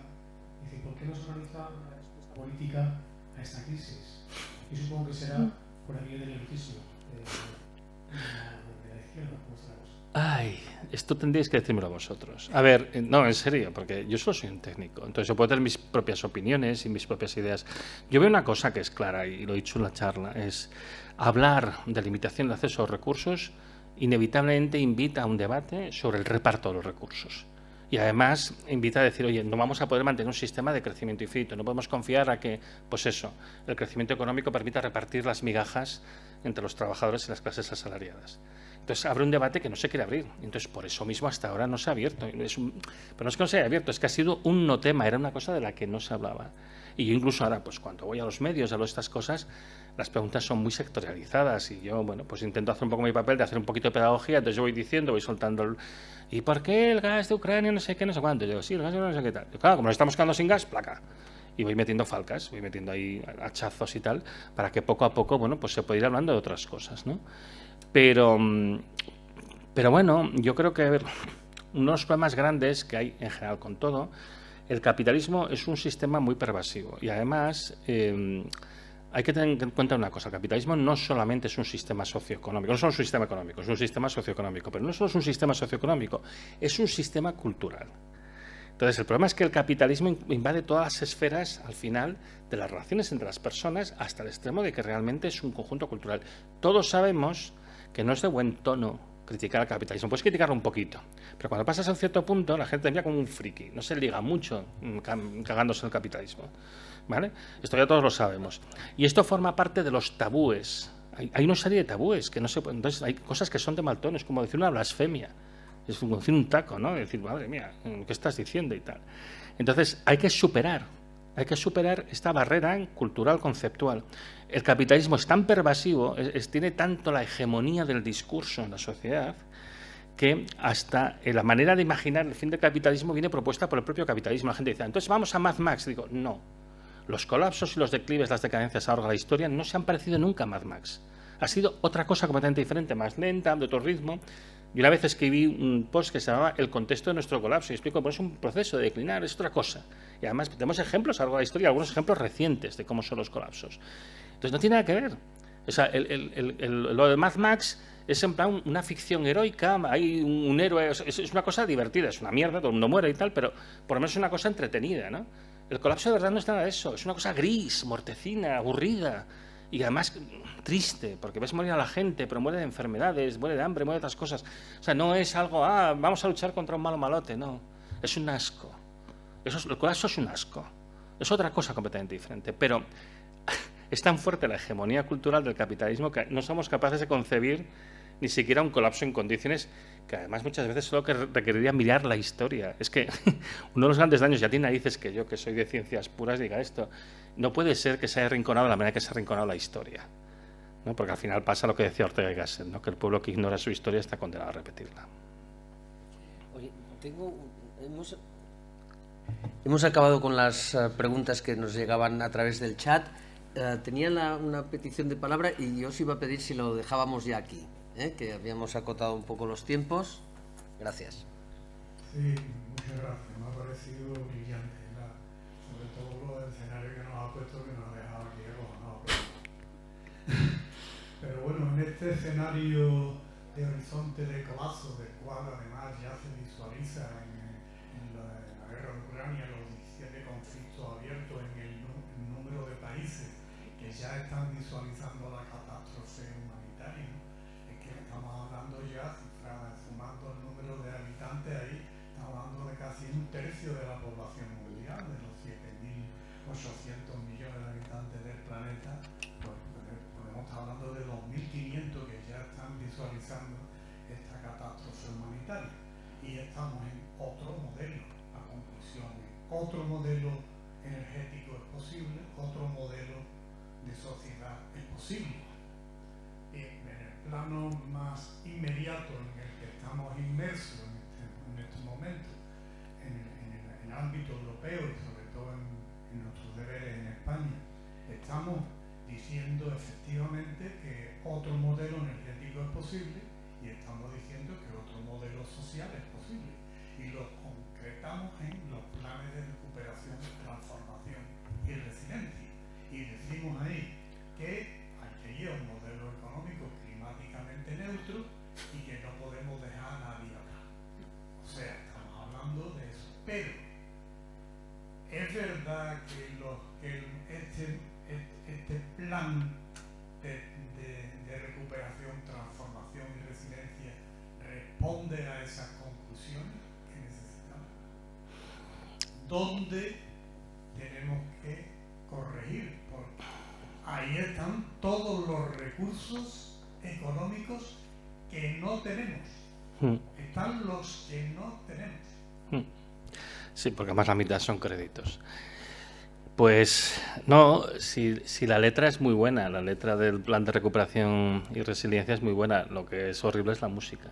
Dice, ¿por qué no se organiza una respuesta política a esta crisis? Yo supongo que será por aquello del elitismo de la izquierda, ¿cómo está la cosa? Ay, esto tendríais que decírmelo vosotros. A ver, no, en serio, porque yo solo soy un técnico, entonces yo puedo tener mis propias opiniones y mis propias ideas. Yo veo una cosa que es clara, y lo he dicho en la charla, es hablar de limitación de acceso a los recursos inevitablemente invita a un debate sobre el reparto de los recursos. Y además invita a decir, oye, no vamos a poder mantener un sistema de crecimiento infinito, no podemos confiar a que, pues eso, el crecimiento económico permita repartir las migajas entre los trabajadores y las clases asalariadas. Entonces abre un debate que no se quiere abrir. Entonces por eso mismo hasta ahora no se ha abierto. Pero no es que no se haya abierto, es que ha sido un no tema, era una cosa de la que no se hablaba. Y yo incluso ahora, pues cuando voy a los medios, hablo de estas cosas, las preguntas son muy sectorializadas y yo, bueno, pues intento hacer un poco mi papel de hacer un poquito de pedagogía, entonces yo voy diciendo, voy soltando ¿y por qué el gas de Ucrania no sé qué, no sé cuánto? Yo digo, sí, el gas de Ucrania no sé qué tal. Yo, claro, como nos estamos quedando sin gas, placa. Y voy metiendo falcas, voy metiendo ahí hachazos y tal, para que poco a poco, bueno, pues se pueda ir hablando de otras cosas, ¿no? Pero bueno, yo creo que, a ver, uno de los problemas grandes que hay en general con todo, el capitalismo es un sistema muy pervasivo y además hay que tener en cuenta una cosa, el capitalismo no solamente es un sistema socioeconómico, no solo es un sistema económico, es un sistema socioeconómico, pero no solo es un sistema socioeconómico, es un sistema cultural. Entonces, el problema es que el capitalismo invade todas las esferas, al final, de las relaciones entre las personas, hasta el extremo de que realmente es un conjunto cultural. Todos sabemos que no es de buen tono criticar al capitalismo. Puedes criticarlo un poquito, pero cuando pasas a un cierto punto, la gente te mira como un friki. No se liga mucho cagándose el capitalismo, ¿vale? Esto ya todos lo sabemos. Y esto forma parte de los tabúes. Hay una serie de tabúes que no se pueden... Entonces, hay cosas que son de mal tono, es como decir una blasfemia. Es como decir un taco, ¿no? Decir, madre mía, ¿qué estás diciendo? Y tal. Entonces, hay que superar esta barrera cultural, conceptual. El capitalismo es tan pervasivo, tiene tanto la hegemonía del discurso en la sociedad, que hasta la manera de imaginar el fin del capitalismo viene propuesta por el propio capitalismo. La gente dice, entonces vamos a Mad Max. Digo, no. Los colapsos y los declives, las decadencias a lo largo de la historia no se han parecido nunca a Mad Max. Ha sido otra cosa completamente diferente, más lenta, de otro ritmo. Y una vez escribí un post que se llamaba El contexto de nuestro colapso, y explico, pues es un proceso de declinar, es otra cosa. Y además tenemos ejemplos a lo largo de la historia, algunos ejemplos recientes de cómo son los colapsos. Entonces no tiene nada que ver. O sea, lo de Mad Max es en plan una ficción heroica, hay un héroe, es una cosa divertida, es una mierda, todo el mundo muere y tal, pero por lo menos es una cosa entretenida, ¿no? El colapso de verdad no es nada de eso, es una cosa gris, mortecina, aburrida y además triste, porque ves morir a la gente, pero muere de enfermedades, muere de hambre, muere de otras cosas. O sea, no es algo, vamos a luchar contra un malo malote, no, es un asco. El colapso es un asco, es otra cosa completamente diferente, pero es tan fuerte la hegemonía cultural del capitalismo que no somos capaces de concebir ni siquiera un colapso en condiciones que además muchas veces solo que requeriría mirar la historia. Es que uno de los grandes daños, ya tiene narices que yo, que soy de ciencias puras, diga esto, no puede ser que se haya arrinconado de la manera que se ha arrinconado la historia, ¿no? Porque al final pasa lo que decía Ortega y Gasset, ¿no? Que el pueblo que ignora su historia está condenado a repetirla. Oye, hemos acabado con las preguntas que nos llegaban a través del chat. Tenía una petición de palabra y yo os iba a pedir si lo dejábamos ya aquí, que habíamos acotado un poco los tiempos. Gracias. Sí, muchas gracias. Me ha parecido brillante, sobre todo el escenario que nos ha puesto, que nos ha dejado aquí acojonados. Pero bueno, en este escenario de horizonte de colapso, del cual además ya se visualiza en la guerra de Ucrania, los 17 conflictos abiertos en el número de países que ya están visualizando la catástrofe humanitaria, ¿no? Es que estamos hablando ya, sumando el número de habitantes ahí, estamos hablando de casi un tercio de la población mundial, de los 7.800 millones de habitantes del planeta, pues podemos estar hablando de 2.500 que ya están visualizando esta catástrofe humanitaria. Y estamos en otro modelo, la conclusión es otro modelo energético es posible, otro modelo de sociedad es posible. En el plano más inmediato en el que estamos inmersos en este momento, en el ámbito europeo y sobre todo en nuestros deberes en España, estamos diciendo efectivamente que otro modelo energético es posible y estamos diciendo que otro modelo social es posible. Y lo concretamos en los planes de recuperación, transformación y resiliencia. Y decimos ahí que hay que ir a un modelo económico climáticamente neutro y que no podemos dejar a nadie atrás. O sea, estamos hablando de eso. Pero es verdad que este plan de recuperación, transformación y resiliencia responde a esas conclusiones que necesitamos. ¿Dónde tenemos que corregir? Porque ahí están todos los recursos económicos que no tenemos. Están los que no tenemos. Sí, porque además la mitad son créditos. Pues no, si la letra es muy buena, la letra del plan de recuperación y resiliencia es muy buena, lo que es horrible es la música.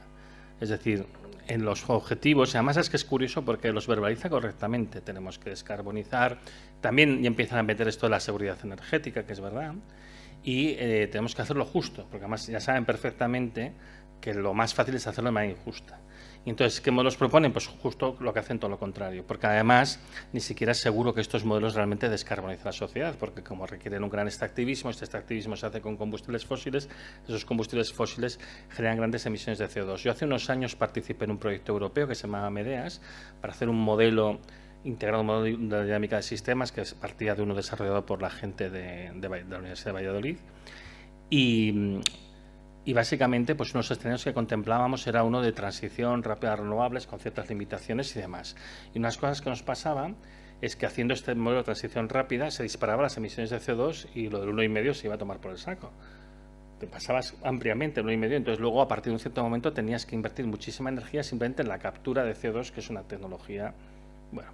Es decir, en los objetivos, y además es que es curioso porque los verbaliza correctamente, tenemos que descarbonizar, también ya empiezan a meter esto de la seguridad energética, que es verdad, y tenemos que hacerlo justo, porque además ya saben perfectamente que lo más fácil es hacerlo de manera injusta. Y entonces, ¿qué modelos proponen? Pues justo lo que hacen todo lo contrario, porque además ni siquiera es seguro que estos modelos realmente descarbonicen la sociedad, porque como requieren un gran extractivismo, este extractivismo se hace con combustibles fósiles, esos combustibles fósiles generan grandes emisiones de CO2. Yo hace unos años participé en un proyecto europeo que se llamaba MEDEAS, para hacer un modelo integrado, un modelo de dinámica de sistemas, que partía de uno desarrollado por la gente de la Universidad de Valladolid, y básicamente, pues unos escenarios que contemplábamos era uno de transición rápida a renovables con ciertas limitaciones y demás. Y unas cosas que nos pasaban es que haciendo este modelo de transición rápida se disparaban las emisiones de CO2 y lo del 1,5 se iba a tomar por el saco. Te pasabas ampliamente el 1,5, entonces luego a partir de un cierto momento tenías que invertir muchísima energía simplemente en la captura de CO2, que es una tecnología, bueno,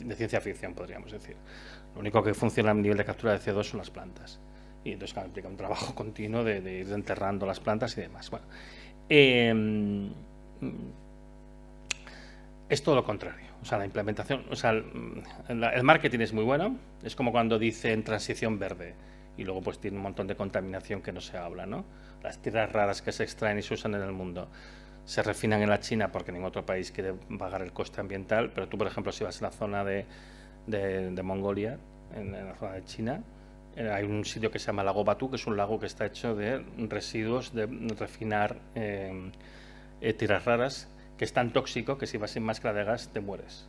de ciencia ficción podríamos decir. Lo único que funciona a nivel de captura de CO2 son las plantas. Y entonces, claro, implica un trabajo continuo de ir enterrando las plantas y demás. Bueno, es todo lo contrario. O sea, la implementación, o sea, el marketing es muy bueno. Es como cuando dicen transición verde y luego pues tiene un montón de contaminación que no se habla, ¿no? Las tierras raras que se extraen y se usan en el mundo se refinan en la China porque ningún otro país quiere pagar el coste ambiental, pero tú, por ejemplo, si vas a la zona de Mongolia, en la zona de China, hay un sitio que se llama Lago Batu, que es un lago que está hecho de residuos de refinar tierras raras, que es tan tóxico que si vas sin máscara de gas te mueres.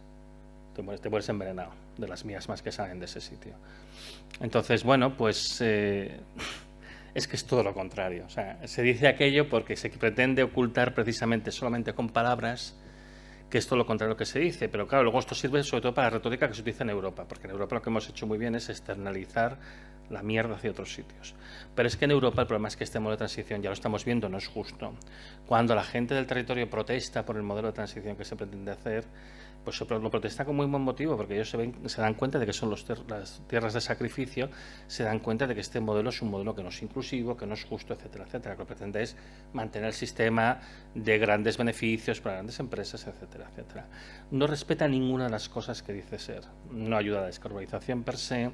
Te mueres envenenado de las miasmas que salen de ese sitio. Entonces, bueno, pues es que es todo lo contrario. O sea, se dice aquello porque se pretende ocultar precisamente solamente con palabras que es todo lo contrario a lo que se dice. Pero claro, luego esto sirve sobre todo para la retórica que se utiliza en Europa, porque en Europa lo que hemos hecho muy bien es externalizar la mierda hacia otros sitios. Pero es que en Europa el problema es que este modelo de transición, ya lo estamos viendo, no es justo. Cuando la gente del territorio protesta por el modelo de transición que se pretende hacer, pues lo protesta con muy buen motivo, porque ellos se dan cuenta de que son las tierras de sacrificio, se dan cuenta de que este modelo es un modelo que no es inclusivo, que no es justo, etcétera, etcétera. Lo que pretende es mantener el sistema de grandes beneficios para grandes empresas, etcétera, etcétera. No respeta ninguna de las cosas que dice ser. No ayuda a la descarbonización per se,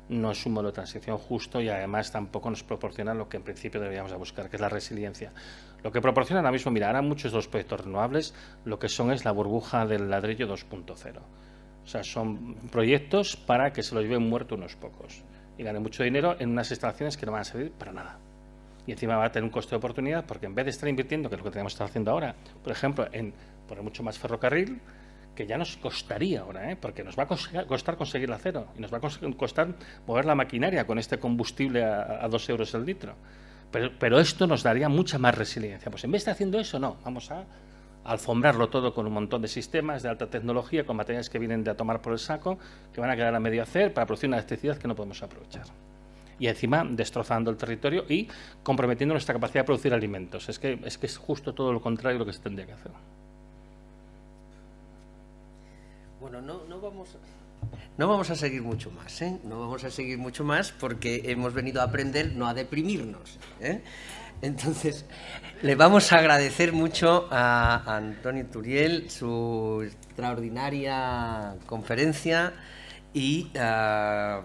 no es un modelo de transición justo y además tampoco nos proporciona lo que en principio deberíamos de buscar, que es la resiliencia. Lo que proporciona ahora mismo, mira, ahora muchos de los proyectos renovables lo que son es la burbuja del ladrillo 2.0. O sea, son proyectos para que se los lleven muerto unos pocos y ganen mucho dinero en unas instalaciones que no van a servir para nada. Y encima va a tener un coste de oportunidad porque en vez de estar invirtiendo, que es lo que tenemos que estar haciendo ahora, por ejemplo, en poner mucho más ferrocarril, que ya nos costaría ahora, porque nos va a costar conseguir el acero y nos va a costar mover la maquinaria con este combustible a 2 euros el litro. Pero esto nos daría mucha más resiliencia. Pues en vez de haciendo eso, no, vamos a alfombrarlo todo con un montón de sistemas de alta tecnología, con materiales que vienen de a tomar por el saco, que van a quedar a medio hacer para producir una electricidad que no podemos aprovechar. Y encima destrozando el territorio y comprometiendo nuestra capacidad de producir alimentos. Es que es justo todo lo contrario de lo que se tendría que hacer. Bueno, no vamos a seguir mucho más, ¿eh? No vamos a seguir mucho más porque hemos venido a aprender, no a deprimirnos, ¿eh? Entonces, le vamos a agradecer mucho a Antonio Turiel su extraordinaria conferencia y le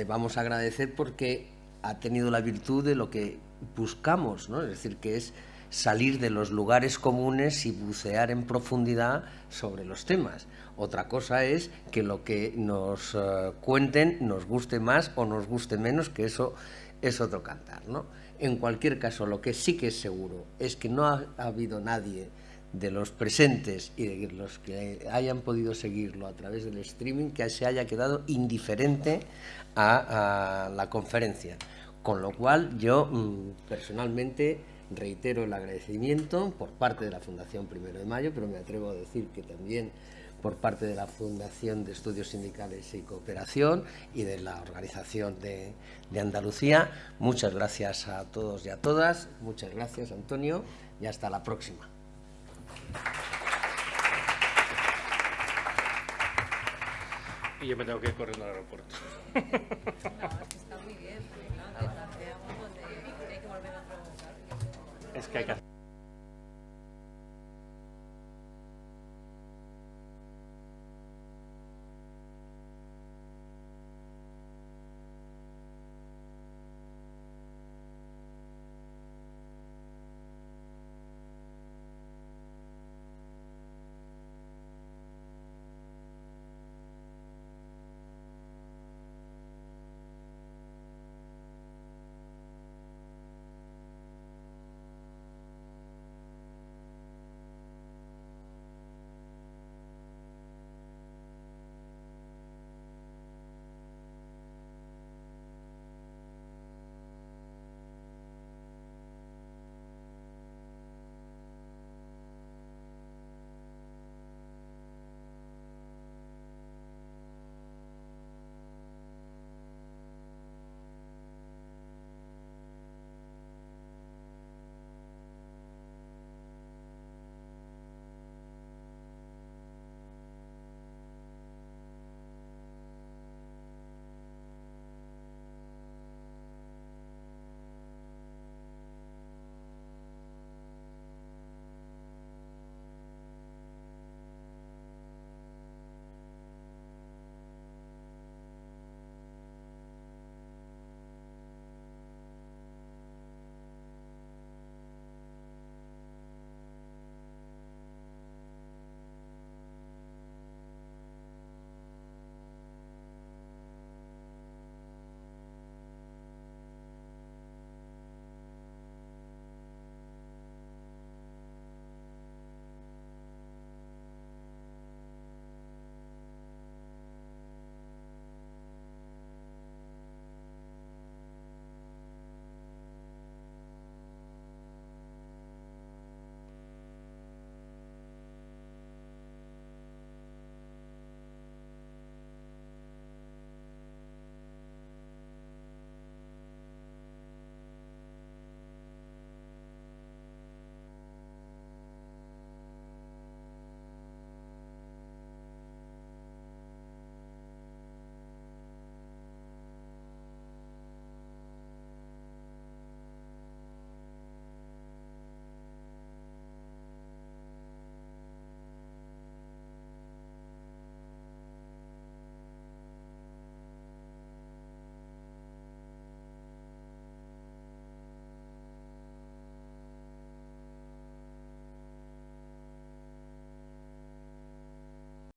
vamos a agradecer porque ha tenido la virtud de lo que buscamos, ¿no? Es decir, que es salir de los lugares comunes y bucear en profundidad sobre los temas. Otra cosa es que lo que nos cuenten nos guste más o nos guste menos, que eso es otro cantar, ¿no? En cualquier caso, lo que sí que es seguro es que no ha habido nadie de los presentes y de los que hayan podido seguirlo a través del streaming que se haya quedado indiferente a la conferencia. Con lo cual, yo personalmente reitero el agradecimiento por parte de la Fundación 1 de Mayo, pero me atrevo a decir que también por parte de la Fundación de Estudios Sindicales y Cooperación y de la Organización de Andalucía. Muchas gracias a todos y a todas. Muchas gracias, Antonio, y hasta la próxima. Y yo me tengo que ir corriendo al aeropuerto. No, es que está muy bien, porque claro, te plantea un montón de... hay que volver a preguntar. Es que hay que hacer...